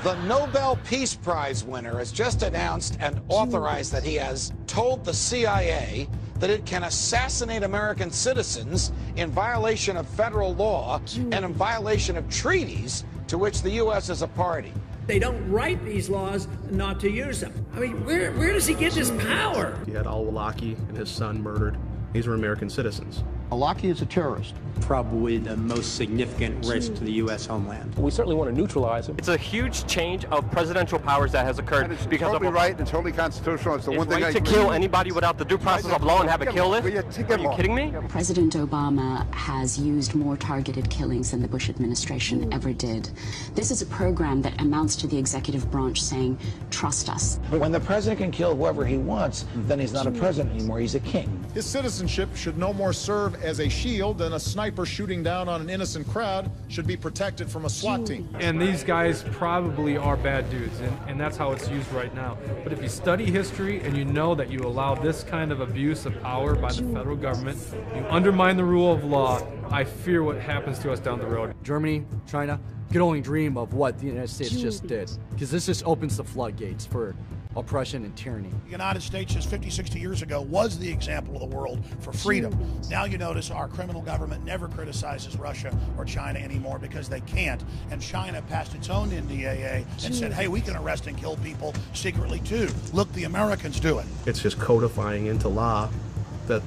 Speaker 28: The Nobel Peace Prize winner has just announced and authorized that he has told the CIA that it can assassinate American citizens in violation of federal law and in violation of treaties to which the U.S. is a party.
Speaker 29: They don't write these laws not to use them. I mean, where does he get this power?
Speaker 26: He had al-Awlaki and his son murdered. These were American citizens.
Speaker 30: Awlaki is a terrorist.
Speaker 31: Probably the most significant risk to the U.S. homeland.
Speaker 30: We certainly want to neutralize him.
Speaker 9: It's a huge change of presidential powers that has occurred because
Speaker 32: totally
Speaker 9: of
Speaker 32: right and totally constitutional. It's the one thing
Speaker 9: right to kill anybody without the due process of law and have a kill list? Are you kidding me?
Speaker 33: President Obama has used more targeted killings than the Bush administration ever did. This is a program that amounts to the executive branch saying, trust us.
Speaker 34: But when the president can kill whoever he wants, then he's not a president anymore, he's a king.
Speaker 5: His citizenship should no more serve as a shield than a sniper shooting down on an innocent crowd should be protected from a SWAT team.
Speaker 35: And these guys probably are bad dudes, and that's how it's used right now. But if you study history and you know that you allow this kind of abuse of power by the federal government, you undermine the rule of law, I fear what happens to us down the road.
Speaker 20: Germany, China, could only dream of what the United States just did, because this just opens the floodgates for oppression and tyranny.
Speaker 18: The United States just 50, 60 years ago was the example of the world for freedom. Now you notice our criminal government never criticizes Russia or China anymore because they can't. And China passed its own NDAA and said, hey, we can arrest and kill people secretly too. Look, the Americans do it.
Speaker 26: It's just codifying into law that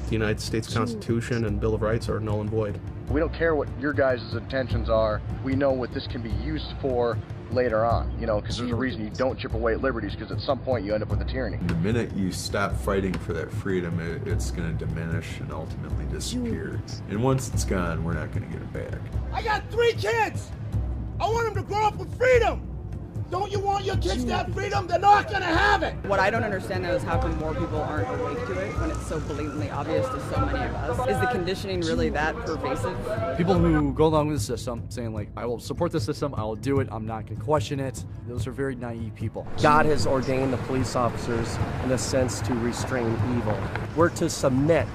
Speaker 26: the United States Constitution and Bill of Rights are null and void.
Speaker 36: We don't care what your guys' intentions are. We know what this can be used for
Speaker 1: later on, you know, because there's a reason you don't chip away at liberties, because at some point you end up with a tyranny.
Speaker 3: The minute you stop fighting for that freedom, it's going to diminish and ultimately disappear. And once it's gone, we're not going to get it back.
Speaker 4: I got 3 kids. I want them to grow up with freedom. Don't you want your kids to have freedom? They're not going to have it.
Speaker 7: What I don't understand though is how come more people aren't awake to it when it's so blatantly obvious to so many of us. Is the conditioning really that pervasive?
Speaker 20: People who go along with the system saying like, I will support the system, I will do it, I'm not going to question it. Those are very naive people.
Speaker 9: God has ordained the police officers in a sense to restrain evil. We're to submit.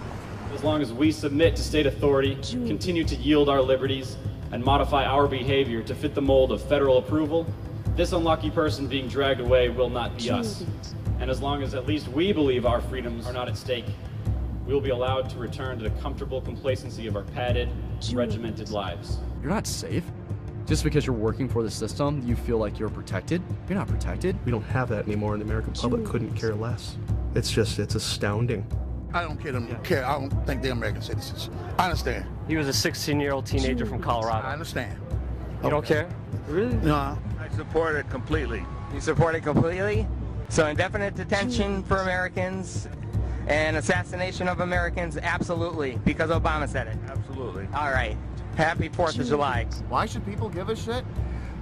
Speaker 8: As long as we submit to state authority, continue to yield our liberties, and modify our behavior to fit the mold of federal approval, this unlucky person being dragged away will not be us. And as long as at least we believe our freedoms are not at stake, we will be allowed to return to the comfortable complacency of our padded, regimented lives.
Speaker 20: You're not safe. Just because you're working for the system, you feel like you're protected. You're not protected.
Speaker 26: We don't have that anymore, and the American public couldn't care less. It's astounding.
Speaker 34: I don't care. I don't think they're American citizens. I understand.
Speaker 31: He was a 16-year-old teenager from Colorado.
Speaker 34: I understand.
Speaker 31: You don't care? Really?
Speaker 34: No.
Speaker 10: I support it completely.
Speaker 11: You support it completely? So indefinite detention for Americans and assassination of Americans, absolutely, because Obama said it.
Speaker 10: Absolutely.
Speaker 11: All right. Happy 4th of July.
Speaker 13: Why should people give a shit?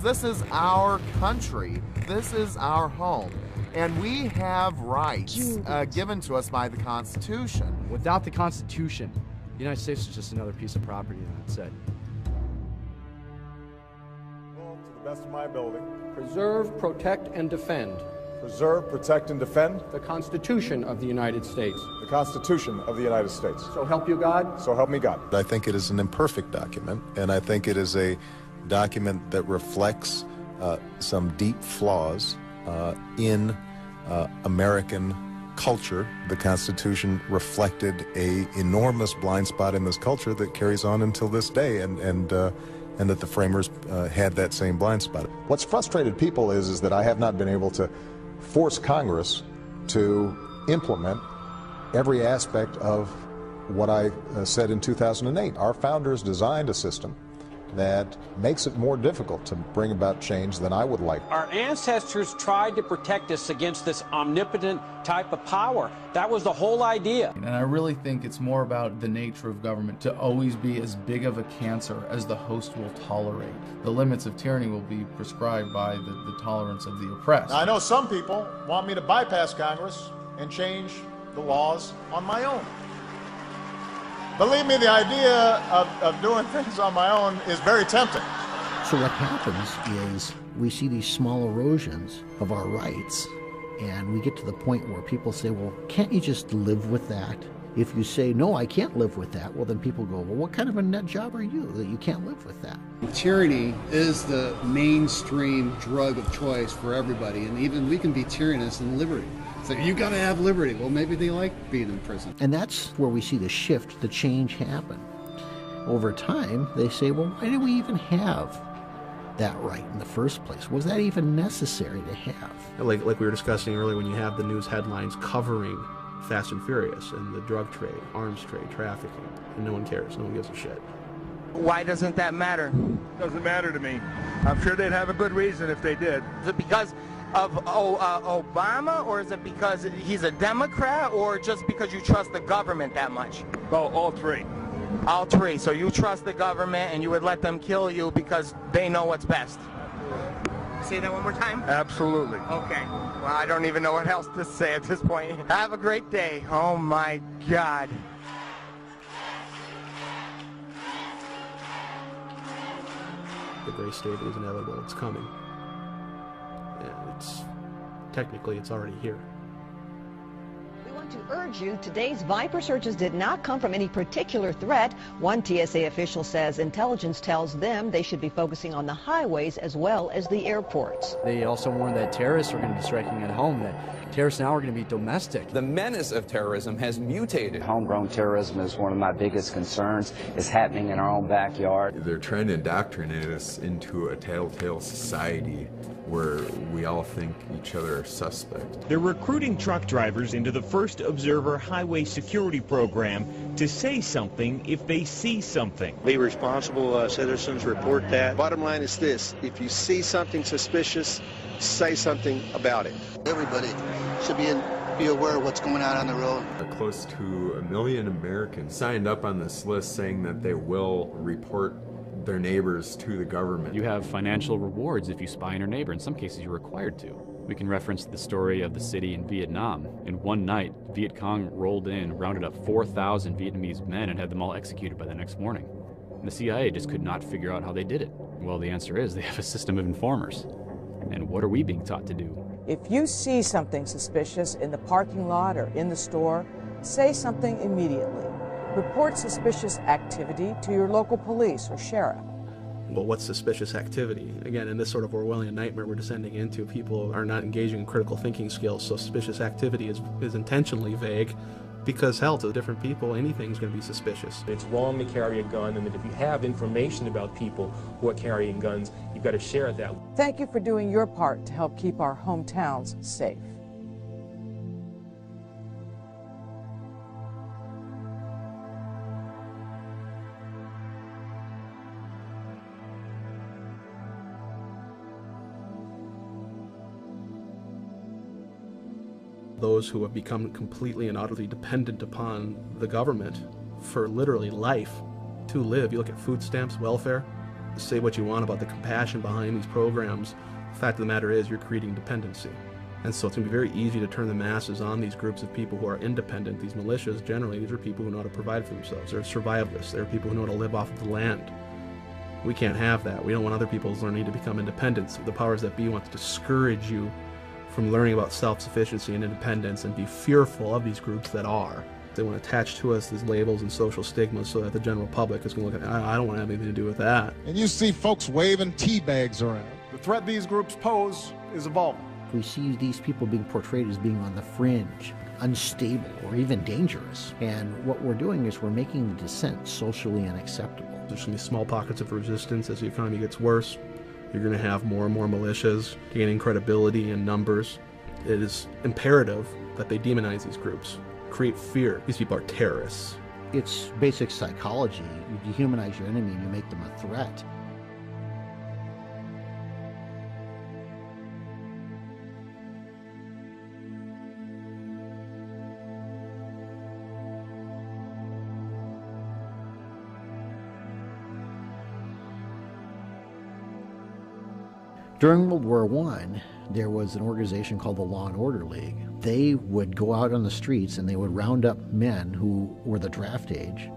Speaker 13: This is our country. This is our home. And we have rights given to us by the Constitution.
Speaker 20: Without the Constitution, the United States is just another piece of property, that's it.
Speaker 5: To the best of my ability.
Speaker 30: Preserve, protect, and defend.
Speaker 5: Preserve, protect, and defend.
Speaker 30: The Constitution of the United States.
Speaker 5: The Constitution of the United States.
Speaker 30: So help you God.
Speaker 5: So help me God.
Speaker 14: I think it is an imperfect document, and I think it is a document that reflects some deep flaws in American culture. The Constitution reflected an enormous blind spot in this culture that carries on until this day, and that the framers had that same blind spot.
Speaker 5: What's frustrated people is that I have not been able to force Congress to implement every aspect of what I said in 2008. Our founders designed a system that makes it more difficult to bring about change than I would like.
Speaker 25: Our ancestors tried to protect us against this omnipotent type of power. That was the whole idea.
Speaker 15: And I really think it's more about the nature of government to always be as big of a cancer as the host will tolerate. The limits of tyranny will be prescribed by the tolerance of the oppressed.
Speaker 5: Now, I know some people want me to bypass Congress and change the laws on my own. Believe me, the idea of doing things on my own is very tempting.
Speaker 12: So what happens is we see these small erosions of our rights, and we get to the point where people say, well, can't you just live with that? If you say, no, I can't live with that, well, then people go, well, what kind of a nut job are you that you can't live with that?
Speaker 16: Tyranny is the mainstream drug of choice for everybody, and even we can be tyrannous in liberty. So you got to have liberty. Well, maybe they like being in prison.
Speaker 12: And that's where we see the shift, the change happen. Over time, they say, well, why do we even have that right in the first place? Was that even necessary to have?
Speaker 26: Like we were discussing earlier, when you have the news headlines covering Fast and Furious and the drug trade, arms trade, trafficking, and no one cares, no one gives a shit.
Speaker 11: Why doesn't that matter?
Speaker 10: Doesn't matter to me. I'm sure they'd have a good reason if they did.
Speaker 11: Is it because of Obama, or is it because he's a Democrat, or just because you trust the government that much?
Speaker 10: Well, all three.
Speaker 11: All three. So you trust the government and you would let them kill you because they know what's best. Say that one more time?
Speaker 10: Absolutely.
Speaker 11: Okay. Well, I don't even know what else to say at this point. Have a great day. Oh my God.
Speaker 26: The gray state is inevitable. It's coming. Technically, it's already here.
Speaker 17: We want to urge you, today's Viper searches did not come from any particular threat. One TSA official says intelligence tells them they should be focusing on the highways as well as the airports.
Speaker 20: They also warn that terrorists are going to be striking at home, that terrorists now are going to be domestic.
Speaker 24: The menace of terrorism has mutated. Homegrown terrorism is one of my biggest concerns. It's happening in our own backyard.
Speaker 3: They're trying to indoctrinate us into a tattletale society where we all think each other are suspect.
Speaker 19: They're recruiting truck drivers into the First Observer Highway Security Program
Speaker 1: to say something if they see something.
Speaker 2: Be responsible citizens, report that. Bottom line is this: if you see something suspicious, say something about it.
Speaker 4: Everybody should be aware of what's going on the road.
Speaker 3: Close to 1 million Americans signed up on this list saying that they will report their neighbors to the government.
Speaker 6: You have financial rewards if you spy on your neighbor. In some cases, you're required to. We can reference the story of the city in Vietnam. In one night, Viet Cong rolled in, rounded up 4,000 Vietnamese men, and had them all executed by the next morning. And the CIA just could not figure out how they did it. Well, the answer is they have a system of informers. And what are we being taught to do?
Speaker 18: If you see something suspicious in the parking lot or in the store, say something immediately. Report suspicious activity to your local police or sheriff.
Speaker 26: Well, what's suspicious activity? Again, in this sort of Orwellian nightmare we're descending into, people are not engaging in critical thinking skills, so suspicious activity is intentionally vague because, hell, to different people, anything's going to be suspicious.
Speaker 19: It's wrong to carry a gun, and that if you have information about people who are carrying guns, you've got to share that.
Speaker 18: Thank you for doing your part to help keep our hometowns safe.
Speaker 26: Those who have become completely and utterly dependent upon the government for literally life to live. You look at food stamps, welfare, say what you want about the compassion behind these programs. The fact of the matter is you're creating dependency. And so it's going to be very easy to turn the masses on these groups of people who are independent. These militias, generally, these are people who know how to provide for themselves. They're survivalists. They're people who know how to live off of the land. We can't have that. We don't want other people's learning to become independent. So the powers that be want to discourage you from learning about self-sufficiency and independence and be fearful of these groups that are. They want to attach to us these labels and social stigmas so that the general public is going to look at, I don't want to have anything to do with that.
Speaker 5: And you see folks waving tea bags around. The threat these groups pose is evolving.
Speaker 12: We see these people being portrayed as being on the fringe, unstable, or even dangerous. And what we're doing is we're making the dissent socially unacceptable.
Speaker 26: There's going to be small pockets of resistance as the economy gets worse. You're going to have more and more militias gaining credibility in numbers. It is imperative that they demonize these groups, create fear. These people are terrorists.
Speaker 12: It's basic psychology. You dehumanize your enemy and you make them a threat. During World War I, there was an organization called the Law and Order League. They would go out on the streets and they would round up men who were the draft age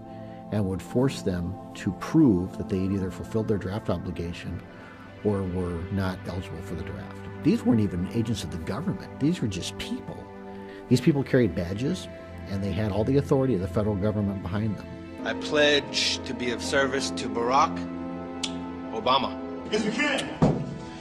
Speaker 12: and would force them to prove that they had either fulfilled their draft obligation or were not eligible for the draft. These weren't even agents of the government. These were just people. These people carried badges and they had all the authority of the federal government behind them.
Speaker 21: I pledge to be of service to Barack Obama.
Speaker 22: Yes, we can.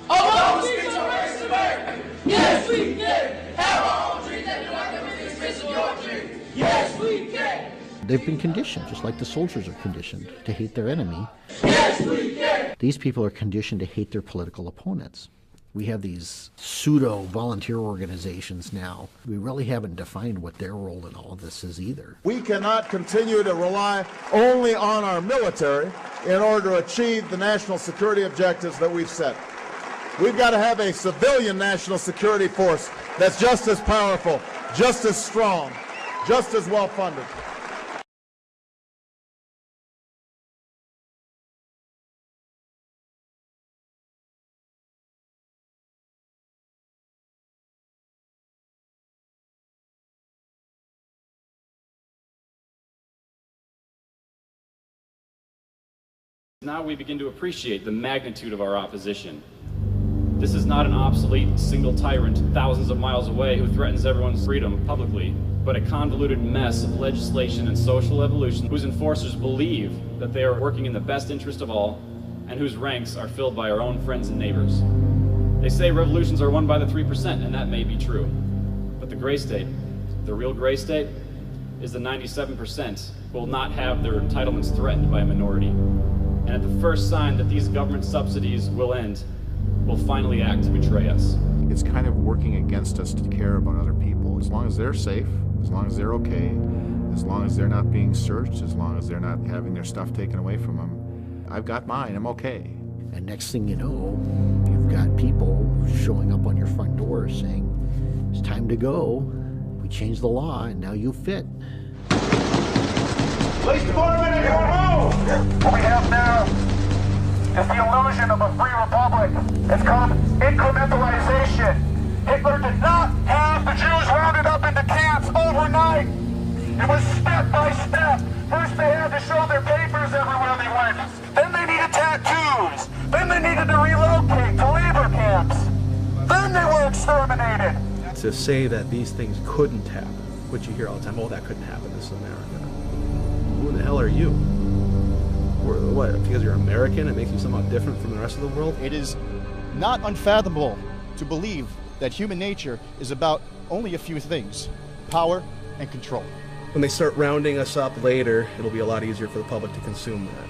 Speaker 22: All those streets are raised to America. Yes, we can. Have our own dreams and do our everything space of your dreams. Yes, we can.
Speaker 12: They've been conditioned, just like the soldiers are conditioned, to hate their enemy.
Speaker 22: Yes, we can.
Speaker 12: These people are conditioned to hate their political opponents. We have these pseudo-volunteer organizations now. We really haven't defined what their role in all of this is either.
Speaker 5: We cannot continue to rely only on our military in order to achieve the national security objectives that we've set. We've got to have a civilian national security force that's just as powerful, just as strong, just as well funded.
Speaker 8: Now we begin to appreciate the magnitude of our opposition. This is not an obsolete single tyrant thousands of miles away who threatens everyone's freedom publicly, but a convoluted mess of legislation and social evolution whose enforcers believe that they are working in the best interest of all and whose ranks are filled by our own friends and neighbors. They say revolutions are won by the 3%, and that may be true. But the gray state, the real gray state, is the 97% who will not have their entitlements threatened by a minority. And at the first sign that these government subsidies will end, will finally act to betray us.
Speaker 13: It's kind of working against us to care about other people. As long as they're safe, as long as they're okay,
Speaker 7: As long as they're not being searched, as long as they're not having their stuff taken away from them, I've got mine, I'm okay.
Speaker 12: And next thing you know, you've got people showing up on your front door saying, it's time to go. We changed the law and now you fit.
Speaker 22: Police department, everyone move! What we have now is the illusion of a free republic. It's called incrementalization. Hitler did not have the Jews rounded up into camps overnight. It was step by step. First they had to show their papers everywhere they went. Then they needed tattoos. Then they needed to relocate to labor camps. Then they were exterminated.
Speaker 26: To say that these things couldn't happen, which you hear all the time, oh, that couldn't happen, this is America. Who the hell are you? Or what, because you're American, it makes you somehow different from the rest of the world?
Speaker 9: It is not unfathomable to believe that human nature is about only a few things: power and control.
Speaker 26: When they start rounding us up later, it'll be a lot easier for the public to consume that.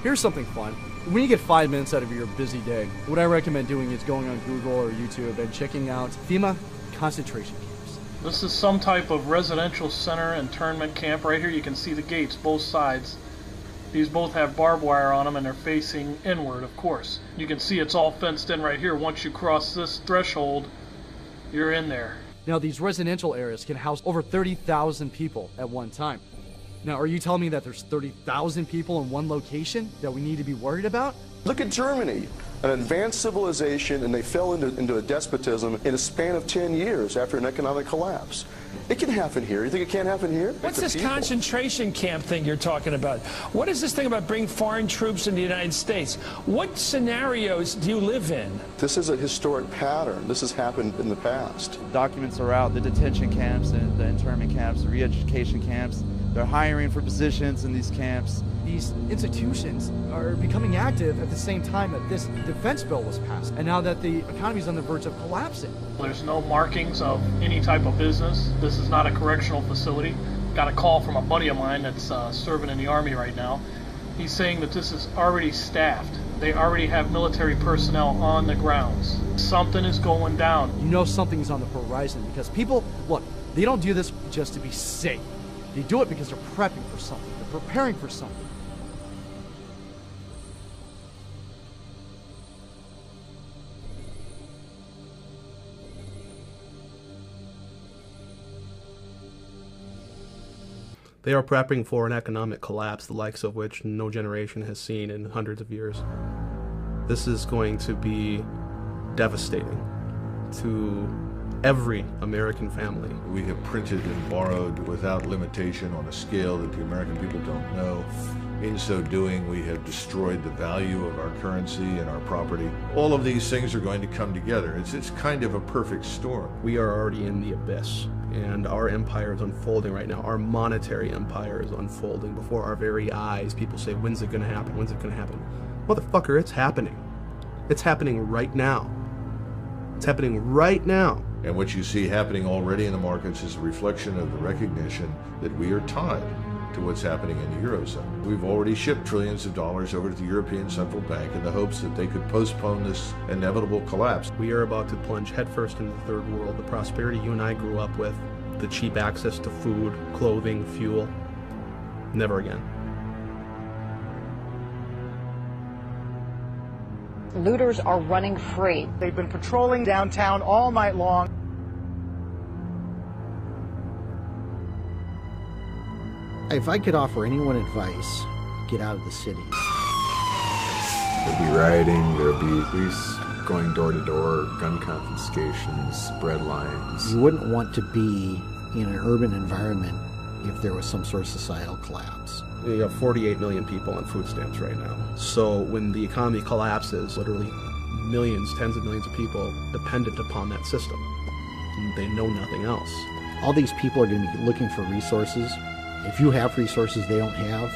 Speaker 20: Here's something fun. When you get 5 minutes out of your busy day, what I recommend doing is going on Google or YouTube and checking out FEMA concentration camps.
Speaker 14: This is some type of residential center internment camp. Right here you can see the gates, both sides. These both have barbed wire on them and they're facing inward, of course. You can see it's all fenced in right here. Once you cross this threshold, you're in there.
Speaker 20: Now these residential areas can house over 30,000 people at one time. Now, are you telling me that there's 30,000 people in one location that we need to be worried about?
Speaker 15: Look at Germany, an advanced civilization, and they fell into a despotism in a span of 10 years after an economic collapse. It can happen here. You think it can't happen here?
Speaker 23: What's this concentration camp thing you're talking about? What is this thing about bringing foreign troops into the United States? What scenarios do you live in?
Speaker 15: This is a historic pattern. This has happened in the past.
Speaker 25: Documents are out, the detention camps and the internment camps, the re-education camps. They're hiring for positions in these camps.
Speaker 20: These institutions are becoming active at the same time that this defense bill was passed, and now that the economy is on the verge of collapsing.
Speaker 14: There's no markings of any type of business. This is not a correctional facility. Got a call from a buddy of mine that's serving in the Army right now. He's saying that this is already staffed. They already have military personnel on the grounds. Something is going down.
Speaker 20: You know something's on the horizon because people, look, they don't do this just to be safe. They do it because they're prepping for something. They're preparing for something.
Speaker 26: They are prepping for an economic collapse, the likes of which no generation has seen in hundreds of years. This is going to be devastating to every American family.
Speaker 3: We have printed and borrowed without limitation on a scale that the American people don't know. In so doing, we have destroyed the value of our currency and our property. All of these things are going to come together. It's kind of a perfect storm.
Speaker 26: We are already in the abyss, and our empire is unfolding right now. Our monetary empire is unfolding before our very eyes. People say, when's it going to happen? When's it going to happen? Motherfucker, it's happening. It's happening right now. It's happening right now.
Speaker 3: And what you see happening already in the markets is a reflection of the recognition that we are tied to what's happening in the Eurozone. We've already shipped trillions of dollars over to the European Central Bank in the hopes that they could postpone this inevitable collapse.
Speaker 26: We are about to plunge headfirst into the third world. The prosperity you and I grew up with, the cheap access to food, clothing, fuel, never again.
Speaker 27: Looters are running free.
Speaker 9: They've been patrolling downtown all night long.
Speaker 12: If I could offer anyone advice, get out of the cities.
Speaker 3: There'll be rioting, there'll be police going door to door, gun confiscations, bread lines.
Speaker 12: You wouldn't want to be in an urban environment if there was some sort of societal collapse.
Speaker 26: We have 48 million people on food stamps right now. So when the economy collapses, literally millions, tens of millions of people dependent upon that system. They know nothing else.
Speaker 12: All these people are going to be looking for resources. If you have resources they don't have,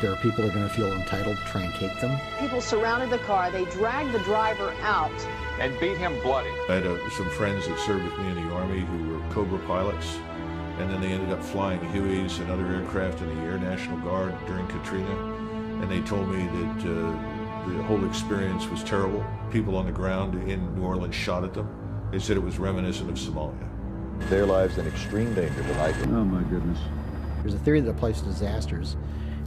Speaker 12: there are people that are going to feel entitled to try and take them.
Speaker 27: People surrounded the car. They dragged the driver out
Speaker 28: and beat him bloody.
Speaker 3: I had some friends that served with me in the Army who were Cobra pilots, and then they ended up flying Hueys and other aircraft in the Air National Guard during Katrina, and they told me that the whole experience was terrible. People on the ground in New Orleans shot at them. They said it was reminiscent of Somalia.
Speaker 1: Their lives in extreme danger tonight.
Speaker 12: Oh my goodness. There's a theory that applies to disasters.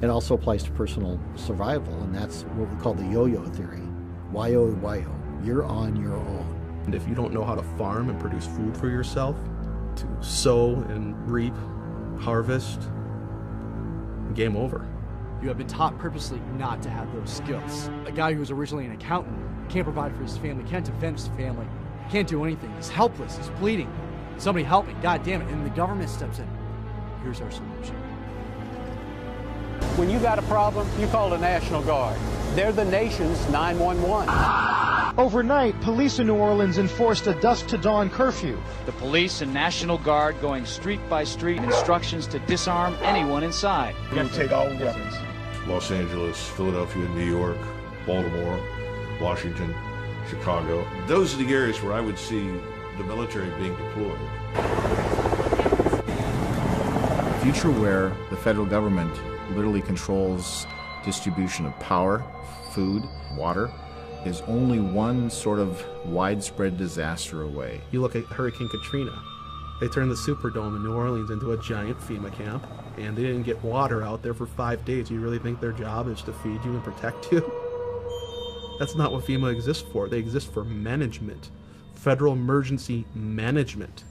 Speaker 12: It also applies to personal survival, and that's what we call the yo-yo theory. Y-O-Y-O. You're on your own.
Speaker 26: And if you don't know how to farm and produce food for yourself, to sow and reap, harvest, game over.
Speaker 20: You have been taught purposely not to have those skills. A guy who's originally an accountant can't provide for his family, can't defend his family, can't do anything. He's helpless, he's bleeding. Somebody help me, God damn it. And the government steps in. Here's our solution.
Speaker 2: When you got a problem, you call the National Guard. They're the nation's 911.
Speaker 10: Overnight, police in New Orleans enforced a dusk-to-dawn curfew.
Speaker 11: The police and National Guard going street by street, instructions to disarm anyone inside.
Speaker 3: We will take all weapons. Los Angeles, Philadelphia, New York, Baltimore, Washington, Chicago. Those are the areas where I would see the military being deployed.
Speaker 7: A future where the federal government literally controls distribution of power, food, water, is only one sort of widespread disaster away.
Speaker 26: You look at Hurricane Katrina. They turned the Superdome in New Orleans into a giant FEMA camp, and they didn't get water out there for 5 days. You really think their job is to feed you and protect you? That's not what FEMA exists for. They exist for management, federal emergency management.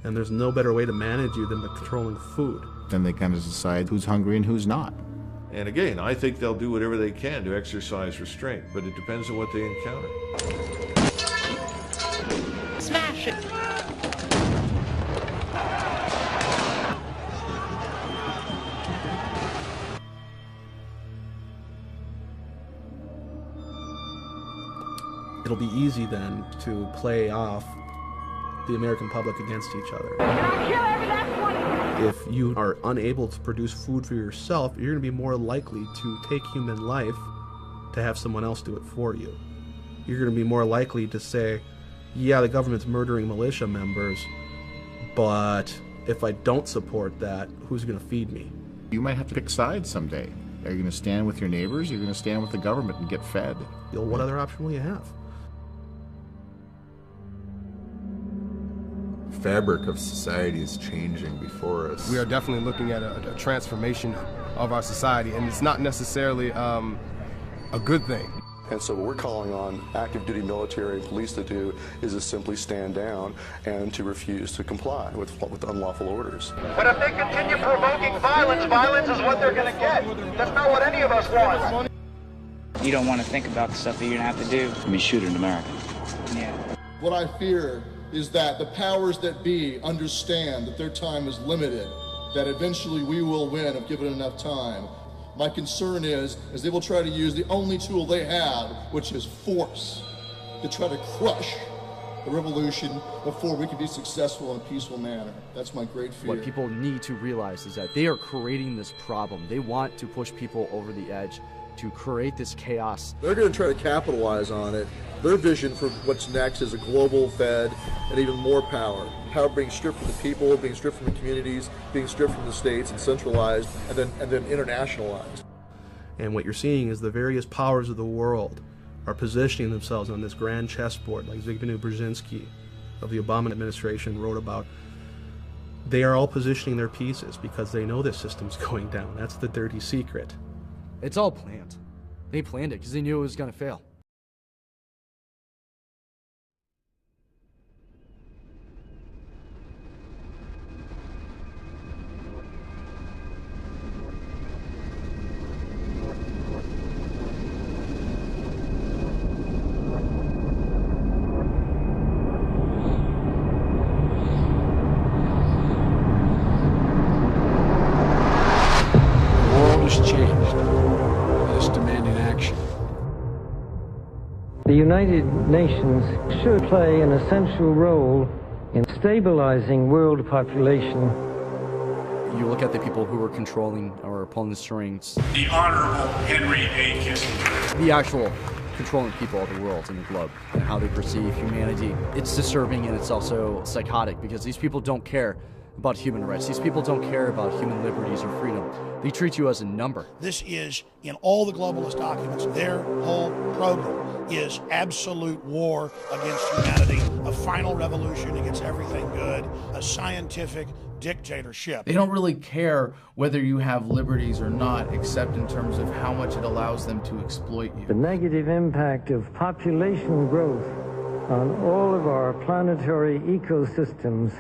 Speaker 26: And there's no better way to manage you than by controlling food.
Speaker 7: Then they kind of decide who's hungry and who's not.
Speaker 3: And again, I think they'll do whatever they can to exercise restraint, but it depends on what they encounter.
Speaker 22: Smash it!
Speaker 26: It'll be easy then to play off the American public against each other. If you are unable to produce food for yourself, you're going to be more likely to take human life to have someone else do it for you. You're going to be more likely to say, yeah, the government's murdering militia members, but if I don't support that, who's going to feed me?
Speaker 7: You might have to pick sides someday. Are you going to stand with your neighbors? Or are you going to stand with the government and get fed?
Speaker 26: What other option will you have?
Speaker 16: Fabric of society is changing before us.
Speaker 17: We are definitely looking at a transformation of our society, and it's not necessarily a good thing.
Speaker 15: And so what we're calling on active duty military and police to do is to simply stand down and to refuse to comply with unlawful orders.
Speaker 22: But if they continue provoking violence, violence is what they're going to get. That's not what any of us want.
Speaker 11: You don't want to think about the stuff that you're going to have to do. I mean, shoot an American. Yeah.
Speaker 24: What I fear is that the powers that be understand that their time is limited, that eventually we will win if given enough time. My concern is they will try to use the only tool they have, which is force, to try to crush the revolution before we can be successful in a peaceful manner. That's my great fear.
Speaker 20: What people need to realize is that they are creating this problem. They want to push people over the edge to create this chaos.
Speaker 24: They're going to try to capitalize on it. Their vision for what's next is a global Fed and even more power. Power being stripped from the people, being stripped from the communities, being stripped from the states and centralized and then internationalized.
Speaker 26: And what you're seeing is the various powers of the world are positioning themselves on this grand chessboard, like Zbigniew Brzezinski of the Obama administration wrote about. They are all positioning their pieces because they know this system's going down. That's the dirty secret.
Speaker 20: It's all planned. They planned it because they knew it was going to fail.
Speaker 28: The United Nations should play an essential role in stabilizing world population.
Speaker 20: You look at the people who are controlling or pulling the strings.
Speaker 22: The Honorable Henry A. Kissinger.
Speaker 20: The actual controlling people of the world and the globe and how they perceive humanity. It's disturbing and it's also psychotic because these people don't care about human rights. These people don't care about human liberties or freedom. They treat you as a number.
Speaker 4: This is, in all the globalist documents, their whole program is absolute war against humanity, a final revolution against everything good, a scientific dictatorship.
Speaker 7: They don't really care whether you have liberties or not, except in terms of how much it allows them to exploit you.
Speaker 28: The negative impact of population growth on all of our planetary ecosystems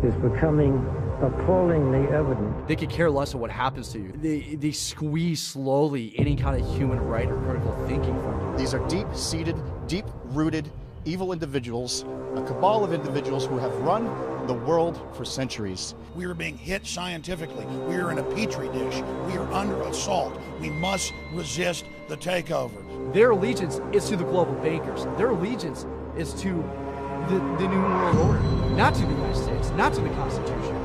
Speaker 28: is becoming appallingly evident.
Speaker 20: They could care less of what happens to you. They squeeze slowly any kind of human right or critical thinking from you.
Speaker 9: These are deep-seated, deep-rooted, evil individuals, a cabal of individuals who have run the world for centuries.
Speaker 4: We are being hit scientifically. We are in a petri dish. We are under assault. We must resist the takeover.
Speaker 20: Their allegiance is to the global bankers. Their allegiance is to the New World Order, not to the United States, not to the Constitution,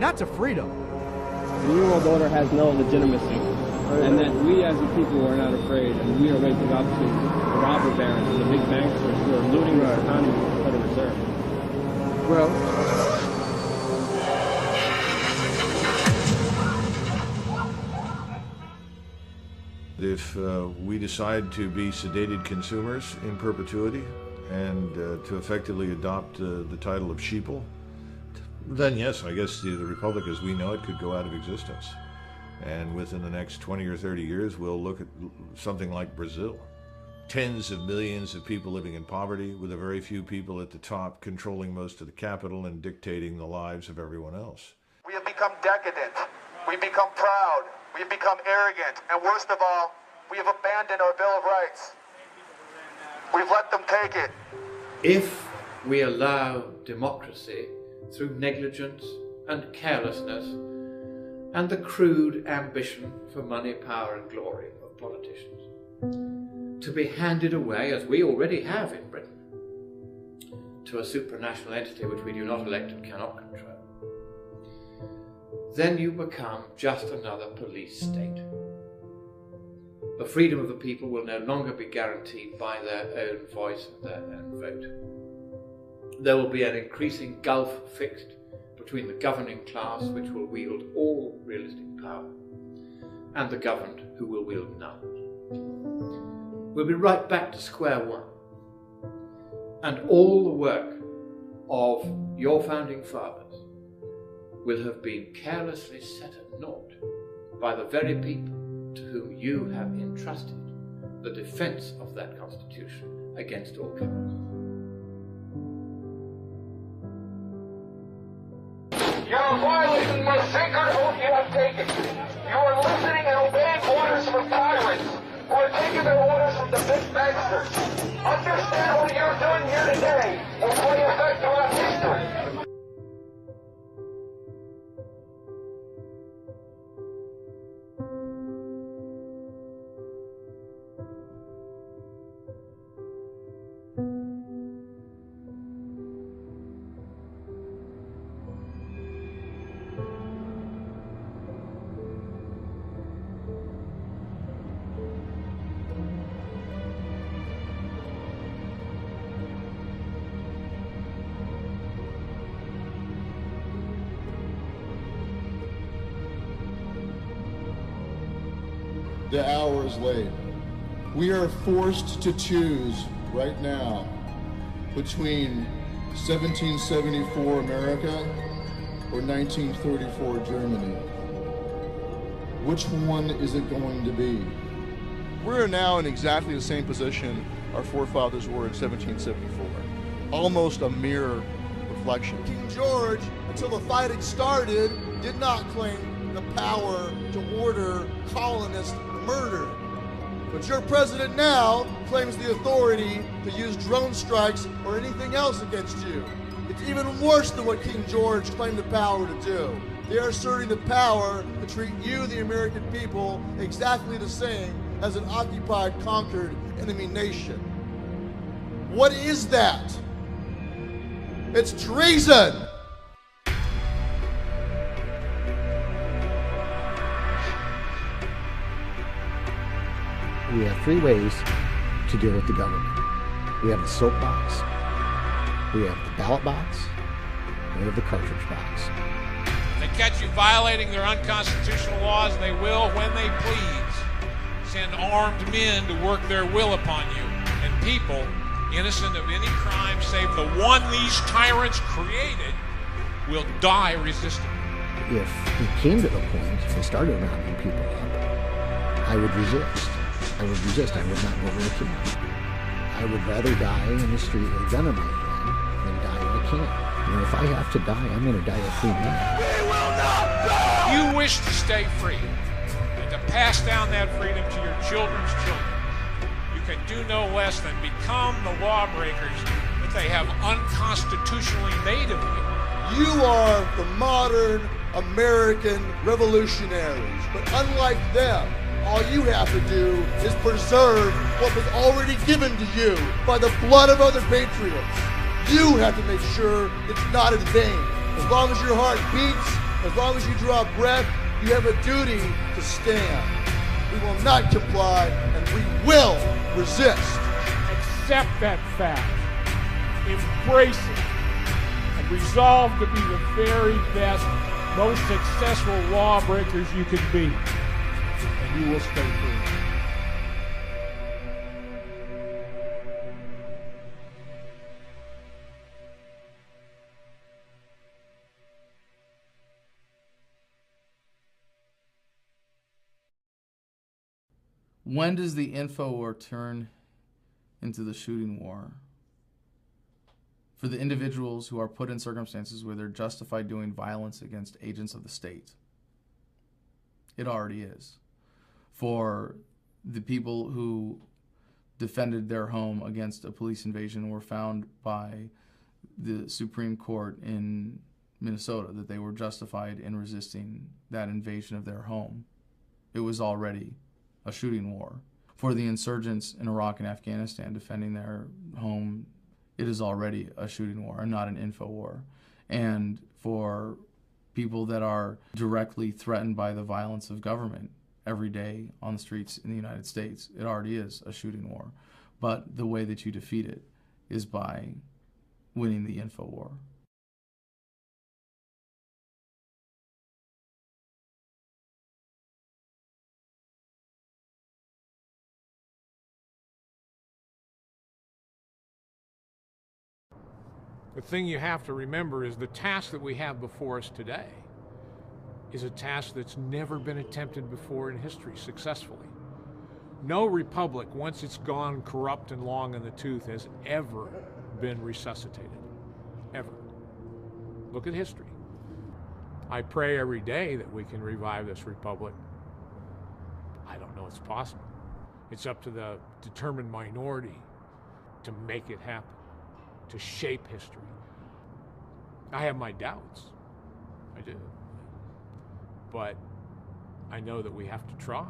Speaker 20: not to freedom.
Speaker 5: The New World Order has no legitimacy, and that we as a people are not afraid, and we are waking up to the robber barons and the big banksters who are looting the economy with the Federal Reserve.
Speaker 20: Well,
Speaker 3: if we decide to be sedated consumers in perpetuity and to effectively adopt the title of sheeple, then yes, I guess the Republic as we know it could go out of existence. And within the next 20 or 30 years, we'll look at something like Brazil. Tens of millions of people living in poverty, with a very few people at the top controlling most of the capital and dictating the lives of everyone else.
Speaker 22: We have become decadent. We've become proud. We've become arrogant. And worst of all, we have abandoned our Bill of Rights. We've let them take it.
Speaker 6: If we allow democracy through negligence and carelessness and the crude ambition for money, power and glory of politicians to be handed away, as we already have in Britain, to a supranational entity which we do not elect and cannot control, then you become just another police state. The freedom of the people will no longer be guaranteed by their own voice and their own vote. There will be an increasing gulf fixed between the governing class, which will wield all realistic power, and the governed, who will wield none. We'll be right back to square one, and all the work of your founding fathers will have been carelessly set at naught by the very people to whom you have entrusted the defense of that Constitution against all comers.
Speaker 22: You are violating the most sacred oath you have taken. You are listening and obeying orders from tyrants who are taking their orders from the big banksters. Understand what you're doing here today will play effect throughout history.
Speaker 24: The hour is late. We are forced to choose right now between 1774 America or 1934 Germany. Which one is it going to be?
Speaker 15: We're now in exactly the same position our forefathers were in 1774. Almost a mirror reflection.
Speaker 24: King George, until the fighting started, did not claim the power to order colonists murdered. But your president now claims the authority to use drone strikes or anything else against you. It's even worse than what King George claimed the power to do. They are asserting the power to treat you, the American people, exactly the same as an occupied, conquered enemy nation. What is that? It's treason!
Speaker 12: We have three ways to deal with the government. We have the soapbox, we have the ballot box, and we have the cartridge box.
Speaker 8: If they catch you violating their unconstitutional laws, they will, when they please, send armed men to work their will upon you. And people, innocent of any crime save the one these tyrants created, will die resisting.
Speaker 12: If it came to the point, if they started rounding people up, I would resist. I would not go working. I would rather die in the street with a gun in my hand than die in a camp. You know, if I have to die, I'm going to die a free man.
Speaker 8: We will not die! You wish to stay free and to pass down that freedom to your children's children. You can do no less than become the lawbreakers that they have unconstitutionally made of you.
Speaker 24: You are the modern American revolutionaries, but unlike them, all you have to do is preserve what was already given to you by the blood of other patriots. You have to make sure it's not in vain. As long as your heart beats, as long as you draw breath, you have a duty to stand. We will not comply, and we will resist.
Speaker 8: Accept that fact. Embrace it. And resolve to be the very best, most successful lawbreakers you can be. And you will stay free.
Speaker 13: When does the info war turn into the shooting war? For the individuals who are put in circumstances where they're justified doing violence against agents of the state. It already is. For the people who defended their home against a police invasion were found by the Supreme Court in Minnesota that they were justified in resisting that invasion of their home. It was already a shooting war. For the insurgents in Iraq and Afghanistan defending their home, it is already a shooting war and not an info war. And for people that are directly threatened by the violence of government every day on the streets in the United States, it already is a shooting war. But the way that you defeat it is by winning the info war.
Speaker 8: The thing you have to remember is the task that we have before us today is a task that's never been attempted before in history successfully. No republic, once it's gone corrupt and long in the tooth, has ever been resuscitated. Ever. Look at history. I pray every day that we can revive this republic. I don't know it's possible. It's up to the determined minority to make it happen, to shape history. I have my doubts. I do. But I know that we have to try.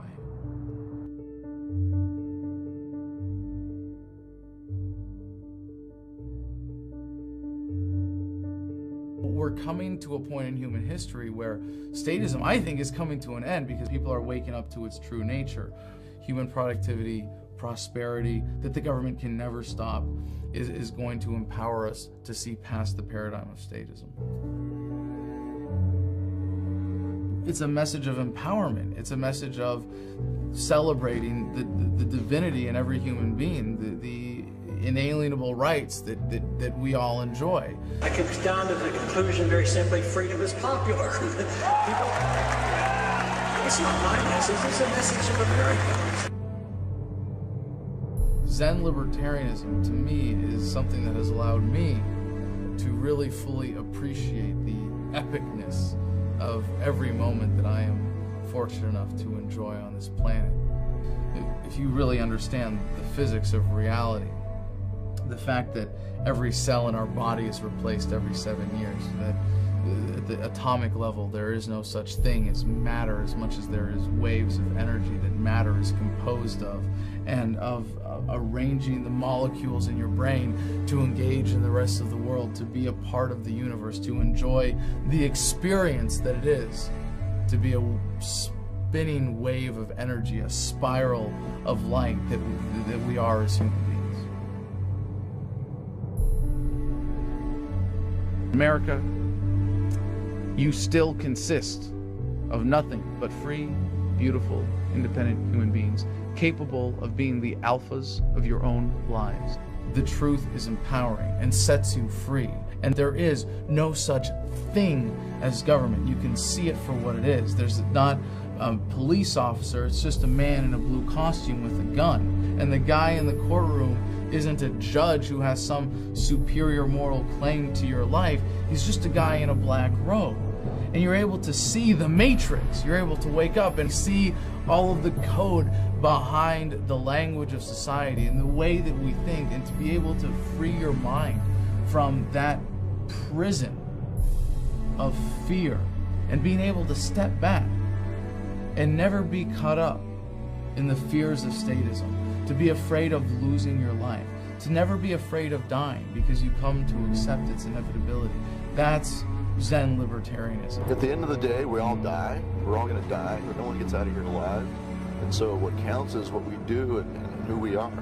Speaker 13: We're coming to a point in human history where statism, I think, is coming to an end because people are waking up to its true nature. Human productivity, prosperity, that the government can never stop, is going to empower us to see past the paradigm of statism. It's a message of empowerment. It's a message of celebrating the divinity in every human being, the inalienable rights that we all enjoy.
Speaker 14: I could come down to the conclusion very simply, freedom is popular. People, it's not my message, it's a message of America.
Speaker 13: Zen libertarianism, to me, is something that has allowed me to really fully appreciate the epicness of every moment that I am fortunate enough to enjoy on this planet. If you really understand the physics of reality, the fact that every cell in our body is replaced every 7 years, that at the atomic level there is no such thing as matter as much as there is waves of energy that matter is composed of, and of arranging the molecules in your brain to engage in the rest of the world, to be a part of the universe, to enjoy the experience that it is, to be a spinning wave of energy, a spiral of light that we are as human beings.
Speaker 18: America,
Speaker 13: you still consist of nothing but free, beautiful, independent human beings, capable of being the alphas of your own lives. The truth is empowering and sets you free. And there is no such thing as government. You can see it for what it is. There's not a police officer, it's just a man in a blue costume with a gun. And the guy in the courtroom isn't a judge who has some superior moral claim to your life. He's just a guy in a black robe. And you're able to see the matrix. You're able to wake up and see all of the code behind the language of society and the way that we think, and to be able to free your mind from that prison of fear and being able to step back and never be caught up in the fears of statism, to be afraid of losing your life, to never be afraid of dying because you come to accept its inevitability. That's Zen libertarianism.
Speaker 15: At the end of the day, we all die. We're all going to die, but no one gets out of here alive. And so what counts is what we do and who we are.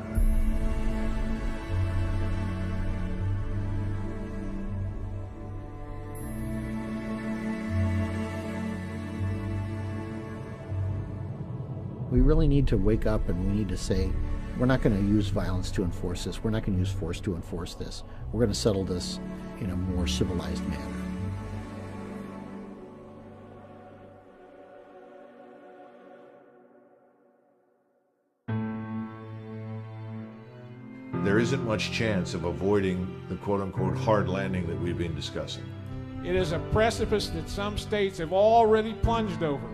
Speaker 12: We really need to wake up, and we need to say, we're not going to use violence to enforce this. We're not going to use force to enforce this. We're going to settle this in a more civilized manner.
Speaker 3: There isn't much chance of avoiding the quote-unquote hard landing that we've been discussing.
Speaker 8: It is a precipice that some states have already plunged over,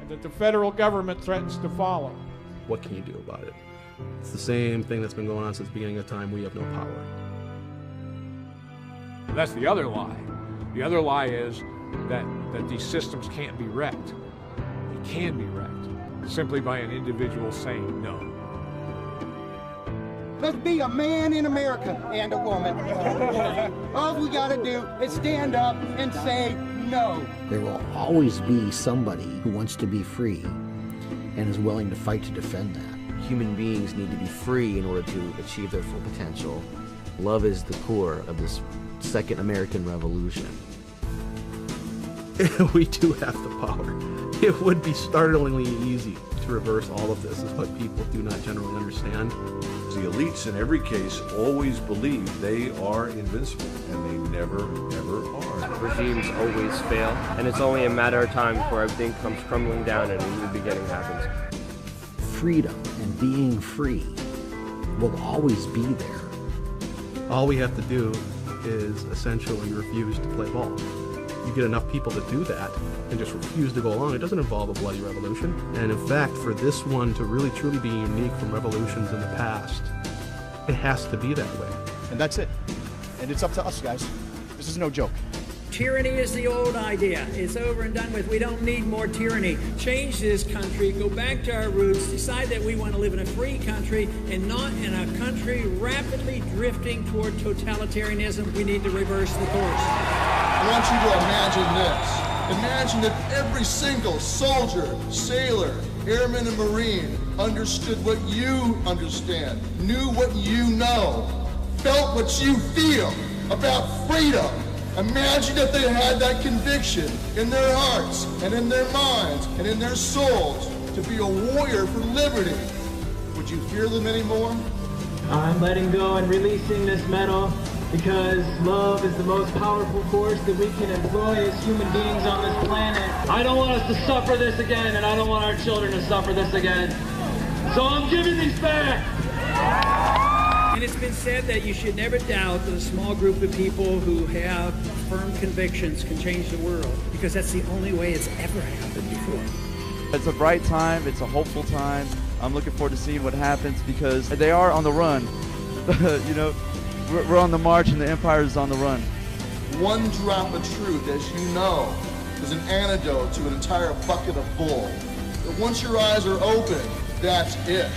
Speaker 8: and that the federal government threatens to follow.
Speaker 26: What can you do about it? It's the same thing that's been going on since the beginning of time. We have no power.
Speaker 8: That's the other lie. The other lie is that these systems can't be wrecked. They can be wrecked simply by an individual saying no.
Speaker 1: Let's be a man in America and a woman. All we gotta do is stand up and say no.
Speaker 12: There will always be somebody who wants to be free and is willing to fight to defend that.
Speaker 2: Human beings need to be free in order to achieve their full potential. Love is the core of this second American Revolution.
Speaker 26: We do have the power. It would be startlingly easy to reverse all of this, is what people do not generally understand.
Speaker 3: The elites in every case always believe they are invincible, and they never, ever are.
Speaker 5: Regimes always fail, and it's only a matter of time before everything comes crumbling down and a new beginning happens.
Speaker 12: Freedom and being free will always be there.
Speaker 26: All we have to do is essentially refuse to play ball. You get enough people to do that and just refuse to go along. It doesn't involve a bloody revolution. And in fact, for this one to really truly be unique from revolutions in the past, it has to be that way.
Speaker 9: And that's it. And it's up to us, guys. This is no joke.
Speaker 14: Tyranny is the old idea. It's over and done with. We don't need more tyranny. Change this country, go back to our roots, decide that we want to live in a free country and not in a country rapidly drifting toward totalitarianism. We need to reverse the course.
Speaker 24: I want you to imagine this. Imagine that every single soldier, sailor, airman, and Marine understood what you understand, knew what you know, felt what you feel about freedom. Imagine if they had that conviction in their hearts and in their minds and in their souls to be a warrior for liberty. Would you fear them anymore?
Speaker 18: I'm letting go and releasing this medal because love is the most powerful force that we can employ as human beings on this planet. I don't want us to suffer this again, and I don't want our children to suffer this again. So I'm giving these back.
Speaker 14: And it's been said that you should never doubt that a small group of people who have firm convictions can change the world, because that's the only way it's ever happened before.
Speaker 19: It's a bright time, it's a hopeful time. I'm looking forward to seeing what happens because they are on the run. You know, we're on the march and the empire is on the run.
Speaker 24: One drop of truth, as you know, is an antidote to an entire bucket of bull. But once your eyes are open, that's it.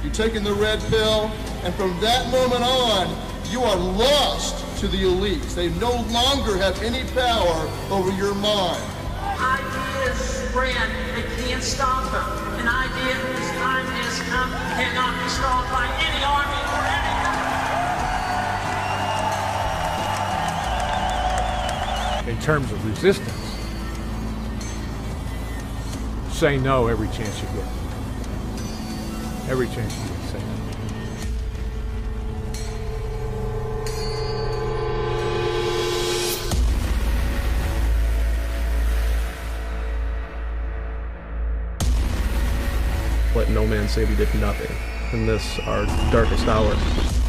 Speaker 24: You're taking the red pill, and from that moment on, you are lost to the elites. They no longer have any power over your mind.
Speaker 14: Ideas spread, they can't stop them. An idea whose time has come cannot be stopped by any army or any
Speaker 8: in terms of resistance, say no every chance you get. Every chance you get, say no.
Speaker 26: Let no man say we did nothing in this, our darkest hour.